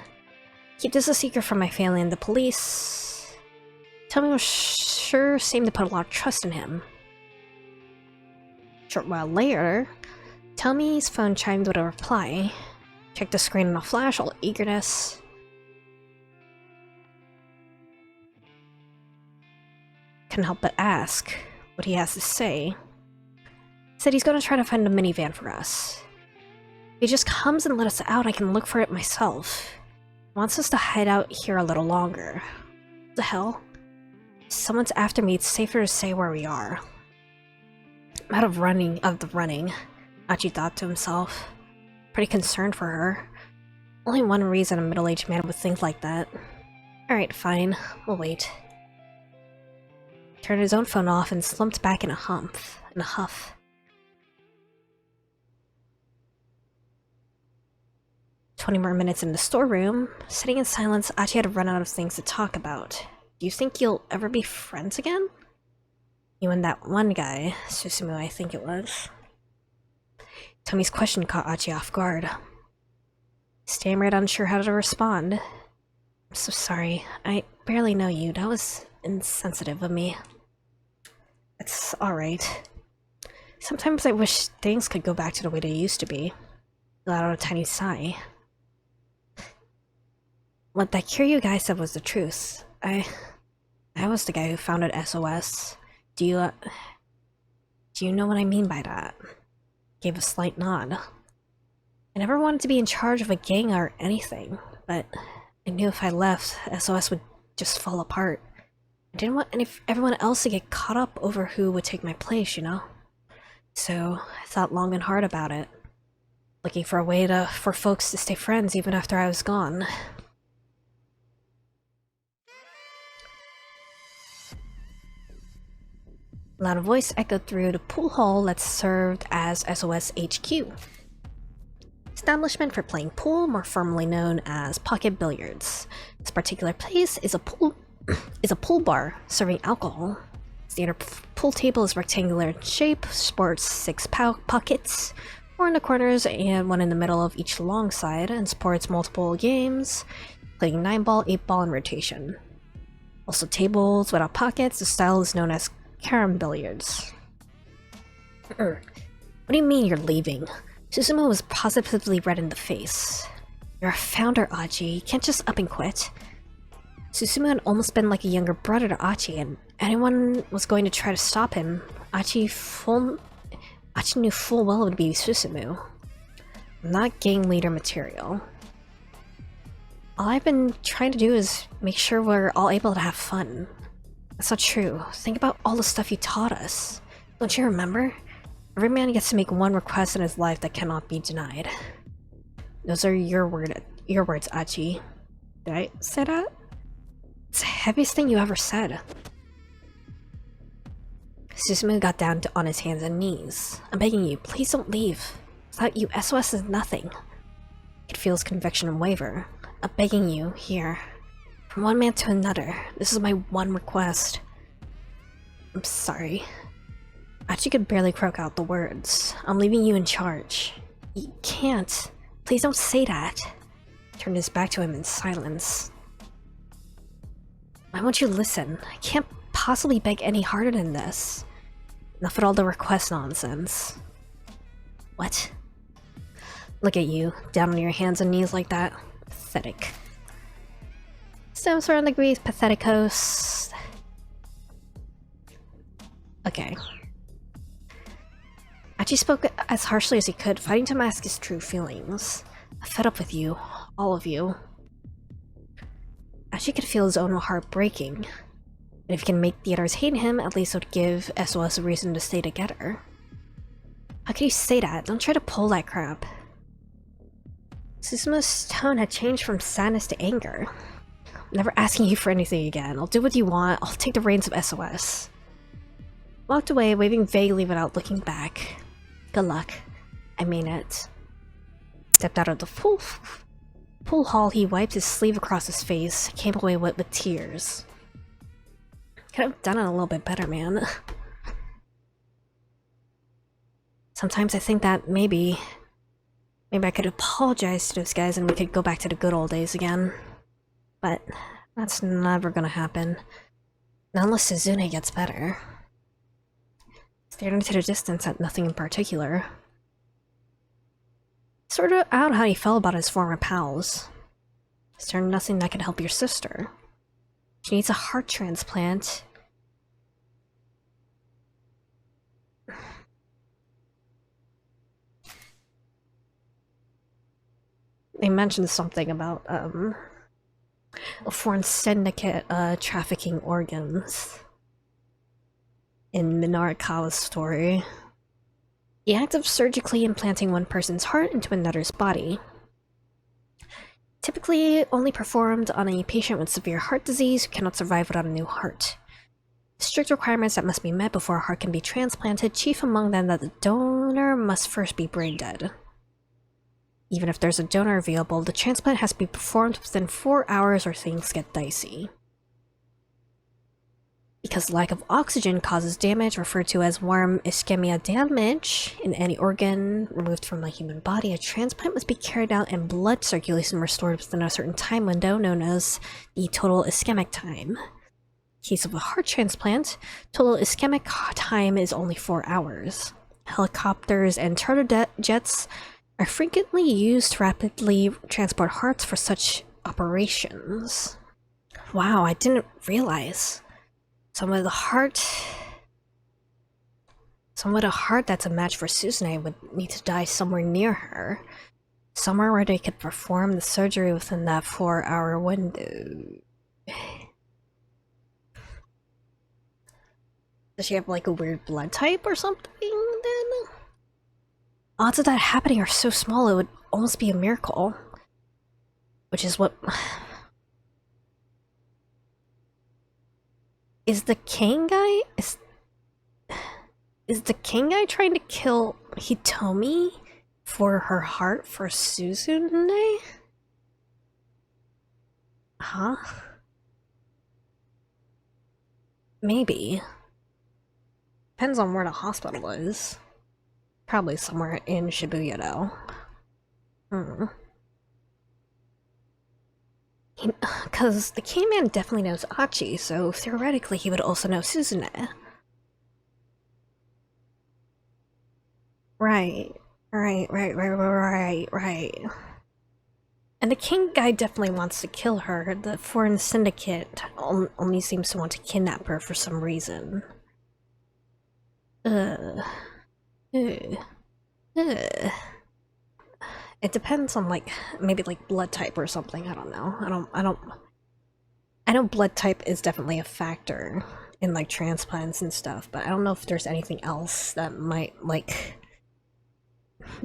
Keep this a secret from my family and the police. Hitomi was sure seemed to put a lot of trust in him. A short while later, Hitomi's phone chimed with a reply. Checked the screen in a flash, all eagerness. Couldn't help but ask what he has to say. Said he's gonna try to find a minivan for us. If he just comes and let us out, I can look for it myself. He wants us to hide out here a little longer. What the hell? If someone's after me, it's safer to say where we are. I'm out of the running, Achi thought to himself. Pretty concerned for her. Only one reason a middle-aged man would think like that. Alright, fine. We'll wait. Turned his own phone off and slumped back in a huff. 20 more minutes in the storeroom. Sitting in silence, Achi had run out of things to talk about. Do you think you'll ever be friends again? You and that one guy, Susumu I think it was. Tomi's question caught Achi off guard. Stammered, unsure how to respond. I'm so sorry. I barely know you. That was insensitive of me. It's alright. Sometimes I wish things could go back to the way they used to be. Let out a tiny sigh. What that Kiryu guy said was the truth. I was the guy who founded SOS. Do you know what I mean by that? Gave a slight nod. I never wanted to be in charge of a gang or anything, but I knew if I left, SOS would just fall apart. I didn't want everyone else to get caught up over who would take my place, you know? So I thought long and hard about it. Looking for a way for folks to stay friends even after I was gone. A loud voice echoed through the pool hall that served as SOS HQ. Establishment for playing pool, more formally known as pocket billiards. This particular place is a pool bar serving alcohol. Standard pool table is rectangular in shape, sports 6 pockets, 4 in the corners and 1 in the middle of each long side, and supports multiple games, including 9-ball, 8-ball, and rotation. Also tables without pockets, the style is known as carom billiards. What do you mean you're leaving? Susumu was positively red in the face. You're a founder, Achi. You can't just up and quit. Susumu had almost been like a younger brother to Achi, and anyone was going to try to stop him. Achi knew full well it would be Susumu. I'm not gang leader material. All I've been trying to do is make sure we're all able to have fun. That's not true. Think about all the stuff you taught us. Don't you remember? Every man gets to make one request in his life that cannot be denied. Those are your words, Achi. Did I say that? heaviest thing you ever said. Susumu got down on his hands and knees. I'm begging you, please don't leave. Without you, SOS is nothing. He could feel his conviction waver. I'm begging you, here. From one man to another, this is my one request. I'm sorry. Achi could barely croak out the words. I'm leaving you in charge. You can't. Please don't say that. He turned his back to him in silence. Why won't you listen? I can't possibly beg any harder than this. Enough with all the request nonsense. What? Look at you, down on your hands and knees like that. Pathetic. Stems around the Greece, patheticos. Okay. Achi spoke as harshly as he could, fighting to mask his true feelings. I'm fed up with you, all of you. Achi could feel his own heart breaking. And if he can make the others hate him, at least it would give SOS a reason to stay together. How can you say that? Don't try to pull that crap. Susumu's tone had changed from sadness to anger. I'm never asking you for anything again. I'll do what you want. I'll take the reins of SOS. Walked away, waving vaguely without looking back. Good luck. I mean it. Stepped out of the pool hall, he wiped his sleeve across his face, came away wet with tears. Could have done it a little bit better, man. Sometimes I think that maybe I could apologize to those guys and we could go back to the good old days again. But that's never gonna happen. Not unless Suzune gets better. Stared into the distance at nothing in particular. Sorted out how he felt about his former pals. Is there nothing that can help your sister? She needs a heart transplant. They mentioned something about a foreign syndicate trafficking organs in Minarikawa's story. The act of surgically implanting one person's heart into another's body. Typically only performed on a patient with severe heart disease who cannot survive without a new heart. Strict requirements that must be met before a heart can be transplanted, chief among them that the donor must first be brain dead. Even if there's a donor available, the transplant has to be performed within 4 hours or things get dicey. Because lack of oxygen causes damage referred to as warm ischemia damage in any organ removed from the human body, a transplant must be carried out and blood circulation restored within a certain time window known as the total ischemic time. In case of a heart transplant, total ischemic time is only 4 hours. Helicopters and charter jets are frequently used to rapidly transport hearts for such operations. Wow, I didn't realize. Someone with a heart that's a match for Suzune would need to die somewhere near her. Somewhere where they could perform the surgery within that 4-hour window. Does she have like a weird blood type or something then? Odds of that happening are so small it would almost be a miracle. Which is what... Is the king guy... Is the king guy trying to kill Hitomi for her heart for Suzune? Huh? Maybe. Depends on where the hospital is. Probably somewhere in Shibuya though. Because the K-Man definitely knows Achi, so theoretically he would also know Suzune. Right. And the king guy definitely wants to kill her. The foreign syndicate only seems to want to kidnap her for some reason. It depends on like maybe like blood type or something. I don't know. I know blood type is definitely a factor in like transplants and stuff, but I don't know if there's anything else that might like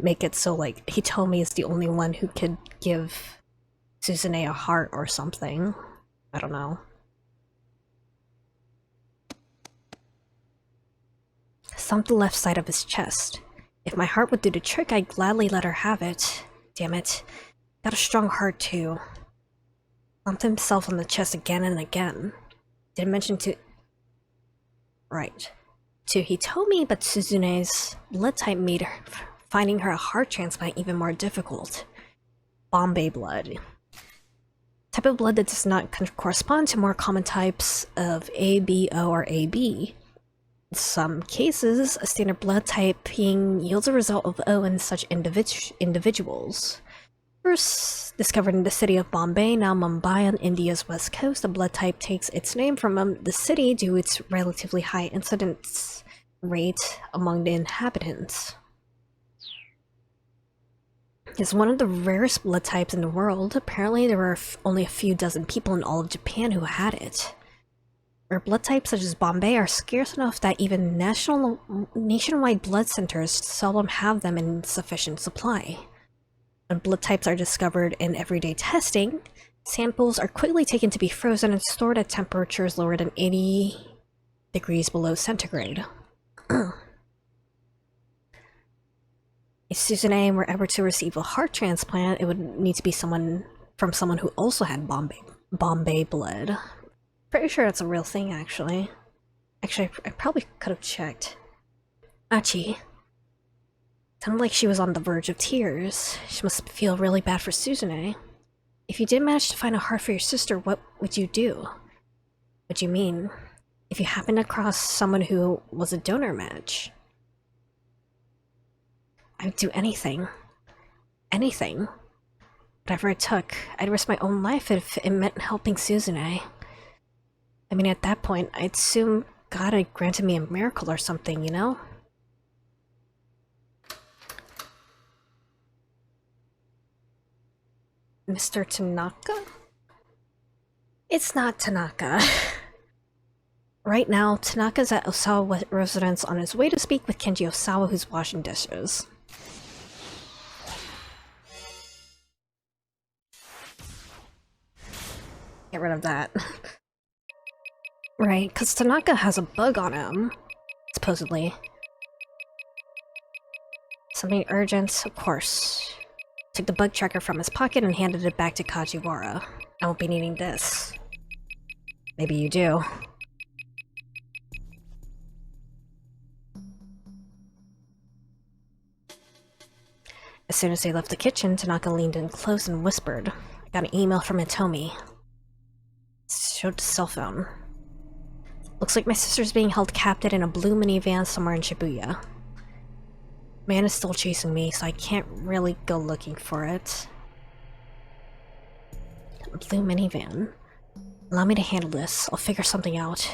make it so like Hitomi is the only one who could give Suzune a heart or something. I don't know. thumped the left side of his chest. If my heart would do the trick, I'd gladly let her have it. Damn it. Got a strong heart, too. Thumped himself on the chest again and again. Didn't mention to... Right. To Hitomi, but Suzune's blood type made finding her a heart transplant even more difficult. Bombay blood. Type of blood that does not correspond to more common types of A, B, O, or AB. In some cases, a standard blood typing yields a result of O in such individuals. First discovered in the city of Bombay, now Mumbai on India's west coast, the blood type takes its name from the city due to its relatively high incidence rate among the inhabitants. It's one of the rarest blood types in the world. Apparently there were only a few dozen people in all of Japan who had it. Rare blood types such as Bombay are scarce enough that even nationwide blood centers seldom have them in sufficient supply. When blood types are discovered in everyday testing, samples are quickly taken to be frozen and stored at temperatures lower than 80 degrees below centigrade. If Suzune were ever to receive a heart transplant, it would need to be someone who also had Bombay blood. Pretty sure that's a real thing, actually. Actually, I probably could have checked. Achi. Sounded like she was on the verge of tears. She must feel really bad for Suzune. If you did manage to find a heart for your sister, what would you do? What do you mean? If you happened across someone who was a donor match? I'd do anything. Anything. Whatever it took. I'd risk my own life if it meant helping Suzune. I mean, at that point, I'd assume God had granted me a miracle or something, you know? Mr. Tanaka? It's not Tanaka. Right now, Tanaka's at Osawa residence on his way to speak with Kenji Osawa, who's washing dishes. Get rid of that. Right, because Tanaka has a bug on him, supposedly. Something urgent, of course. Took the bug tracker from his pocket and handed it back to Kajiwara. I won't be needing this. Maybe you do. As soon as they left the kitchen, Tanaka leaned in close and whispered, I got an email from Hitomi. Showed the cell phone. Looks like my sister's being held captive in a blue minivan somewhere in Shibuya. Man is still chasing me, so I can't really go looking for it. A blue minivan. Allow me to handle this. I'll figure something out.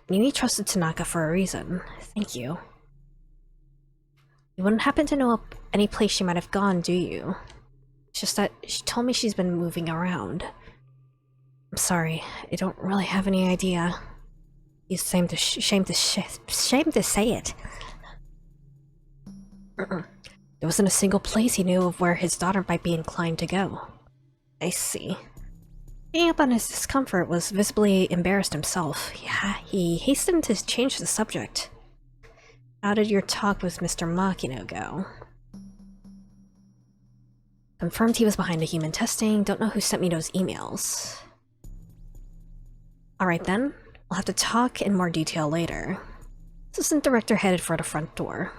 Mimi trusted Tanaka for a reason. Thank you. You wouldn't happen to know any place she might have gone, do you? It's just that she told me she's been moving around. I'm sorry, I don't really have any idea. He's ashamed to say it. There wasn't a single place he knew of where his daughter might be inclined to go. I see. Picking up on his discomfort was visibly embarrassed himself. Yeah, he hastened to change the subject. How did your talk with Mr. Makino go? Confirmed he was behind the human testing. Don't know who sent me those emails. Alright then, we'll have to talk in more detail later. Assistant director headed for the front door.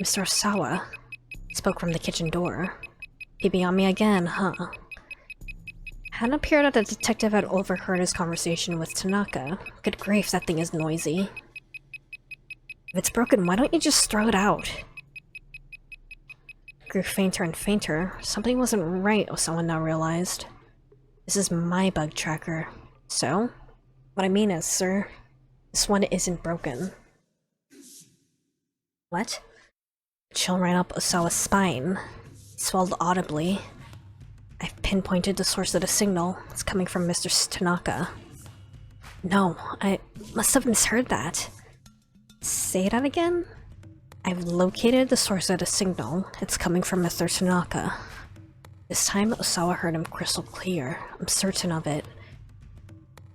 Mr. Osawa spoke from the kitchen door. Peeping on me again, huh? Hadn't appeared that the detective had overheard his conversation with Tanaka. Good grief, that thing is noisy. If it's broken, why don't you just throw it out? It grew fainter and fainter. Something wasn't right, Osawa now realized. This is my bug tracker. So? What I mean is, sir, this one isn't broken. What? A chill ran up Osawa's spine. He swallowed audibly. I've pinpointed the source of the signal. It's coming from Mr. Tanaka. No, I must have misheard that. Say that again? I've located the source of the signal. It's coming from Mr. Tanaka. This time, Osawa heard him crystal clear. I'm certain of it.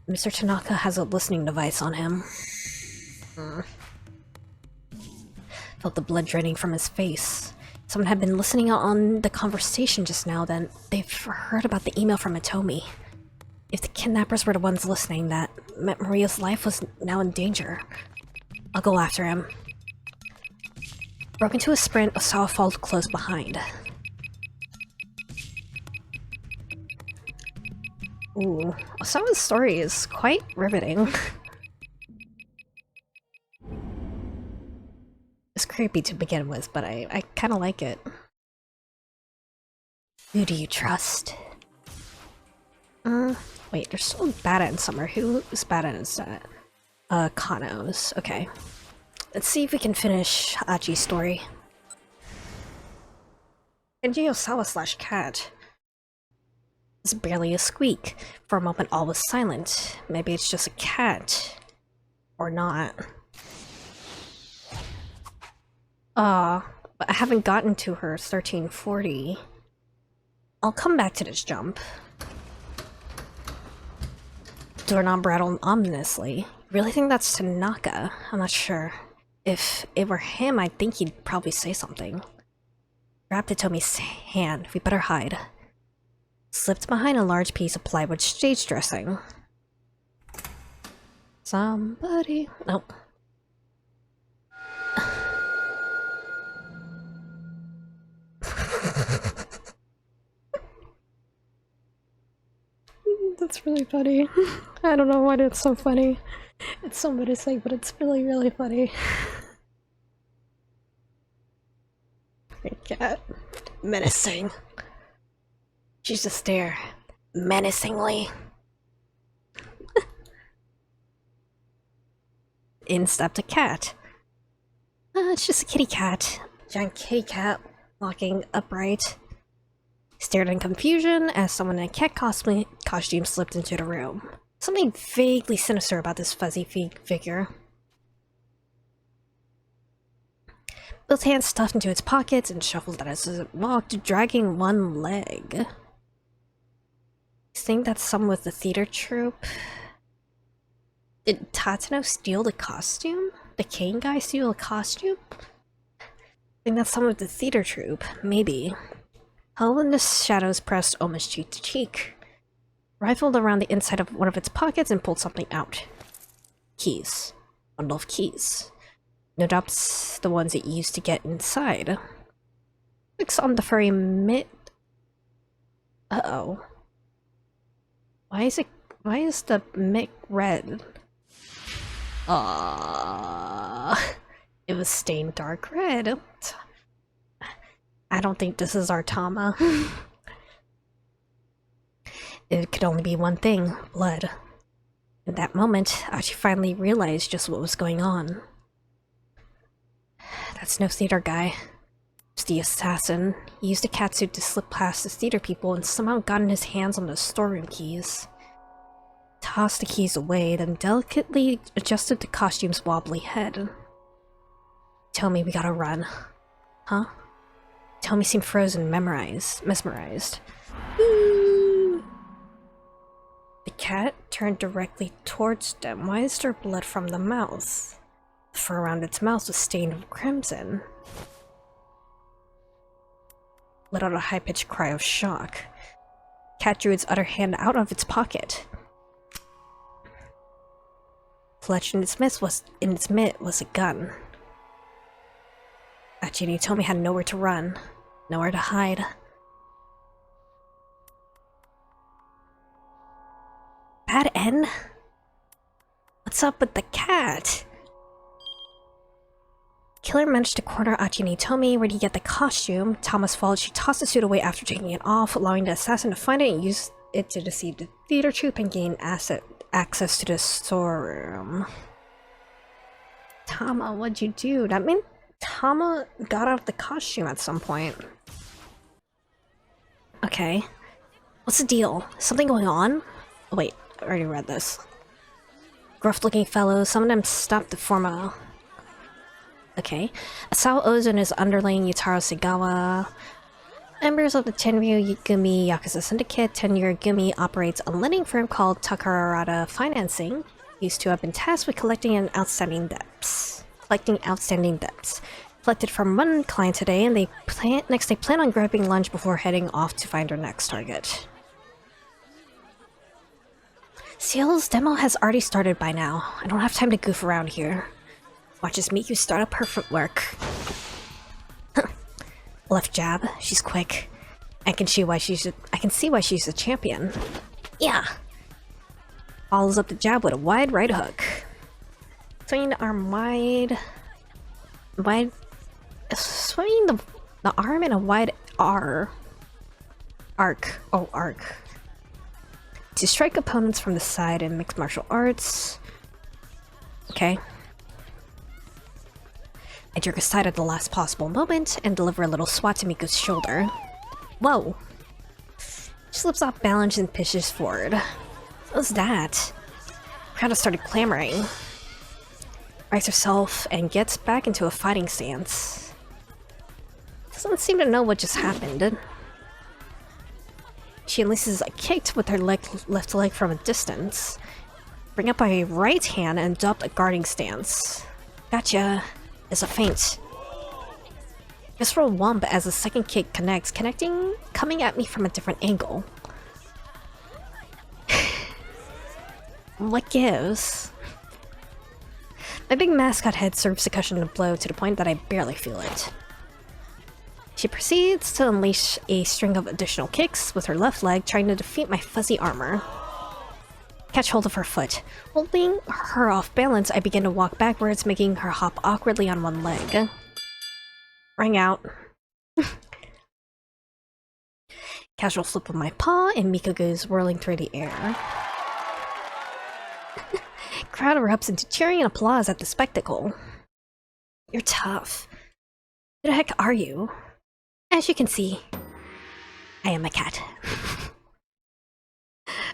Mr. Tanaka has a listening device on him. Felt the blood draining from his face. Someone had been listening on the conversation just now, then they've heard about the email from Itomi. If the kidnappers were the ones listening, that meant Maria's life was now in danger. I'll go after him. Broke into a sprint, Osawa followed close behind. Ooh, Osawa's story is quite riveting. It's creepy to begin with, but I kinda like it. Who do you trust? Wait, there's still Bata in summer. Who's Bata instead? Kano's. Okay. Let's see if we can finish Achi's story. Kenji Osawa / cat. It's barely a squeak. For a moment all was silent. Maybe it's just a cat. Or not. But I haven't gotten to her 1340. I'll come back to this jump. Doorknob rattled ominously. Really think that's Tanaka? I'm not sure. If it were him, I think he'd probably say something. Grabbed Hitomi's hand. We better hide. Slipped behind a large piece of plywood stage dressing. Somebody... Nope. That's really funny. I don't know why it's so funny. It's so menacing, but it's really, really funny. Cat. Menacing. She's just there. Menacingly. In stepped a cat. It's just a kitty cat. Giant kitty cat walking upright. Stared in confusion as someone in a cat costume slipped into the room. Something vaguely sinister about this fuzzy figure. Both hands stuffed into its pockets and shuffled as it walked, dragging one leg. You think that's someone with the theater troupe? Did Tatano steal the costume? The cane guy steal the costume? I think that's someone with the theater troupe. Maybe. Held in the shadows pressed almost cheek to cheek. Rifled around the inside of one of its pockets and pulled something out. Keys. Bundle of keys. No doubt it's the ones it used to get inside. Clicks on the furry mitt. Uh-oh. Why is the mitt red? It was stained dark red. I don't think this is our Tama. It could only be one thing, blood. In that moment, Achi finally realized just what was going on. That's no theater guy. It's the assassin. He used a catsuit to slip past the theater people and somehow gotten his hands on the storeroom keys. Tossed the keys away, then delicately adjusted the costume's wobbly head. Tell me we gotta run. Huh? Tell me seemed frozen, mesmerized. Ooh. The cat turned directly towards them. Why is there blood from the mouth? The fur around its mouth was stained with crimson. Let out a high-pitched cry of shock. Cat drew its other hand out of its pocket. Clutched in its mitt was a gun. Achi and Hitomi had nowhere to run, nowhere to hide. Bad end? What's up with the cat? Killer managed to corner Achi and Hitomi. Where'd he get the costume? Thomas followed. She tossed the suit away after taking it off, allowing the assassin to find it and use it to deceive the theater troupe and gain access to the storeroom. Tama, what'd you do? That meant Tama got out of the costume at some point. Okay. What's the deal? Something going on? Oh, wait, I already read this. Gruff-looking fellow, some of them stopped to form a... Okay. Asao Ozu and his underling Yutaro Segawa Members of the Tenryu Gumi Yakuza Syndicate, Tenryu Gumi operates a lending firm called Takarada Financing, used to have been tasked with collecting outstanding debts. Collected from one client today, and they plan on grabbing lunch before heading off to find their next target. Seal's demo has already started by now. I don't have time to goof around here. Watch as Miku start up her footwork. Left jab. She's quick. I can see why she's a champion. Yeah. Follows up the jab with a wide right hook. Swinging the arm wide. Swinging the arm in a wide arc. To strike opponents from the side in mixed martial arts. Okay. I jerk aside at the last possible moment and deliver a little swat to Miku's shoulder. Whoa! She slips off balance and pitches forward. What was that? The crowd has started clamoring. Rights herself and gets back into a fighting stance. Doesn't seem to know what just happened. She unleashes a kick with her left leg from a distance. Bring up a right hand and adopt a guarding stance. Gotcha! Is a feint. Just roll wump as the second kick coming at me from a different angle. What gives? My big mascot head serves to cushion the blow to the point that I barely feel it. She proceeds to unleash a string of additional kicks with her left leg, trying to defeat my fuzzy armor. Catch hold of her foot. Holding her off balance, I begin to walk backwards, making her hop awkwardly on one leg. Ring out. Casual flip of my paw, and Miku goes whirling through the air. Crowd erupts into cheering and applause at the spectacle. You're tough. Who the heck are you? As you can see, I am a cat.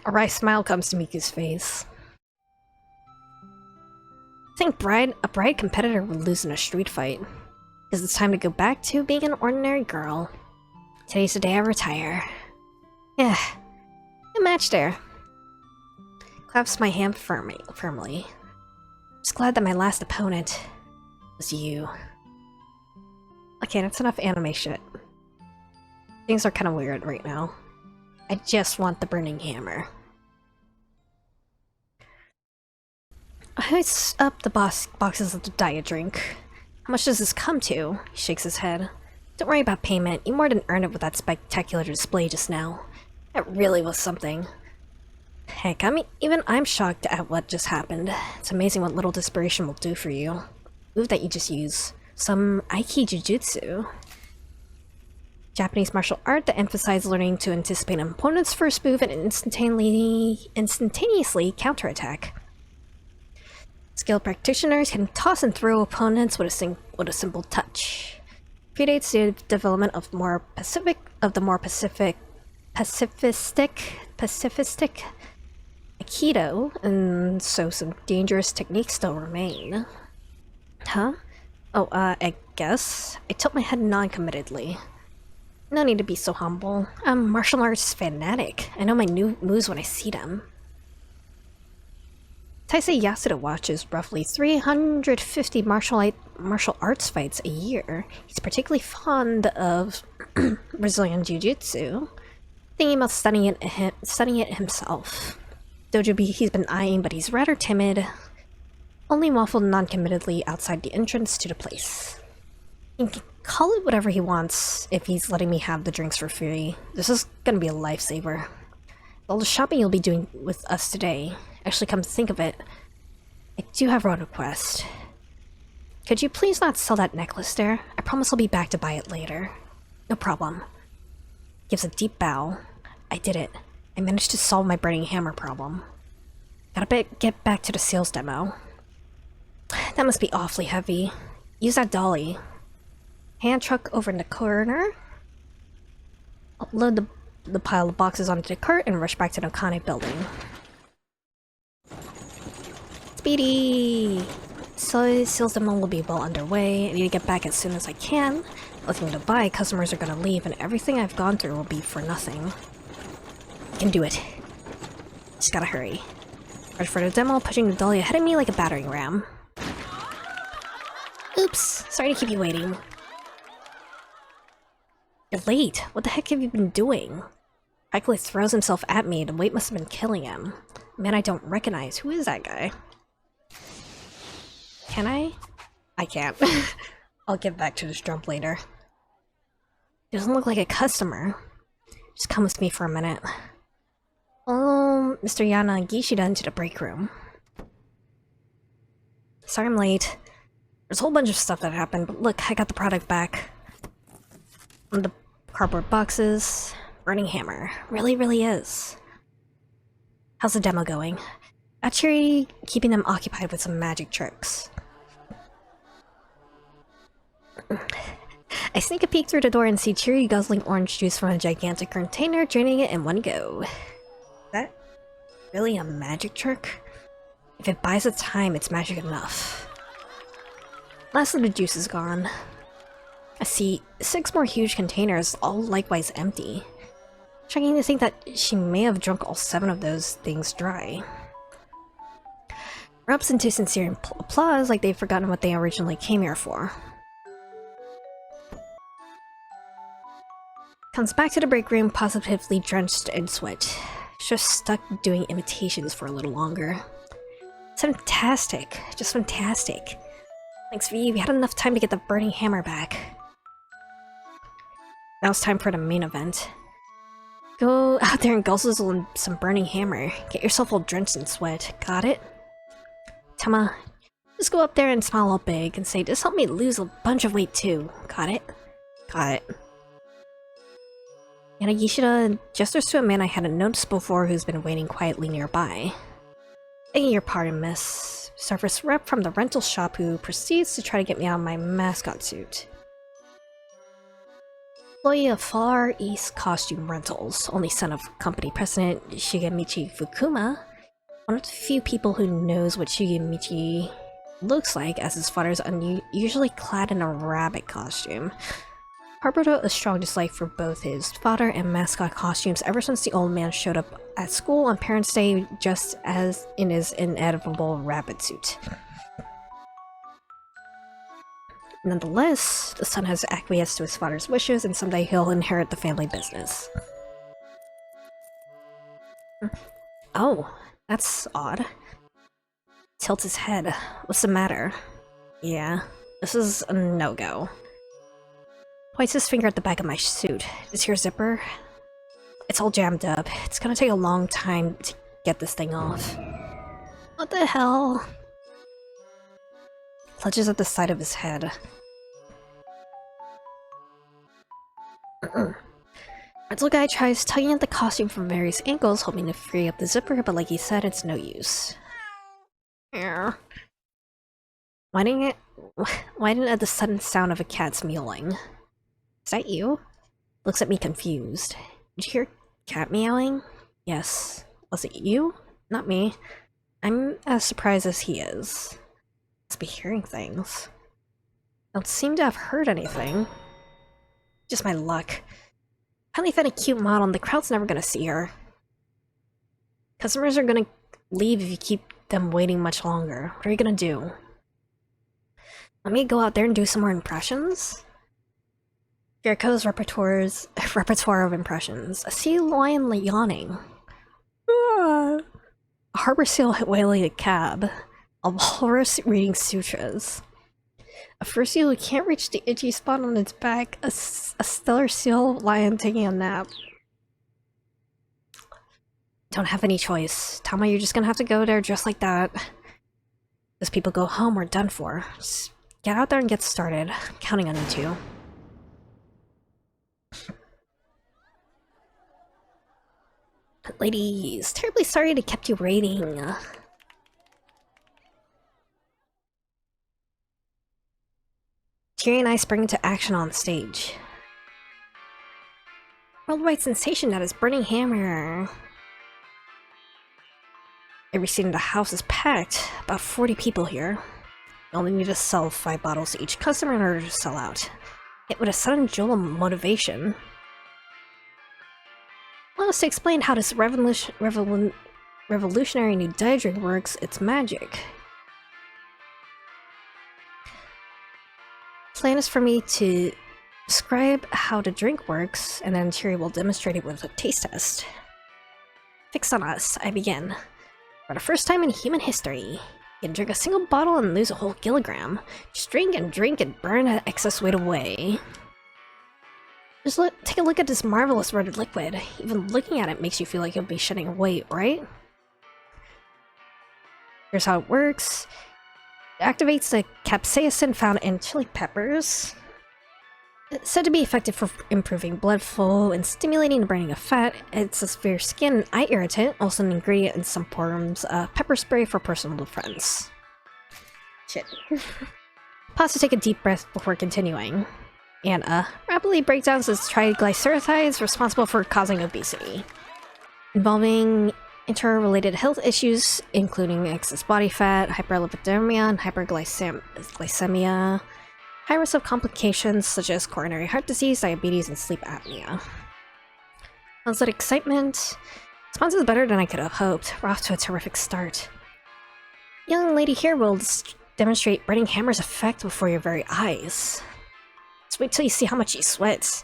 A wry smile comes to Miku's face. I think a bride competitor would lose in a street fight. Because it's time to go back to being an ordinary girl. Today's the day I retire. Yeah, a match there. Claps my hand firmly. Just glad that my last opponent was you. Okay, that's enough anime shit. Things are kind of weird right now. I just want the burning hammer. I hoist up the boxes of the diet drink. How much does this come to? He shakes his head. Don't worry about payment. You more than earned it with that spectacular display just now. That really was something. Heck, even I'm shocked at what just happened. It's amazing what little desperation will do for you. Move that you just use. Some Aiki Jujutsu. Japanese martial art that emphasizes learning to anticipate an opponent's first move and instantaneously counterattack. Skilled practitioners can toss and throw opponents with a simple touch. Predates the development of pacifistic Aikido, and so some dangerous techniques still remain. Huh? Oh, I guess. I tilt my head non-committedly. No need to be so humble. I'm a martial arts fanatic. I know my new moves when I see them. Taisei Yasuda watches roughly 350 martial arts fights a year. He's particularly fond of Brazilian Jiu-Jitsu, thinking about studying it himself. Dojo he's been eyeing, but he's rather timid. Only waffled non-committedly outside the entrance to the place. He can call it whatever he wants if he's letting me have the drinks for free. This is gonna be a lifesaver. All the shopping you'll be doing with us today. Actually, come to think of it, I do have one request. Could you please not sell that necklace there? I promise I'll be back to buy it later. No problem. Gives a deep bow. I did it. I managed to solve my burning hammer problem. Gotta get back to the sales demo. That must be awfully heavy. Use that dolly. Hand truck over in the corner. Load the pile of boxes onto the cart and rush back to the Okane building. Speedy! So sales demo will be well underway. I need to get back as soon as I can. nothing to buy, customers are gonna leave, and everything I've gone through will be for nothing. I can do it. Just gotta hurry. Ready for the demo, pushing the dolly ahead of me like a battering ram. Oops, sorry to keep you waiting. You're late. What the heck have you been doing? Practically throws himself at me. The weight must have been killing him. Man, I don't recognize. Who is that guy? Can I? I can't. I'll get back to this jump later. He doesn't look like a customer. Just come with me for a minute. Oh, Mr. Yana Gishida into the break room. Sorry I'm late. There's a whole bunch of stuff that happened, but look, I got the product back. On the cardboard boxes. Burning hammer. Really is. How's the demo going? Actually, keeping them occupied with some magic tricks. I sneak a peek through the door and see Cheery guzzling orange juice from a gigantic container, draining it in one go. Is that really a magic trick? If it buys the time, it's magic enough. Last of the juice is gone. I see 6 more huge containers, all likewise empty. Checking to think that she may have drunk all 7 of those things dry. Erupts into sincere applause like they've forgotten what they originally came here for. Comes back to the break room, positively drenched in sweat. Just stuck doing imitations for a little longer. It's fantastic. Just fantastic. Thanks, V. We had enough time to get the burning hammer back. Now it's time for the main event. Go out there and guzzle some burning hammer. Get yourself all drenched in sweat. Got it? Tama, just go up there and smile all big and say, "Just help me lose a bunch of weight too." Got it? Got it. Yanagishida gestures to a man I hadn't noticed before who's been waiting quietly nearby. Begging your pardon, miss. Service rep from the rental shop who proceeds to try to get me out of my mascot suit. Employee of Far East Costume Rentals, only son of company president Shigemichi Fukuma, one of the few people who knows what Shigemichi looks like, as his father is unusually clad in a rabbit costume. Harbored a strong dislike for both his father and mascot costumes ever since the old man showed up at school on Parents' Day just as in his inevitable rabbit suit. Nonetheless, the son has acquiesced to his father's wishes, and someday he'll inherit the family business. Oh, that's odd. Tilts his head. What's the matter? Yeah, this is a no-go. Points his finger at the back of my suit. Is here a zipper? It's all jammed up. It's gonna take a long time to get this thing off. What the hell? Clutches at the side of his head. Rental guy tries tugging at the costume from various angles, hoping to free up the zipper, but like he said, it's no use. Yeah. Whining at the sudden sound of a cat's meowing. Is that you? Looks at me confused. Did you hear cat meowing? Yes. Was it you? Not me. I'm as surprised as he is. Must be hearing things. Don't seem to have heard anything. Just my luck. Finally found a cute model and the crowd's never gonna see her. Customers are gonna leave if you keep them waiting much longer. What are you gonna do? Let me go out there and do some more impressions? Jericho's repertoire of impressions. A sea lion yawning. A harbor seal whaling a cab. A walrus reading sutras. A fur seal who can't reach the itchy spot on its back. A stellar seal lion taking a nap. Don't have any choice. Tama, you're just gonna have to go there just like that. As people go home, we're done for. Just get out there and get started. I'm counting on you two. Ladies, terribly sorry to kept you waiting. Jerry and I spring into action on stage. Worldwide sensation that is burning hammer. Every seat in the house is packed. About 40 people here. You only need to sell 5 bottles to each customer in order to sell out. hit with a sudden jolt of motivation. Well, to explain how this revolutionary new diet drink works, it's magic. Plan is for me to describe how the drink works, and then Cheery will demonstrate it with a taste test. Fixed on us, I begin. For the first time in human history, you can drink a single bottle and lose a whole kilogram. Just drink and burn that excess weight away. Just take a look at this marvelous red liquid. Even looking at it makes you feel like you'll be shedding weight, right? Here's how it works. It activates the capsaicin found in chili peppers. It's said to be effective for improving blood flow and stimulating the burning of fat. It's a severe skin and eye irritant, also an ingredient in some forms of pepper spray for personal defense. Shit. Pause to take a deep breath before continuing. And rapidly breaks down as triglycerides responsible for causing obesity, involving interrelated health issues including excess body fat, hyperlipidemia, and hyperglycemia, high risk of complications such as coronary heart disease, diabetes, and sleep apnea. How's that excitement? Response is better than I could have hoped. We're off to a terrific start. Young lady here will demonstrate burning hammer's effect before your very eyes. Just wait till you see how much she sweats.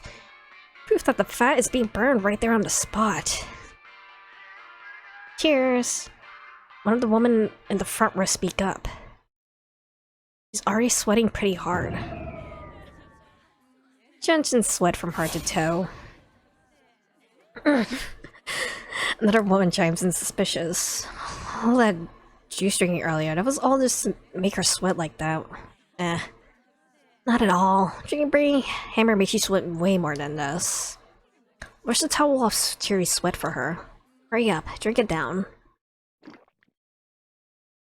Proof that the fat is being burned right there on the spot. Cheers! One of the women in the front row speak up. She's already sweating pretty hard. Jensen's sweat from head to toe. Another woman chimes in suspicious. All that juice drinking earlier, that was all just to make her sweat like that. Not at all. Drinking burning hammer makes you sweat way more than this. Where's the towel off Cheery's sweat for her? Hurry up, drink it down.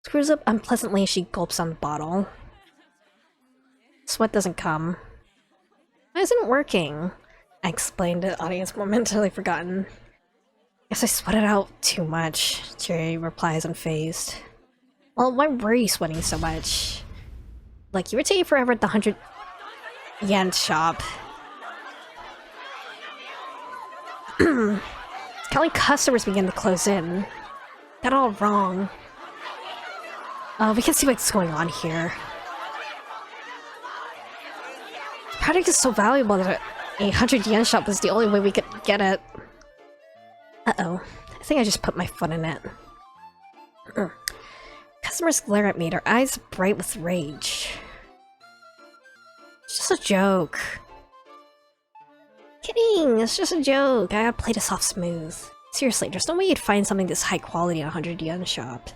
Screws up unpleasantly as she gulps on the bottle. Sweat doesn't come. Why isn't it working? I explained to the audience momentarily forgotten. Guess I sweated out too much, Cheery replies unfazed. Well, why were you sweating so much? Like, you were taking forever at the 100-yen shop. Calling customers begin to close in. Got it all wrong. We can see what's going on here. The product is so valuable that a 100-yen shop is the only way we could get it. Uh-oh. I think I just put my foot in it. Customers glare at me, their eyes bright with rage. It's just a joke. Kidding, it's just a joke. I gotta play this off smooth. Seriously, there's no way you'd find something this high quality in a 100-yen shop.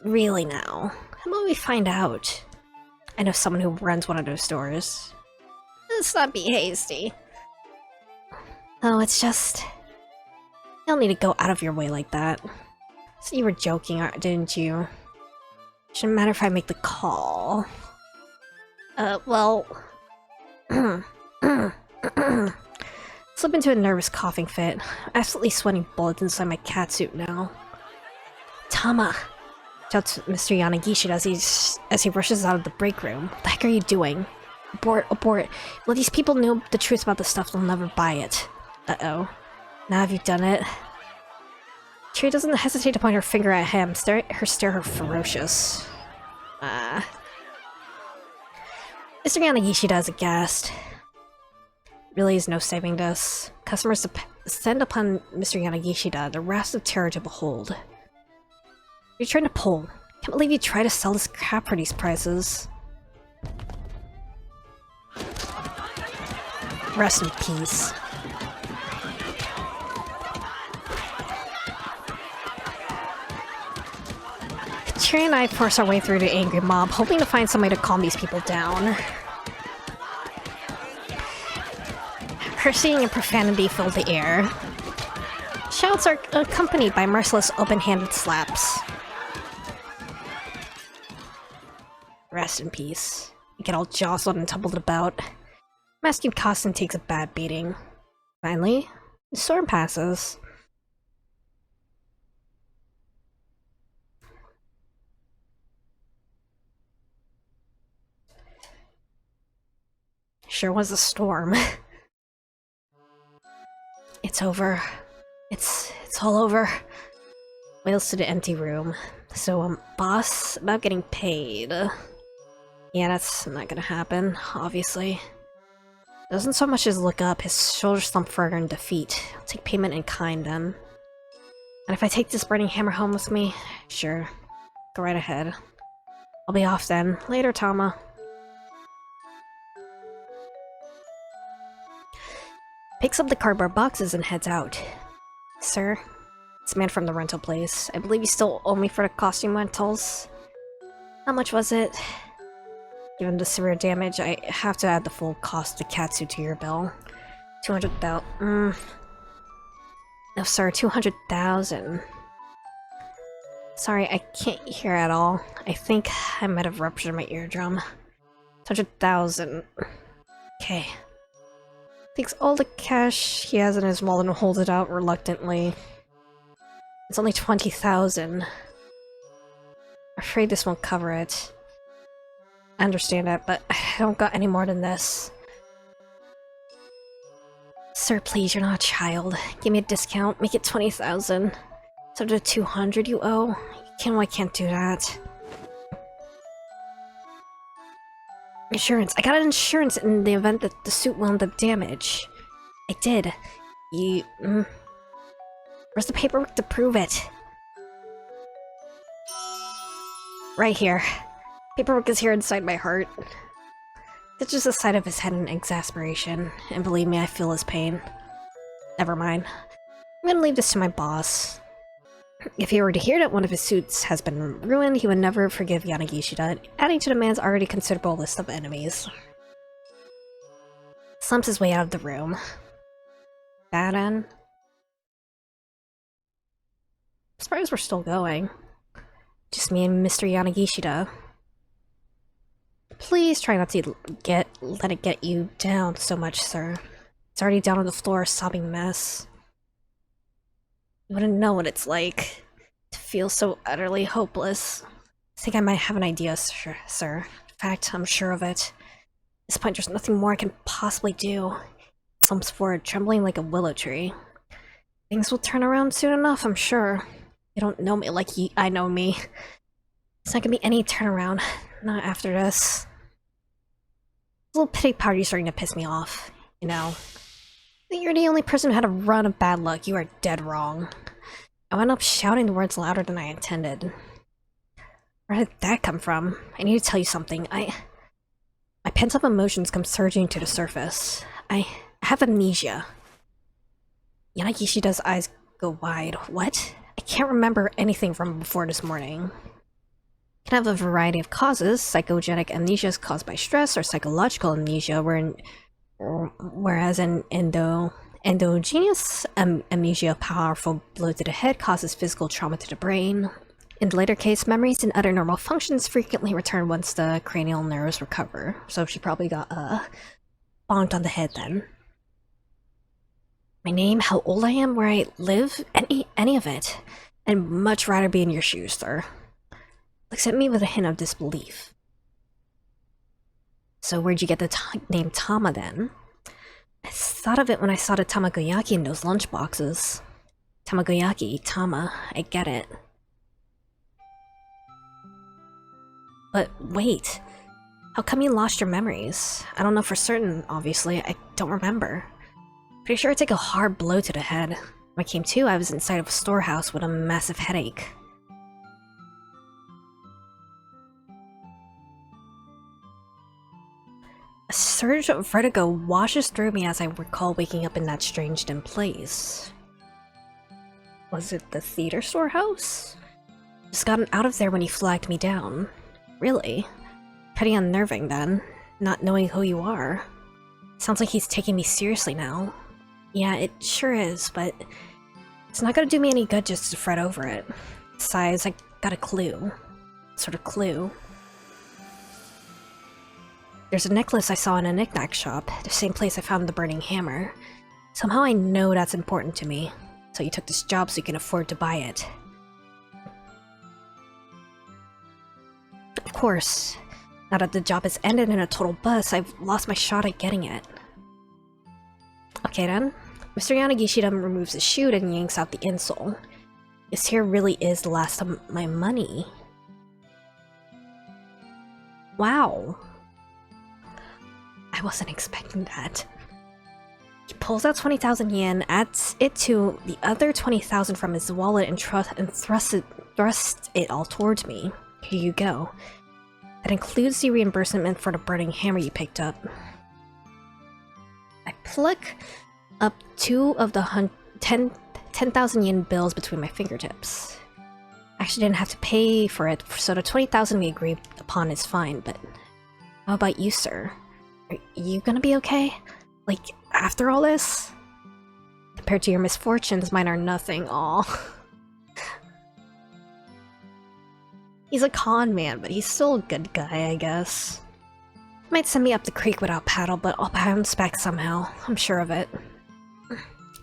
Really now? How about we find out? I know someone who runs one of those stores. Let's not be hasty. Oh, it's just... You don't need to go out of your way like that. So you were joking, didn't you? Shouldn't matter if I make the call. Well... Slip into a nervous coughing fit. I'm absolutely sweating bullets inside my catsuit now. Tama! Shouts Mr. Yanagishi as he rushes out of the break room. What the heck are you doing? Abort, abort. Well, these people know the truth about the stuff, they'll never buy it. Uh-oh. Now have you done it? Cheery doesn't hesitate to point her finger at him, stare her ferocious. Mr. Yanagishi does aghast. Really is no saving this. Customers descend upon Mr. Yanagishida, the wrath of terror to behold. You're trying to pull. Can't believe you try to sell this crap for these prices. Rest in peace. Cheery and I force our way through the angry mob, hoping to find some way to calm these people down. Cursing and profanity fill the air. Shouts are accompanied by merciless open-handed slaps. Rest in peace. You get all jostled and tumbled about. Masculine costume takes a bad beating. Finally, the storm passes. sure was a storm. It's over. It's all over. Wails to the empty room. So, boss, about getting paid. Yeah, that's not gonna happen, obviously. Doesn't so much as look up, his shoulders slump further in defeat. I'll take payment in kind, then. And if I take this burning hammer home with me, sure. Go right ahead. I'll be off then. Later, Tama. Picks up the cardboard boxes and heads out. Sir? It's a man from the rental place. I believe you still owe me for the costume rentals. How much was it? Given the severe damage, I have to add the full cost of the catsuit to your bill. 200,000. No, sir, 200,000. Sorry, I can't hear at all. I think I might have ruptured my eardrum. 200,000. Okay. Takes all the cash he has in his wallet and holds it out reluctantly. It's only 20,000. Afraid this won't cover it. I understand that, but I don't got any more than this. Sir, please, you're not a child. Give me a discount, make it 20,000. So the 200 you owe? I can't do that. Insurance. I got an insurance in the event that the suit wound up damaged. I did. You... Where's the paperwork to prove it? Right here. Paperwork is here inside my heart. It's just the sight of his head in exasperation, and believe me, I feel his pain. Never mind. I'm gonna leave this to my boss. If he were to hear that one of his suits has been ruined, he would never forgive Yanagishida, adding to the man's already considerable list of enemies. Slumps his way out of the room. Bad end. I'm surprised we're still going. Just me and Mr. Yanagishida. Please try not to let it get you down so much, sir. It's already down on the floor, a sobbing mess. You wouldn't know what it's like to feel so utterly hopeless. I think I might have an idea, sir. In fact, I'm sure of it. At this point, there's nothing more I can possibly do. Slumps forward, trembling like a willow tree. Things will turn around soon enough, I'm sure. You don't know me like I know me. It's not gonna be any turnaround. Not after this. This little pity party's starting to piss me off, you know. You're the only person who had a run of bad luck. You are dead wrong. I wound up shouting the words louder than I intended. Where did that come from? I need to tell you something. My pent-up emotions come surging to the surface. I have amnesia. Yanagishida's eyes go wide. What? I can't remember anything from before this morning. It can have a variety of causes. Psychogenic amnesia is caused by stress, or psychological amnesia, whereas an endogenous amnesia, a powerful blow to the head, causes physical trauma to the brain. In the later case, memories and other normal functions frequently return once the cranial nerves recover. So she probably got bonked on the head then. My name, how old I am, where I live, any of it. I'd much rather be in your shoes, sir. Looks at me with a hint of disbelief. So where'd you get the name Tama then? I thought of it when I saw the tamagoyaki in those lunchboxes. Tamagoyaki, Tama, I get it. But wait, how come you lost your memories? I don't know for certain, obviously, I don't remember. Pretty sure I took a hard blow to the head. When I came to, I was inside of a storehouse with a massive headache. A surge of vertigo washes through me as I recall waking up in that strange dim place. Was it the theater storehouse? Just gotten out of there when he flagged me down. Really? Pretty unnerving then, not knowing who you are. Sounds like he's taking me seriously now. Yeah, it sure is, but it's not gonna do me any good just to fret over it. Besides, I got a clue. Sort of clue. There's a necklace I saw in a knick-knack shop, the same place I found the burning hammer. Somehow I know that's important to me, so you took this job so you can afford to buy it. Of course. Now that the job has ended in a total bust, I've lost my shot at getting it. Okay then. Mr. Yanagishida removes his shoe and yanks out the insole. This here really is the last of my money. Wow. I wasn't expecting that. He pulls out 20,000 yen, adds it to the other 20,000 from his wallet, and thrusts it all towards me. Here you go. That includes the reimbursement for the burning hammer you picked up. I pluck up 2 of the 10,000 yen bills between my fingertips. I actually didn't have to pay for it, so the 20,000 we agreed upon is fine, but how about you, sir? Are you gonna be okay? Like, after all this? Compared to your misfortunes, mine are nothing. Aw. He's a con man, but he's still a good guy, I guess. Might send me up the creek without paddle, but I'll bounce back somehow. I'm sure of it.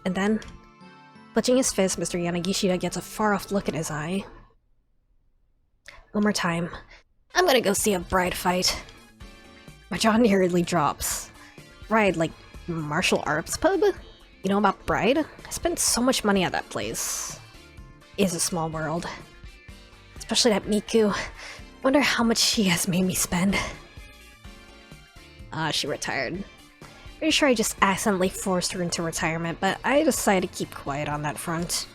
And then, clutching his fist, Mr. Yanagishida gets a far-off look in his eye. One more time. I'm gonna go see a bride fight. My jaw nearly drops. Bride, like martial arts pub? You know about Bride? I spent so much money at that place. It is a small world. Especially that Miku. Wonder how much she has made me spend. She retired. Pretty sure I just accidentally forced her into retirement, but I decided to keep quiet on that front.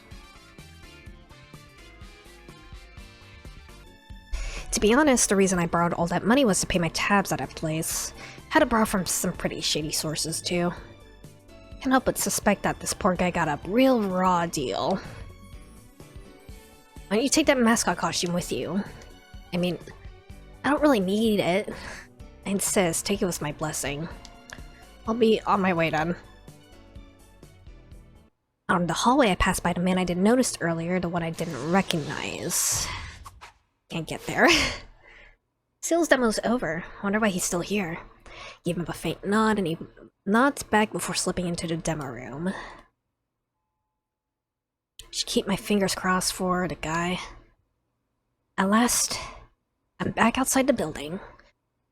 To be honest, the reason I borrowed all that money was to pay my tabs at that place. Had to borrow from some pretty shady sources too. Can't help but suspect that this poor guy got a real raw deal. Why don't you take that mascot costume with you? I mean, I don't really need it. I insist, take it with my blessing. I'll be on my way then. On the hallway I passed by the man I didn't notice earlier, the one I didn't recognize. Can't get there. Sales demo's over. Wonder why he's still here. Gave him a faint nod and he nods back before slipping into the demo room. Should keep my fingers crossed for the guy. At last, I'm back outside the building.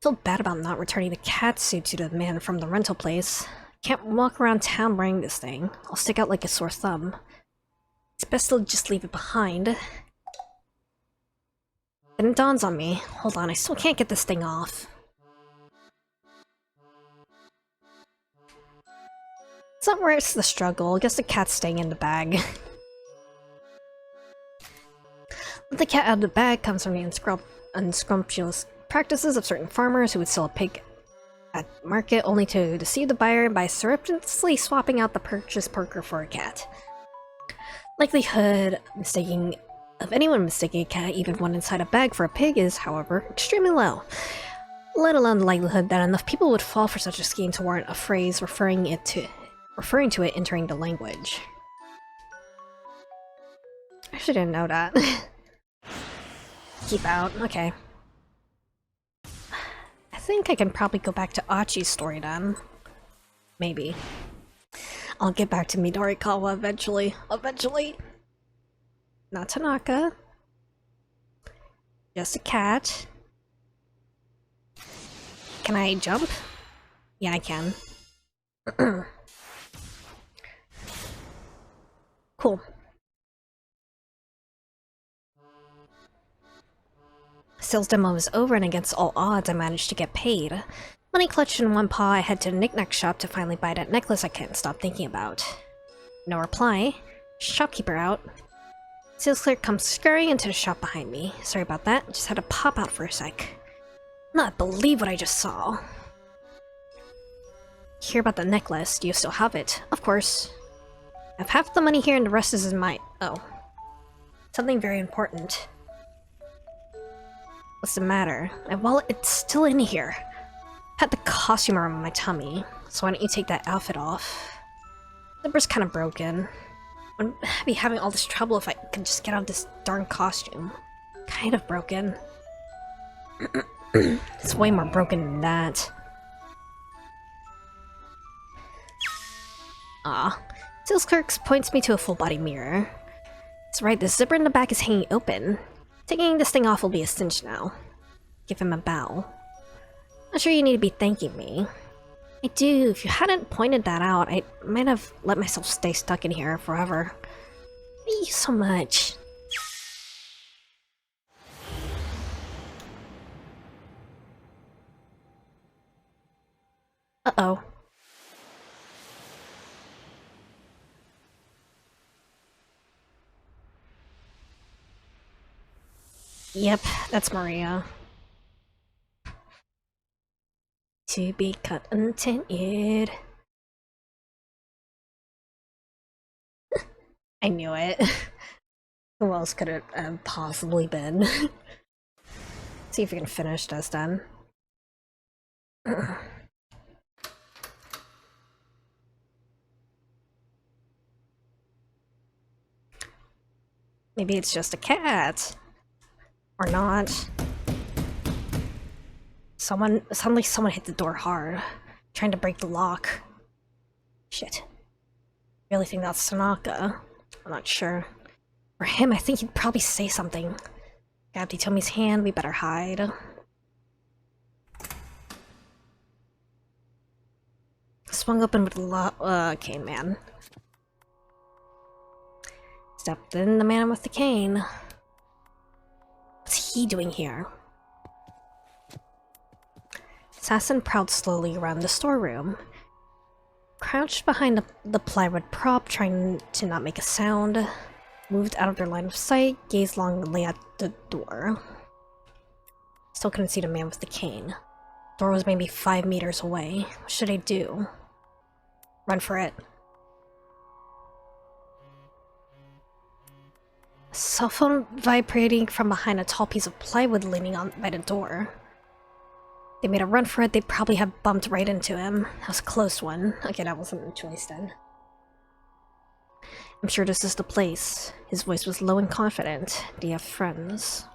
Feel bad about not returning the cat suit to the man from the rental place. Can't walk around town wearing this thing. I'll stick out like a sore thumb. It's best to just leave it behind. Then it dawns on me. Hold on, I still can't get this thing off. It's not worth the struggle. I guess the cat's staying in the bag. Let the cat out of the bag comes from the unscrumptious practices of certain farmers who would sell a pig at market only to deceive the buyer by surreptitiously swapping out the purchased porker for a cat. Likelihood of anyone mistaking a cat, even one inside a bag, for a pig is, however, extremely low. Let alone the likelihood that enough people would fall for such a scheme to warrant a phrase referring to it entering the language. I actually didn't know that. Keep out, okay. I think I can probably go back to Achi's story then. Maybe. I'll get back to Midorikawa eventually. Eventually! Not Tanaka. Just a cat. Can I jump? Yeah, I can. Cool. Sales demo is over, and against all odds I managed to get paid. Money clutched in one paw, I head to the knick-knack shop to finally buy that necklace I can't stop thinking about. No reply. Shopkeeper out. Sales clerk comes scurrying into the shop behind me. Sorry about that, just had to pop out for a sec. Not believe what I just saw. Hear about the necklace, do you still have it? Of course. I have half the money here and the rest is in my— oh. Something very important. What's the matter? My wallet, it's still in here. Had the costume around my tummy, so why don't you take that outfit off? The zipper's kind of broken. I'd be having all this trouble if I could just get out of this darn costume. Kind of broken. It's way more broken than that. Ah. Sales clerk points me to a full-body mirror. That's right, the zipper in the back is hanging open. Taking this thing off will be a cinch now. Give him a bow. Not sure you need to be thanking me. I do. If you hadn't pointed that out, I might have let myself stay stuck in here forever. Thank you so much. Uh-oh. Yep, that's Maria. To be continued. I knew it. Who else could it have possibly been? See if we can finish this then. Maybe it's just a cat. Or not. Suddenly someone hit the door hard, trying to break the lock. Shit. Really think that's Tanaka? I'm not sure. For him, I think he'd probably say something. Grabbed Hitomi's hand, we better hide. Swung open with the lock. Okay, man. Stepped in the man with the cane. What's he doing here? Assassin prowled slowly around the storeroom. Crouched behind the plywood prop, trying to not make a sound. Moved out of their line of sight, gazed longingly at the door. Still couldn't see the man with the cane. The door was maybe 5 meters away. What should I do? Run for it. A cell phone vibrating from behind a tall piece of plywood leaning on by the door. They made a run for it, they'd probably have bumped right into him. That was a close one. Okay, that wasn't a choice then. I'm sure this is the place. His voice was low and confident. Do you have friends?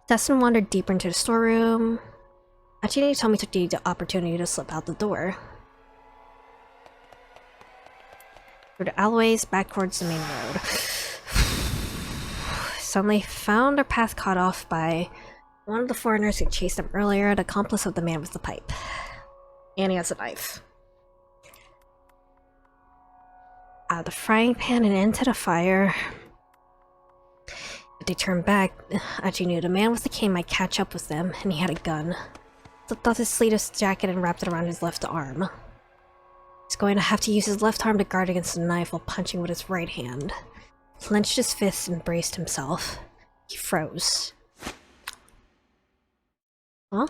Destin wandered deeper into the storeroom. Achine told me to take the opportunity to slip out the door. Through the alleyways, back towards the main road. Suddenly found our path cut off by one of the foreigners who chased him earlier, the accomplice of the man with the pipe. And he has a knife. Out of the frying pan and into the fire. If they turned back, Achi knew the man with the cane might catch up with them, and he had a gun. Slipped off his sleeveless jacket and wrapped it around his left arm. He's going to have to use his left arm to guard against the knife while punching with his right hand. Clenched his fists and braced himself. He froze. Huh?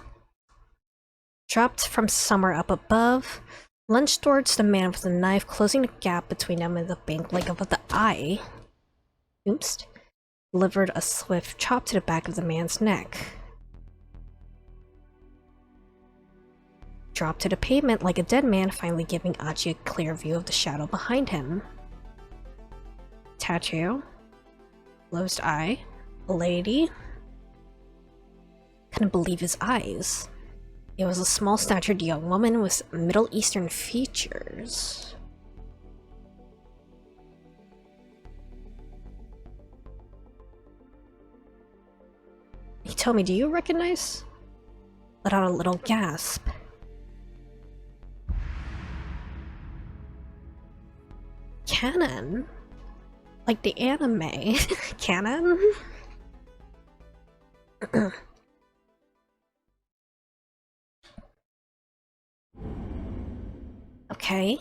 Dropped from somewhere up above, lunged towards the man with the knife, closing the gap between them and the bank like above the eye. Oops. Delivered a swift chop to the back of the man's neck. Dropped to the pavement like a dead man, finally giving Achi a clear view of the shadow behind him. Tattoo. Closed eye. A lady. Couldn't believe his eyes. It was a small-statured young woman with Middle Eastern features. He told me, do you recognize? Let out a little gasp. Canon? Like the anime. Canon? Okay.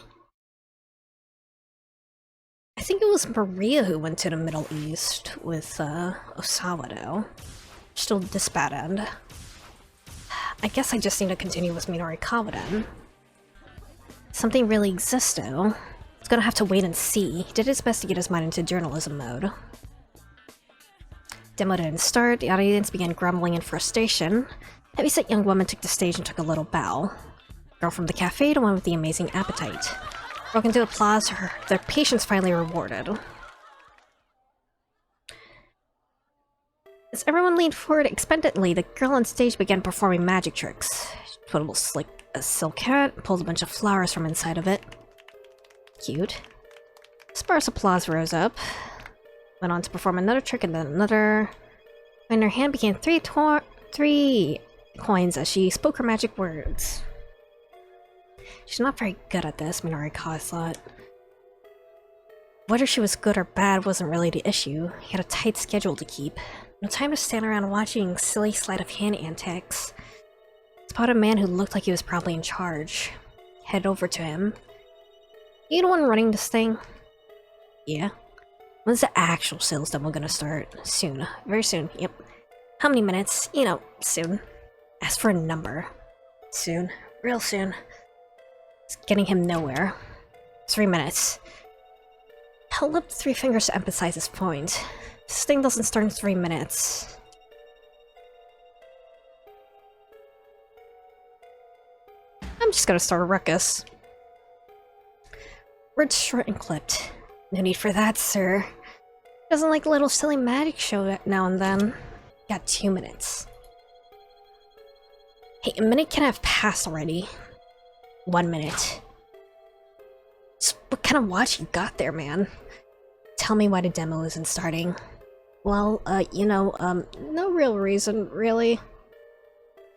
I think it was Maria who went to the Middle East with Osawado. Still this bad end. I guess I just need to continue with Minorikawa then. Something really exists though. It's gonna have to wait and see. He did his best to get his mind into journalism mode. Demo didn't start, the audience began grumbling in frustration. A heavyset young woman took the stage and took a little bow. Girl from the cafe, the one with the amazing appetite. Broke into applause, their patience finally rewarded. As everyone leaned forward expectantly, the girl on stage began performing magic tricks. She put a slick silk hat, pulled a bunch of flowers from inside of it. Cute. Sparse applause rose up. Went on to perform another trick and then another. When her hand became three coins as she spoke her magic words. She's not very good at this, Minori-Kai thought. Whether she was good or bad wasn't really the issue. He had a tight schedule to keep. No time to stand around watching silly sleight of hand antics. Spotted a man who looked like he was probably in charge. Head over to him. You the one running this thing? Yeah. When's the actual sales demo gonna start? Soon. Very soon, yep. How many minutes? You know, soon. Ask for a number. Soon. Real soon. It's getting him nowhere. 3 minutes. Held up 3 fingers to emphasize his point. This thing doesn't start in 3 minutes. I'm just gonna start a ruckus. Words short and clipped. No need for that, sir. Doesn't like a little silly magic show now and then. Got 2 minutes. Hey, a minute can have passed already. 1 minute. So what kind of watch you got there, man? Tell me why the demo isn't starting. Well, you know, no real reason, really.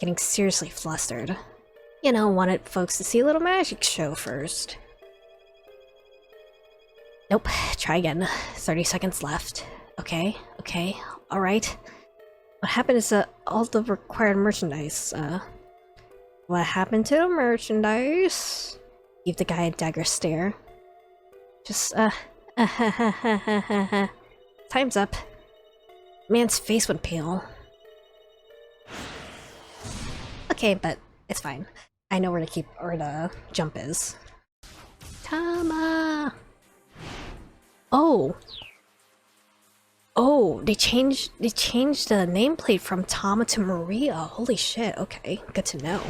Getting seriously flustered. You know, wanted folks to see a little magic show first. Nope, try again. 30 seconds left. Okay, alright. What happened is all the required merchandise, what happened to the merchandise? Give the guy a dagger stare. Just, time's up. Man's face went pale. Okay, but it's fine. I know where the jump is. Tama! Oh! Oh, they changed the nameplate from Tama to Maria. Holy shit, okay, good to know.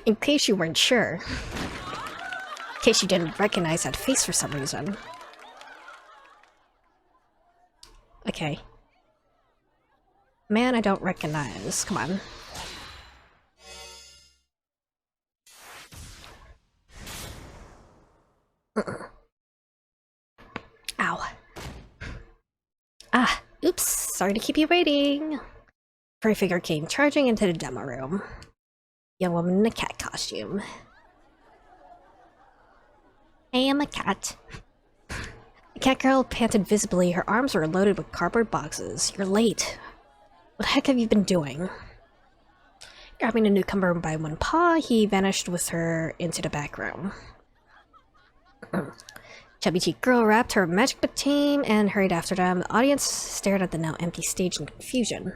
In case you weren't sure. In case you didn't recognize that face for some reason. Okay. Man I don't recognize, come on. Ow. Ah, oops, sorry to keep you waiting. Furry figure came charging into the demo room. Young woman in a cat costume. I am a cat. The cat girl panted visibly, her arms were loaded with cardboard boxes. You're late. What the heck have you been doing? Grabbing the newcomer by one paw, he vanished with her into the back room. Chubby cheeked girl wrapped her magic book team and hurried after them. The audience stared at the now empty stage in confusion.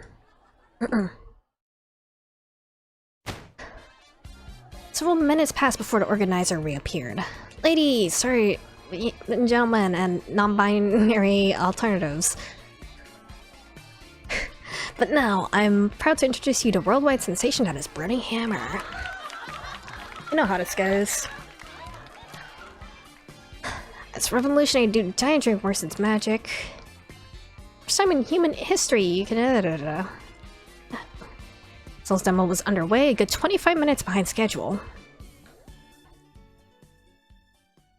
Several minutes passed before the organizer reappeared. Ladies, sorry, gentlemen, and non-binary alternatives. But now, I'm proud to introduce you to worldwide sensation that is Burning Hammer. You know how this goes. It's revolutionary due to giant drink worse its magic. First time in human history, you can Sales demo was underway, a good 25 minutes behind schedule.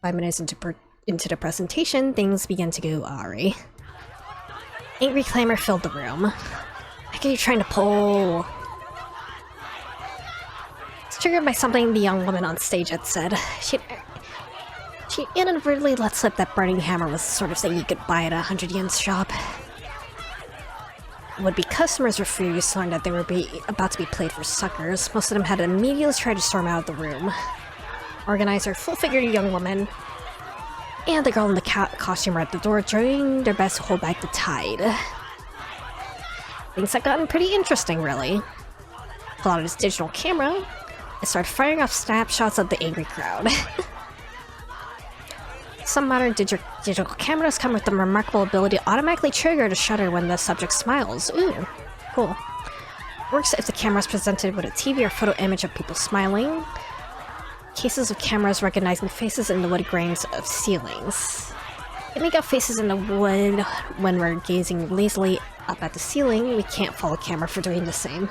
5 minutes into the presentation, things began to go awry. Angry clamor filled the room. What are you trying to pull? It's triggered by something the young woman on stage had said. She inadvertently let slip that Burning Hammer was the sort of thing you could buy at a 100-yen shop. Would-be customers were furious to learn that they were about to be played for suckers. Most of them had immediately tried to storm out of the room. Organizer, full-figured young woman, and the girl in the cat costume were at the door, trying their best to hold back the tide. Things had gotten pretty interesting, really. Pulled out his digital camera and started firing off snapshots of the angry crowd. Some modern digital cameras come with the remarkable ability to automatically trigger the shutter when the subject smiles. Ooh, cool. Works if the camera is presented with a TV or photo image of people smiling. Cases of cameras recognizing faces in the wood grains of ceilings. They make out faces in the wood when we're gazing lazily up at the ceiling. We can't follow camera for doing the same.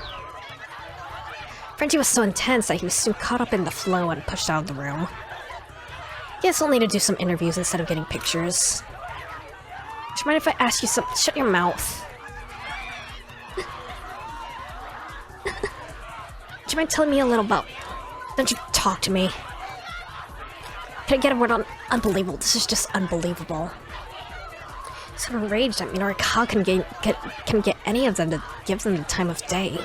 Frenchie was so intense that he was soon caught up in the flow and pushed out of the room. Guess I'll need to do some interviews instead of getting pictures. Do you mind if I ask you some— Shut your mouth. you mind telling me a little about... Don't you talk to me. Can I get a word on unbelievable? This is just unbelievable. So enraged that Minori Kawa can get any of them to give them the time of day.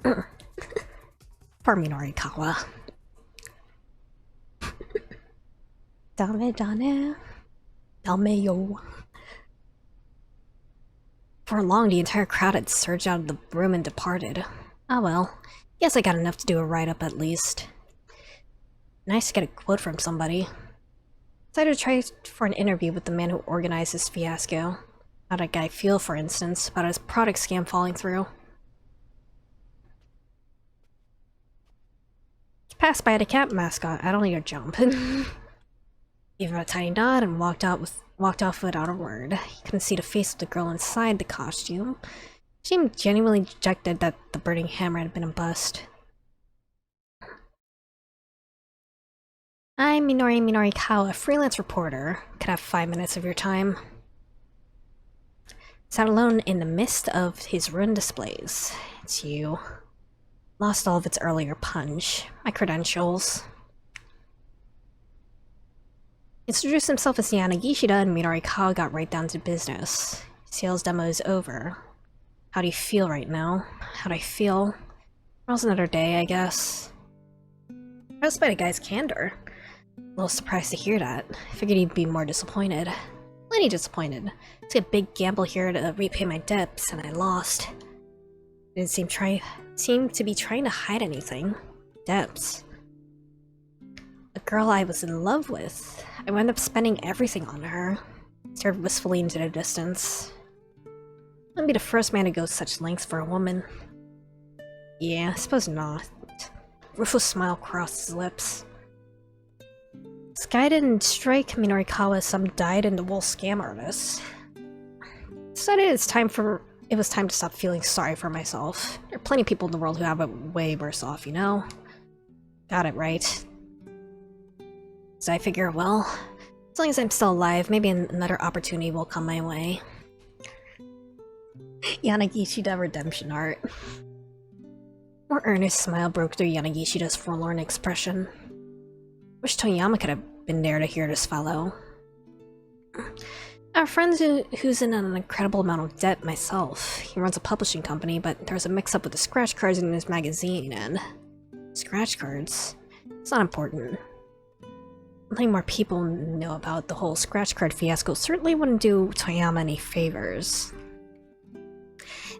Poor Minori Kawa. Dame dane. Dame yo. For long, the entire crowd had surged out of the room and departed. Ah well, guess I got enough to do a write-up at least. Nice to get a quote from somebody. Decided to try for an interview with the man who organized this fiasco. How'd that guy feel, for instance, about his product scam falling through? Passed by the cat mascot. I don't need a jump. Gave him a tiny nod and walked off without a word. He couldn't see the face of the girl inside the costume. She seemed genuinely dejected that the burning hammer had been a bust. I'm Minori Kawa, a freelance reporter. Could I have 5 minutes of your time? Sat alone in the midst of his ruined displays. It's you. Lost all of its earlier punch. My credentials. Introduced himself as Yanagishida, and Minori Kawa got right down to business. Sales demo is over. How do you feel right now? How'd I feel? Tomorrow's another day, I guess. Impressed by the guy's candor. A little surprised to hear that. I figured he'd be more disappointed. Plenty disappointed. It's a big gamble here to repay my debts, and I lost. Didn't seem to be trying to hide anything. Debts. A girl I was in love with. I wound up spending everything on her. Stared wistfully into the distance. Wouldn't be the first man to go such lengths for a woman. Yeah, I suppose not. Ruthless smile crossed his lips. This guy didn't strike Minori Kawa as some dyed-in-the-wool scam artist. Decided it was time to stop feeling sorry for myself. There are plenty of people in the world who have it way worse off, you know? Got it right. So I figure, well, as long as I'm still alive, maybe another opportunity will come my way. Yanagishida redemption art. More earnest smile broke through Yanagishida's forlorn expression. Wish Toyama could have been there to hear this fellow. Our friend who's in an incredible amount of debt myself. He runs a publishing company, but there's a mix-up with the scratch cards in his magazine, and... Scratch cards? It's not important. Letting more people know about the whole scratch card fiasco certainly wouldn't do Toyama any favors.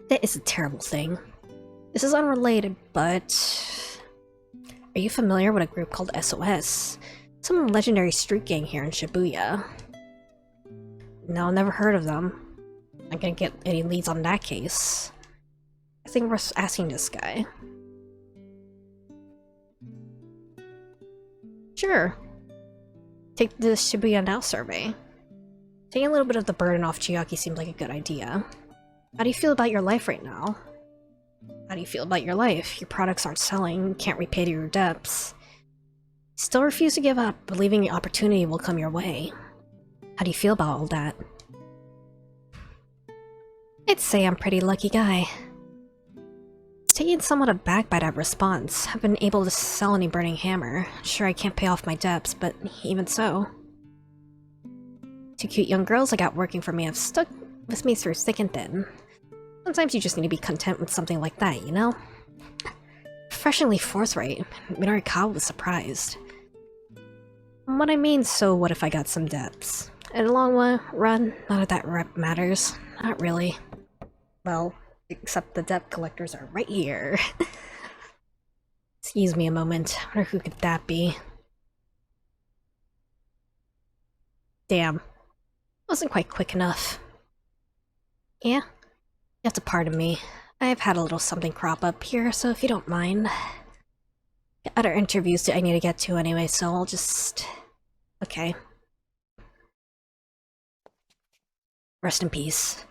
That is a terrible thing. This is unrelated, but... Are you familiar with a group called SOS? Some legendary street gang here in Shibuya. No, never heard of them. Not gonna get any leads on that case. I think we're asking this guy. Sure. Take the Shibuya Now survey. Taking a little bit of the burden off Chiaki seems like a good idea. How do you feel about your life right now? How do you feel about your life? Your products aren't selling, you can't repay your debts. You still refuse to give up, believing the opportunity will come your way. How do you feel about all that? I'd say I'm a pretty lucky guy. Taken somewhat aback by that response. I've been able to sell any burning hammer. Sure, I can't pay off my debts, but even so. 2 cute young girls I got working for me have stuck with me through thick and thin. Sometimes you just need to be content with something like that, you know? Refreshingly forthright. Minori Kawa was surprised. What I mean, so what if I got some debts? In the long run, none of that matters. Not really. Well, except the debt collectors are right here. Excuse me a moment. I wonder who could that be? Damn. Wasn't quite quick enough. Yeah? You have to pardon me. I've had a little something crop up here, so if you don't mind. Got other interviews I need to get to anyway, so I'll just... Okay. Rest in peace.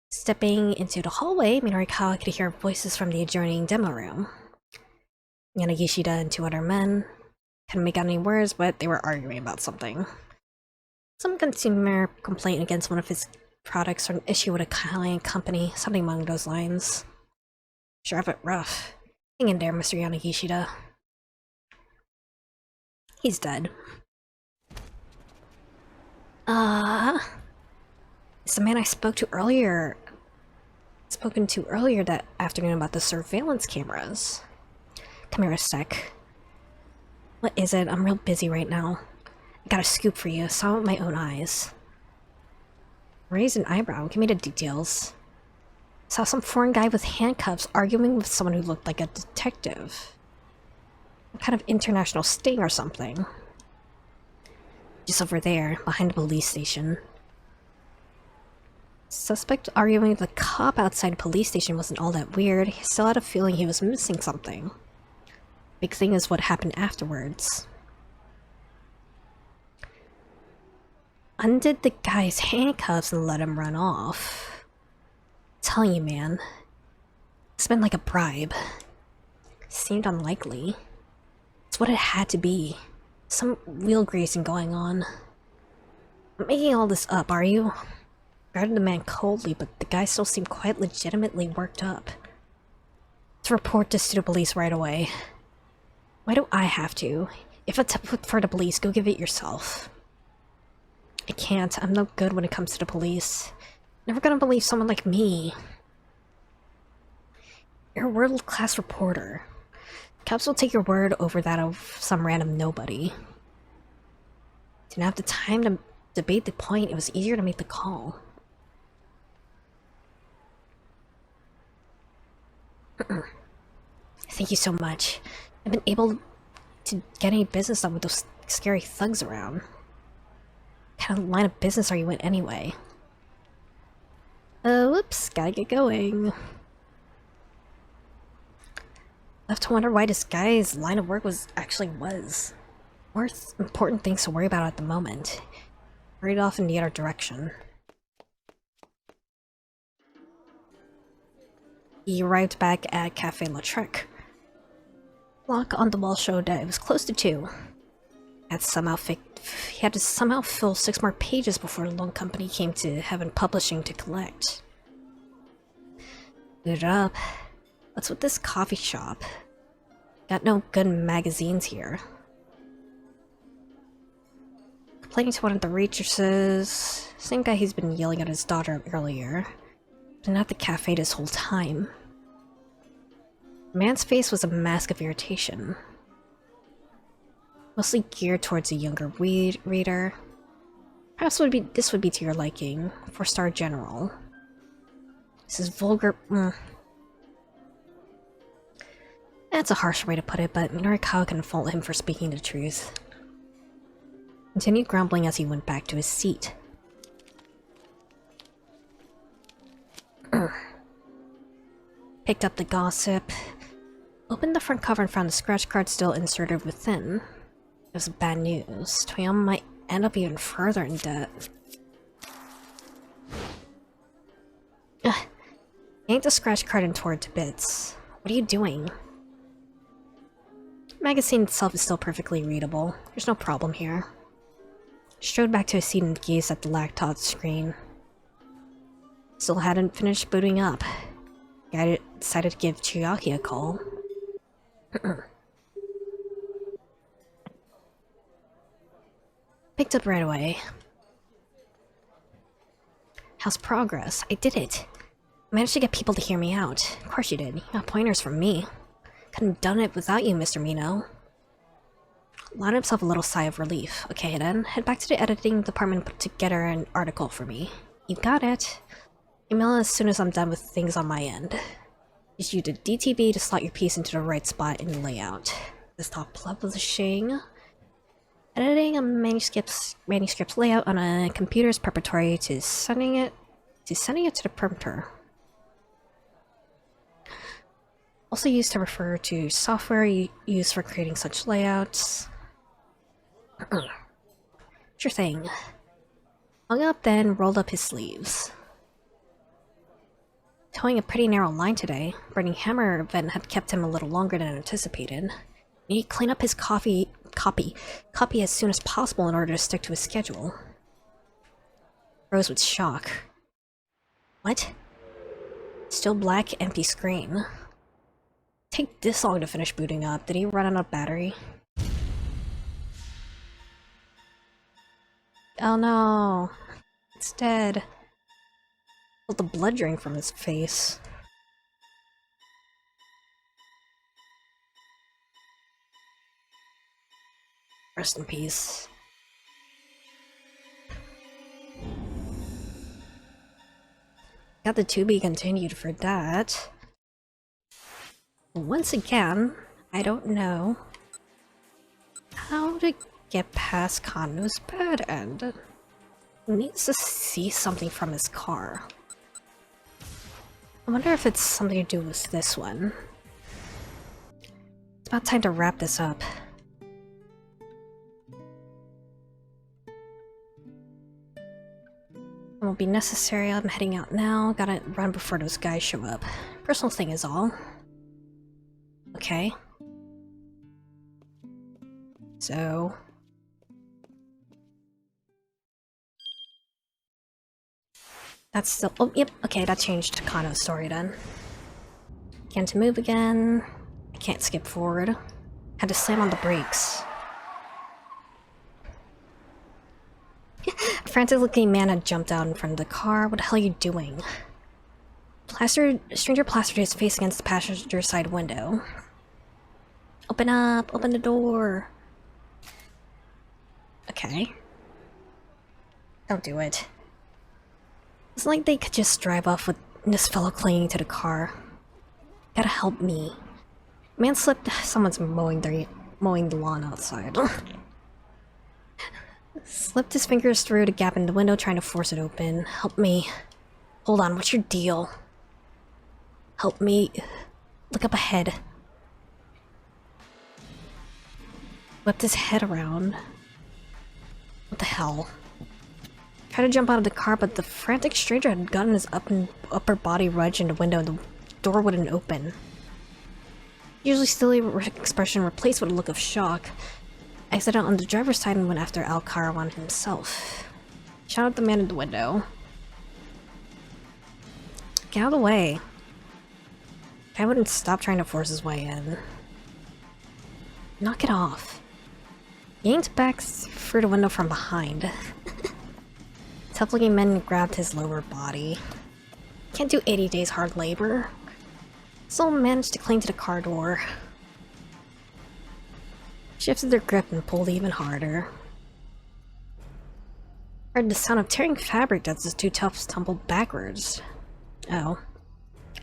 Stepping into the hallway, Minori Kawa could hear voices from the adjoining demo room. Yanagishida and 2 other men. Couldn't make out any words, but they were arguing about something. Some consumer complaint against one of his products or an issue with a client company, something along those lines. Sure have it rough. Hang in there, Mr. Yanagishida. He's dead. It's the man I spoken to earlier that afternoon about the surveillance cameras. Come here a sec. What is it? I'm real busy right now. I got a scoop for you. Saw it with my own eyes. Raise an eyebrow. Give me the details. Saw some foreign guy with handcuffs arguing with someone who looked like a detective. Some kind of international sting or something. Just over there, behind the police station. Suspect arguing with a cop outside a police station wasn't all that weird. He still had a feeling he was missing something. Big thing is what happened afterwards. Undid the guy's handcuffs and let him run off. I'm telling you, man. It's been like a bribe. Seemed unlikely. It's what it had to be. Some wheel greasing going on. I'm making all this up, are you? Regarded the man coldly, but the guy still seemed quite legitimately worked up. Let's report this to the police right away. Why do I have to? If it's for the police, go give it yourself. I can't. I'm no good when it comes to the police. Never gonna believe someone like me. You're a world-class reporter. Cops will take your word over that of some random nobody. Didn't have the time to debate the point. It was easier to make the call. Thank you so much. I've been able to get any business done with those scary thugs around. What kind of line of business are you in anyway? Whoops, gotta get going. Left to wonder why this guy's line of work was. More important things to worry about at the moment. Hurried off in the other direction. He arrived back at Cafe Lautrec. Lock on the wall showed that it was close to 2. He had to somehow fill 6 more pages before the loan company came to Heaven Publishing to collect. Boot it up. What's with this coffee shop? Got no good magazines here. Complaining to one of the waitresses. Same guy he's been yelling at his daughter earlier. Been at the cafe this whole time. The man's face was a mask of irritation. Mostly geared towards a younger reader. Perhaps this would be to your liking. 4-star general. This is vulgar. That's a harsh way to put it, but Norikawa can fault him for speaking the truth. Continued grumbling as he went back to his seat. Picked up the gossip. Opened the front cover and found the scratch card still inserted within. It was bad news. Toyama might end up even further in debt. Yanked the scratch card and tore it to bits. What are you doing? The magazine itself is still perfectly readable. There's no problem here. Strode back to his seat and gazed at the laptop screen. Still hadn't finished booting up. I decided to give Chiaki a call. Picked up right away. How's progress? I did it. I managed to get people to hear me out. Of course you did. You got pointers from me. Couldn't have done it without you, Mr. Mino. Allowed himself a little sigh of relief. Okay then, head back to the editing department and put together an article for me. You got it. Email as soon as I'm done with things on my end. Just use the DTB to slot your piece into the right spot in the layout. Desktop publishing. Editing a manuscript's layout on a computer is preparatory to sending it to the printer. Also used to refer to software used for creating such layouts. Sure thing. Hung up then, rolled up his sleeves. Towing a pretty narrow line today. Burning Hammer event had kept him a little longer than anticipated. He needed to clean up his copy as soon as possible in order to stick to his schedule. Rose with shock. What? Still black, empty screen. take this long to finish booting up? Did he run out of battery? Oh no. It's dead. Felt the blood drain from his face. Rest in peace. Got the to be continued for that. Once again, I don't know how to get past Kano's bad end. He needs to see something from his car. I wonder if it's something to do with this one. It's about time to wrap this up. It won't be necessary. I'm heading out now. Gotta run before those guys show up. Personal thing is all. Okay. So... that's still- oh, yep, okay, that changed Kano's story then. Can't move again. I can't skip forward. Had to slam on the brakes. A frantic-looking man had jumped out in front of the car. What the hell are you doing? Stranger plastered his face against the passenger side window. Open up! Open the door! Okay. Don't do it. It's like they could just drive off with this fellow clinging to the car. Gotta help me. Man slipped. Someone's mowing the lawn outside. Slipped his fingers through the gap in the window, trying to force it open. Help me. Hold on, what's your deal? Help me. Look up ahead. Whipped his head around. What the hell? Tried to jump out of the car, but the frantic stranger had gotten his upper body wedged in the window and the door wouldn't open. Usually silly expression replaced with a look of shock. Exited on the driver's side and went after Al Karawan himself. Shouted at the man in the window. Get out of the way. Guy wouldn't stop trying to force his way in. Knock it off. Yanked back through the window from behind. Tough-looking man grabbed his lower body. Can't do 80 days hard labor. Still managed to cling to the car door. Shifted their grip and pulled even harder. Heard the sound of tearing fabric as the two toughs tumbled backwards. Oh.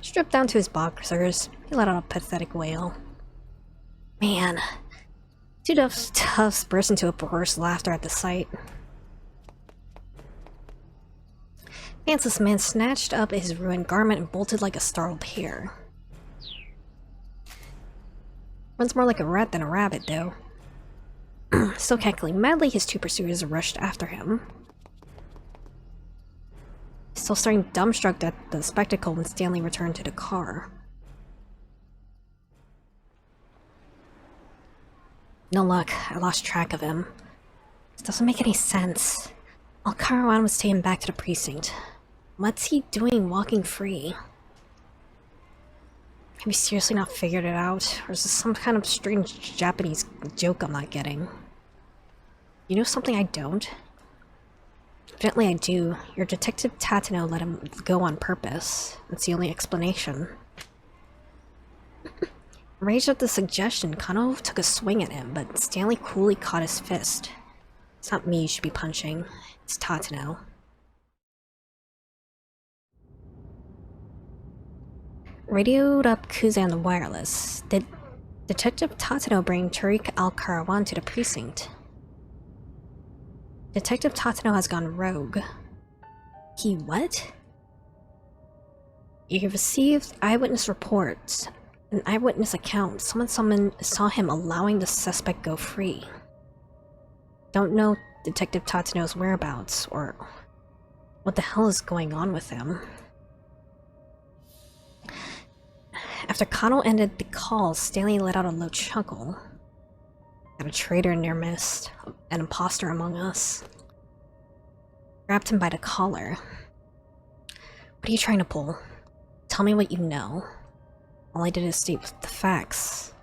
Stripped down to his boxers, he let out a pathetic wail. Man. Two toughs burst into a perverse laughter at the sight. Pantsless man snatched up his ruined garment and bolted like a startled hare. Runs more like a rat than a rabbit, though. Still cackling madly, his two pursuers rushed after him. Still staring dumbstruck at the spectacle when Stanley returned to the car. No luck, I lost track of him. This doesn't make any sense. Al Karawan was taken back to the precinct. What's he doing walking free? Have you seriously not figured it out? Or is this some kind of strange Japanese joke I'm not getting? You know something I don't? Evidently I do. Your detective Tatano let him go on purpose. That's the only explanation. Raged at the suggestion, Kano took a swing at him, but Stanley coolly caught his fist. It's not me you should be punching. It's Tatano. Radioed up Kuze on the wireless. Did Detective Tatano bring Tariq Al-Karawan to the precinct? Detective Tatano has gone rogue. He what? You received eyewitness reports. An eyewitness account. Someone saw him allowing the suspect go free. Don't know Detective Tatano's whereabouts, or what the hell is going on with him. After Kano ended the call, Stanley let out a low chuckle. Got a traitor in their midst, an imposter among us. Grabbed him by the collar. What are you trying to pull? Tell me what you know. All I did is state the facts.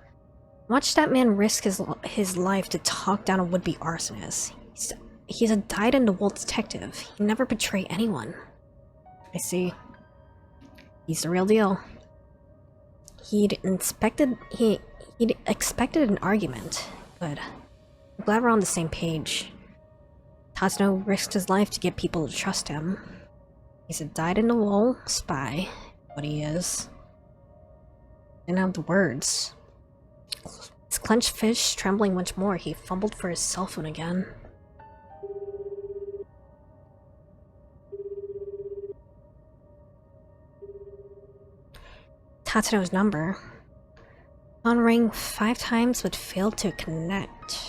Watch that man risk his life to talk down a would-be arsonist. He's a dyed-in-the-wool detective. He never betrayed anyone. I see. He's the real deal. He'd expected an argument. Good. I'm glad we're on the same page. Tatsuno risked his life to get people to trust him. He's a dyed-in-the-wool spy. What he is. Didn't have the words. His clenched fist trembling once more, he fumbled for his cell phone again. Tatsuno's number. Phone rang 5 times but failed to connect.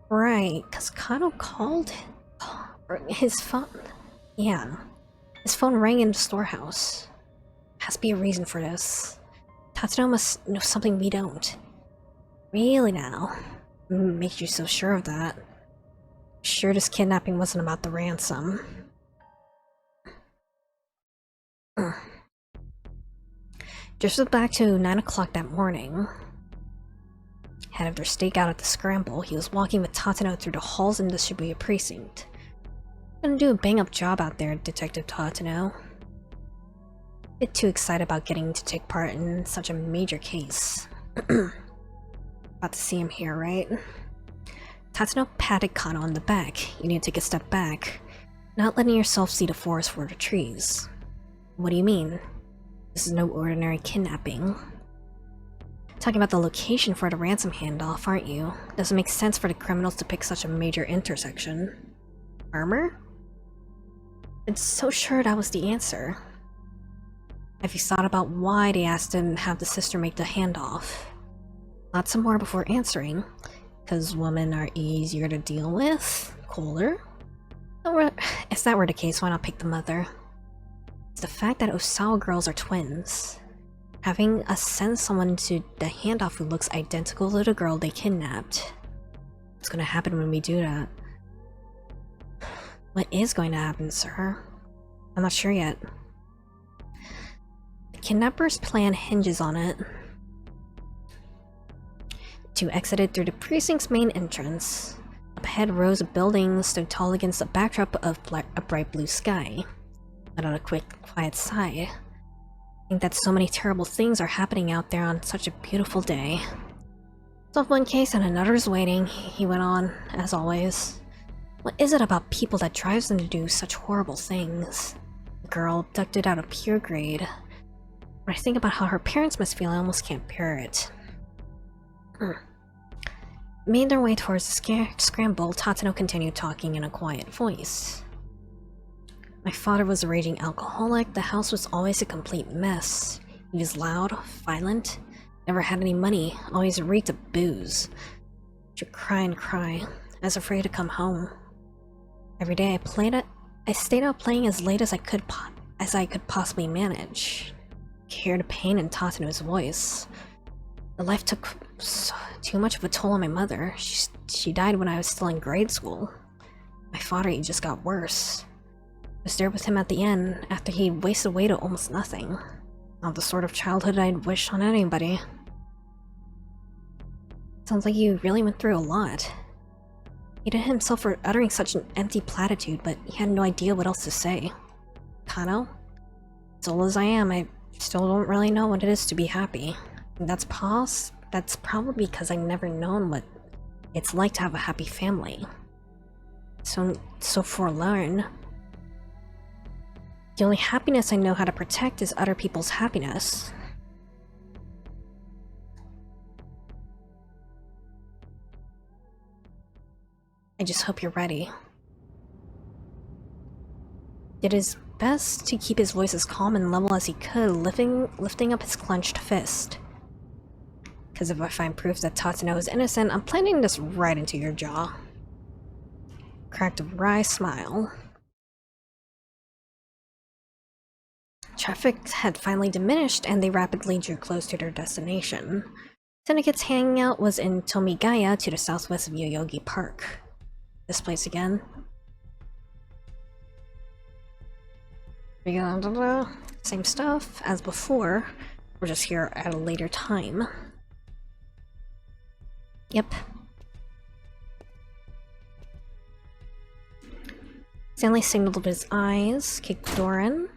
Right, because Kano called his phone. Yeah. His phone rang in the storehouse. Has to be a reason for this. Tatsuno must know something we don't. Really now? Makes you so sure of that? Sure this kidnapping wasn't about the ransom. Just back to 9 o'clock that morning. Head of their stakeout at the Scramble, he was walking with Tatsuno through the halls in the Shibuya precinct. Gonna do a bang-up job out there, Detective Tatsuno. Bit too excited about getting to take part in such a major case. About to see him here, right? Tatsuno patted Kano on the back. You need to take a step back, not letting yourself see the forest for the trees. What do you mean? This is no ordinary kidnapping. Talking about the location for the ransom handoff, aren't you? Doesn't make sense for the criminals to pick such a major intersection. Armor? I'm so sure that was the answer. Have you thought about why they asked him to have the sister make the handoff? Thought some more before answering. Because women are easier to deal with? Cooler? If that were the case, why not pick the mother? It's the fact that Osawa girls are twins. Having us send someone to the handoff who looks identical to the girl they kidnapped. What's gonna happen when we do that? What is going to happen, sir? I'm not sure yet. The kidnapper's plan hinges on it. Two exited through the precinct's main entrance. Up ahead rose a building stood tall against the backdrop of a bright blue sky. Let out a quick, quiet sigh. I think that so many terrible things are happening out there on such a beautiful day. Solve one case and another's waiting, he went on, as always. What is it about people that drives them to do such horrible things? A girl abducted out of pure grade. When I think about how her parents must feel, I almost can't bear it. Made their way towards the scramble, Tatsuno continued talking in a quiet voice. My father was a raging alcoholic. The house was always a complete mess. He was loud, violent, never had any money, always reeked of booze. She'd cry and cry. I was afraid to come home. Every day I stayed out playing as late as I could possibly manage. I could hear the pain in Tatsuno's voice. The life took too much of a toll on my mother. She died when I was still in grade school. My father, he just got worse. I was there with him at the end, after he'd wasted away to almost nothing. Not the sort of childhood I'd wish on anybody. Sounds like you really went through a lot. He hated himself for uttering such an empty platitude, but he had no idea what else to say. Kano? As old as I am, I still don't really know what it is to be happy. And that's probably because I've never known what it's like to have a happy family. So forlorn. The only happiness I know how to protect is other people's happiness. I just hope you're ready. Did his best to keep his voice as calm and level as he could, lifting up his clenched fist. Because if I find proof that Tatsuno is innocent, I'm planting this right into your jaw. Cracked a wry smile. Traffic had finally diminished, and they rapidly drew close to their destination. Syndicate's hangout was in Tomigaya to the southwest of Yoyogi Park. This place again. Same stuff as before. We're just here at a later time. Yep. Stanley signaled with his eyes, kicked the door in.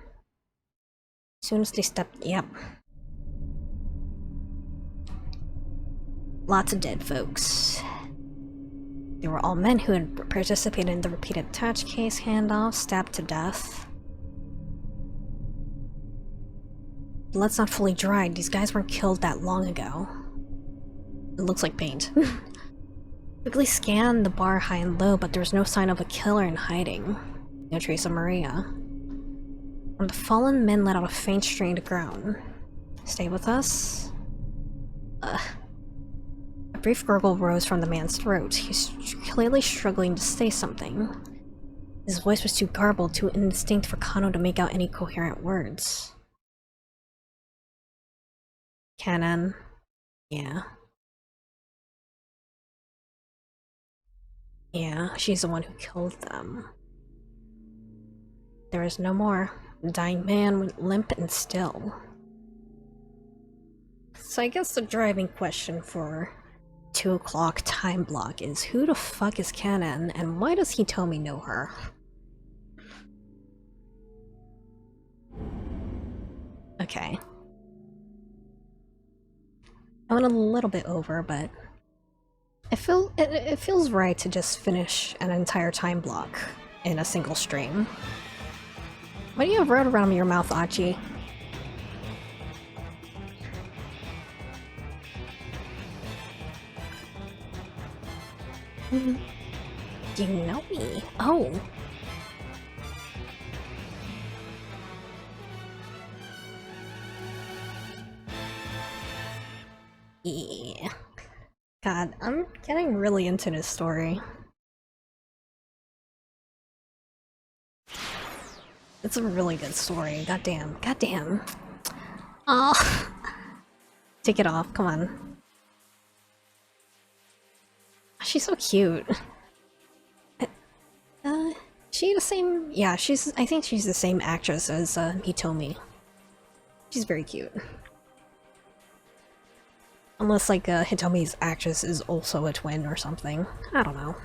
As soon as they stepped... Yep. Lots of dead folks. They were all men who had participated in the repeated touch case handoffs, stabbed to death. Blood's not fully dried. These guys weren't killed that long ago. It looks like paint. Quickly scanned the bar high and low, but there was no sign of a killer in hiding. No trace of Maria. When the fallen men let out a faint strained groan. Stay with us? A brief gurgle rose from the man's throat. He was clearly struggling to say something. His voice was too garbled, too indistinct for Kano to make out any coherent words. Canon. Yeah. Yeah, she's the one who killed them. There is no more. The dying man went limp and still. So I guess the driving question for 2 o'clock time block is, who the fuck is Canon, and why does he tell me know her? Okay. I went a little bit over, but it feels right to just finish an entire time block in a single stream. Why do you have red around your mouth, Achi? Do you know me? Oh. Yeah. God, I'm getting really into this story. It's a really good story. Goddamn. Goddamn. Oh. Take it off. Come on. She's so cute. She the same? Yeah, I think she's the same actress as Hitomi. She's very cute. Unless, like, Hitomi's actress is also a twin or something. I don't know.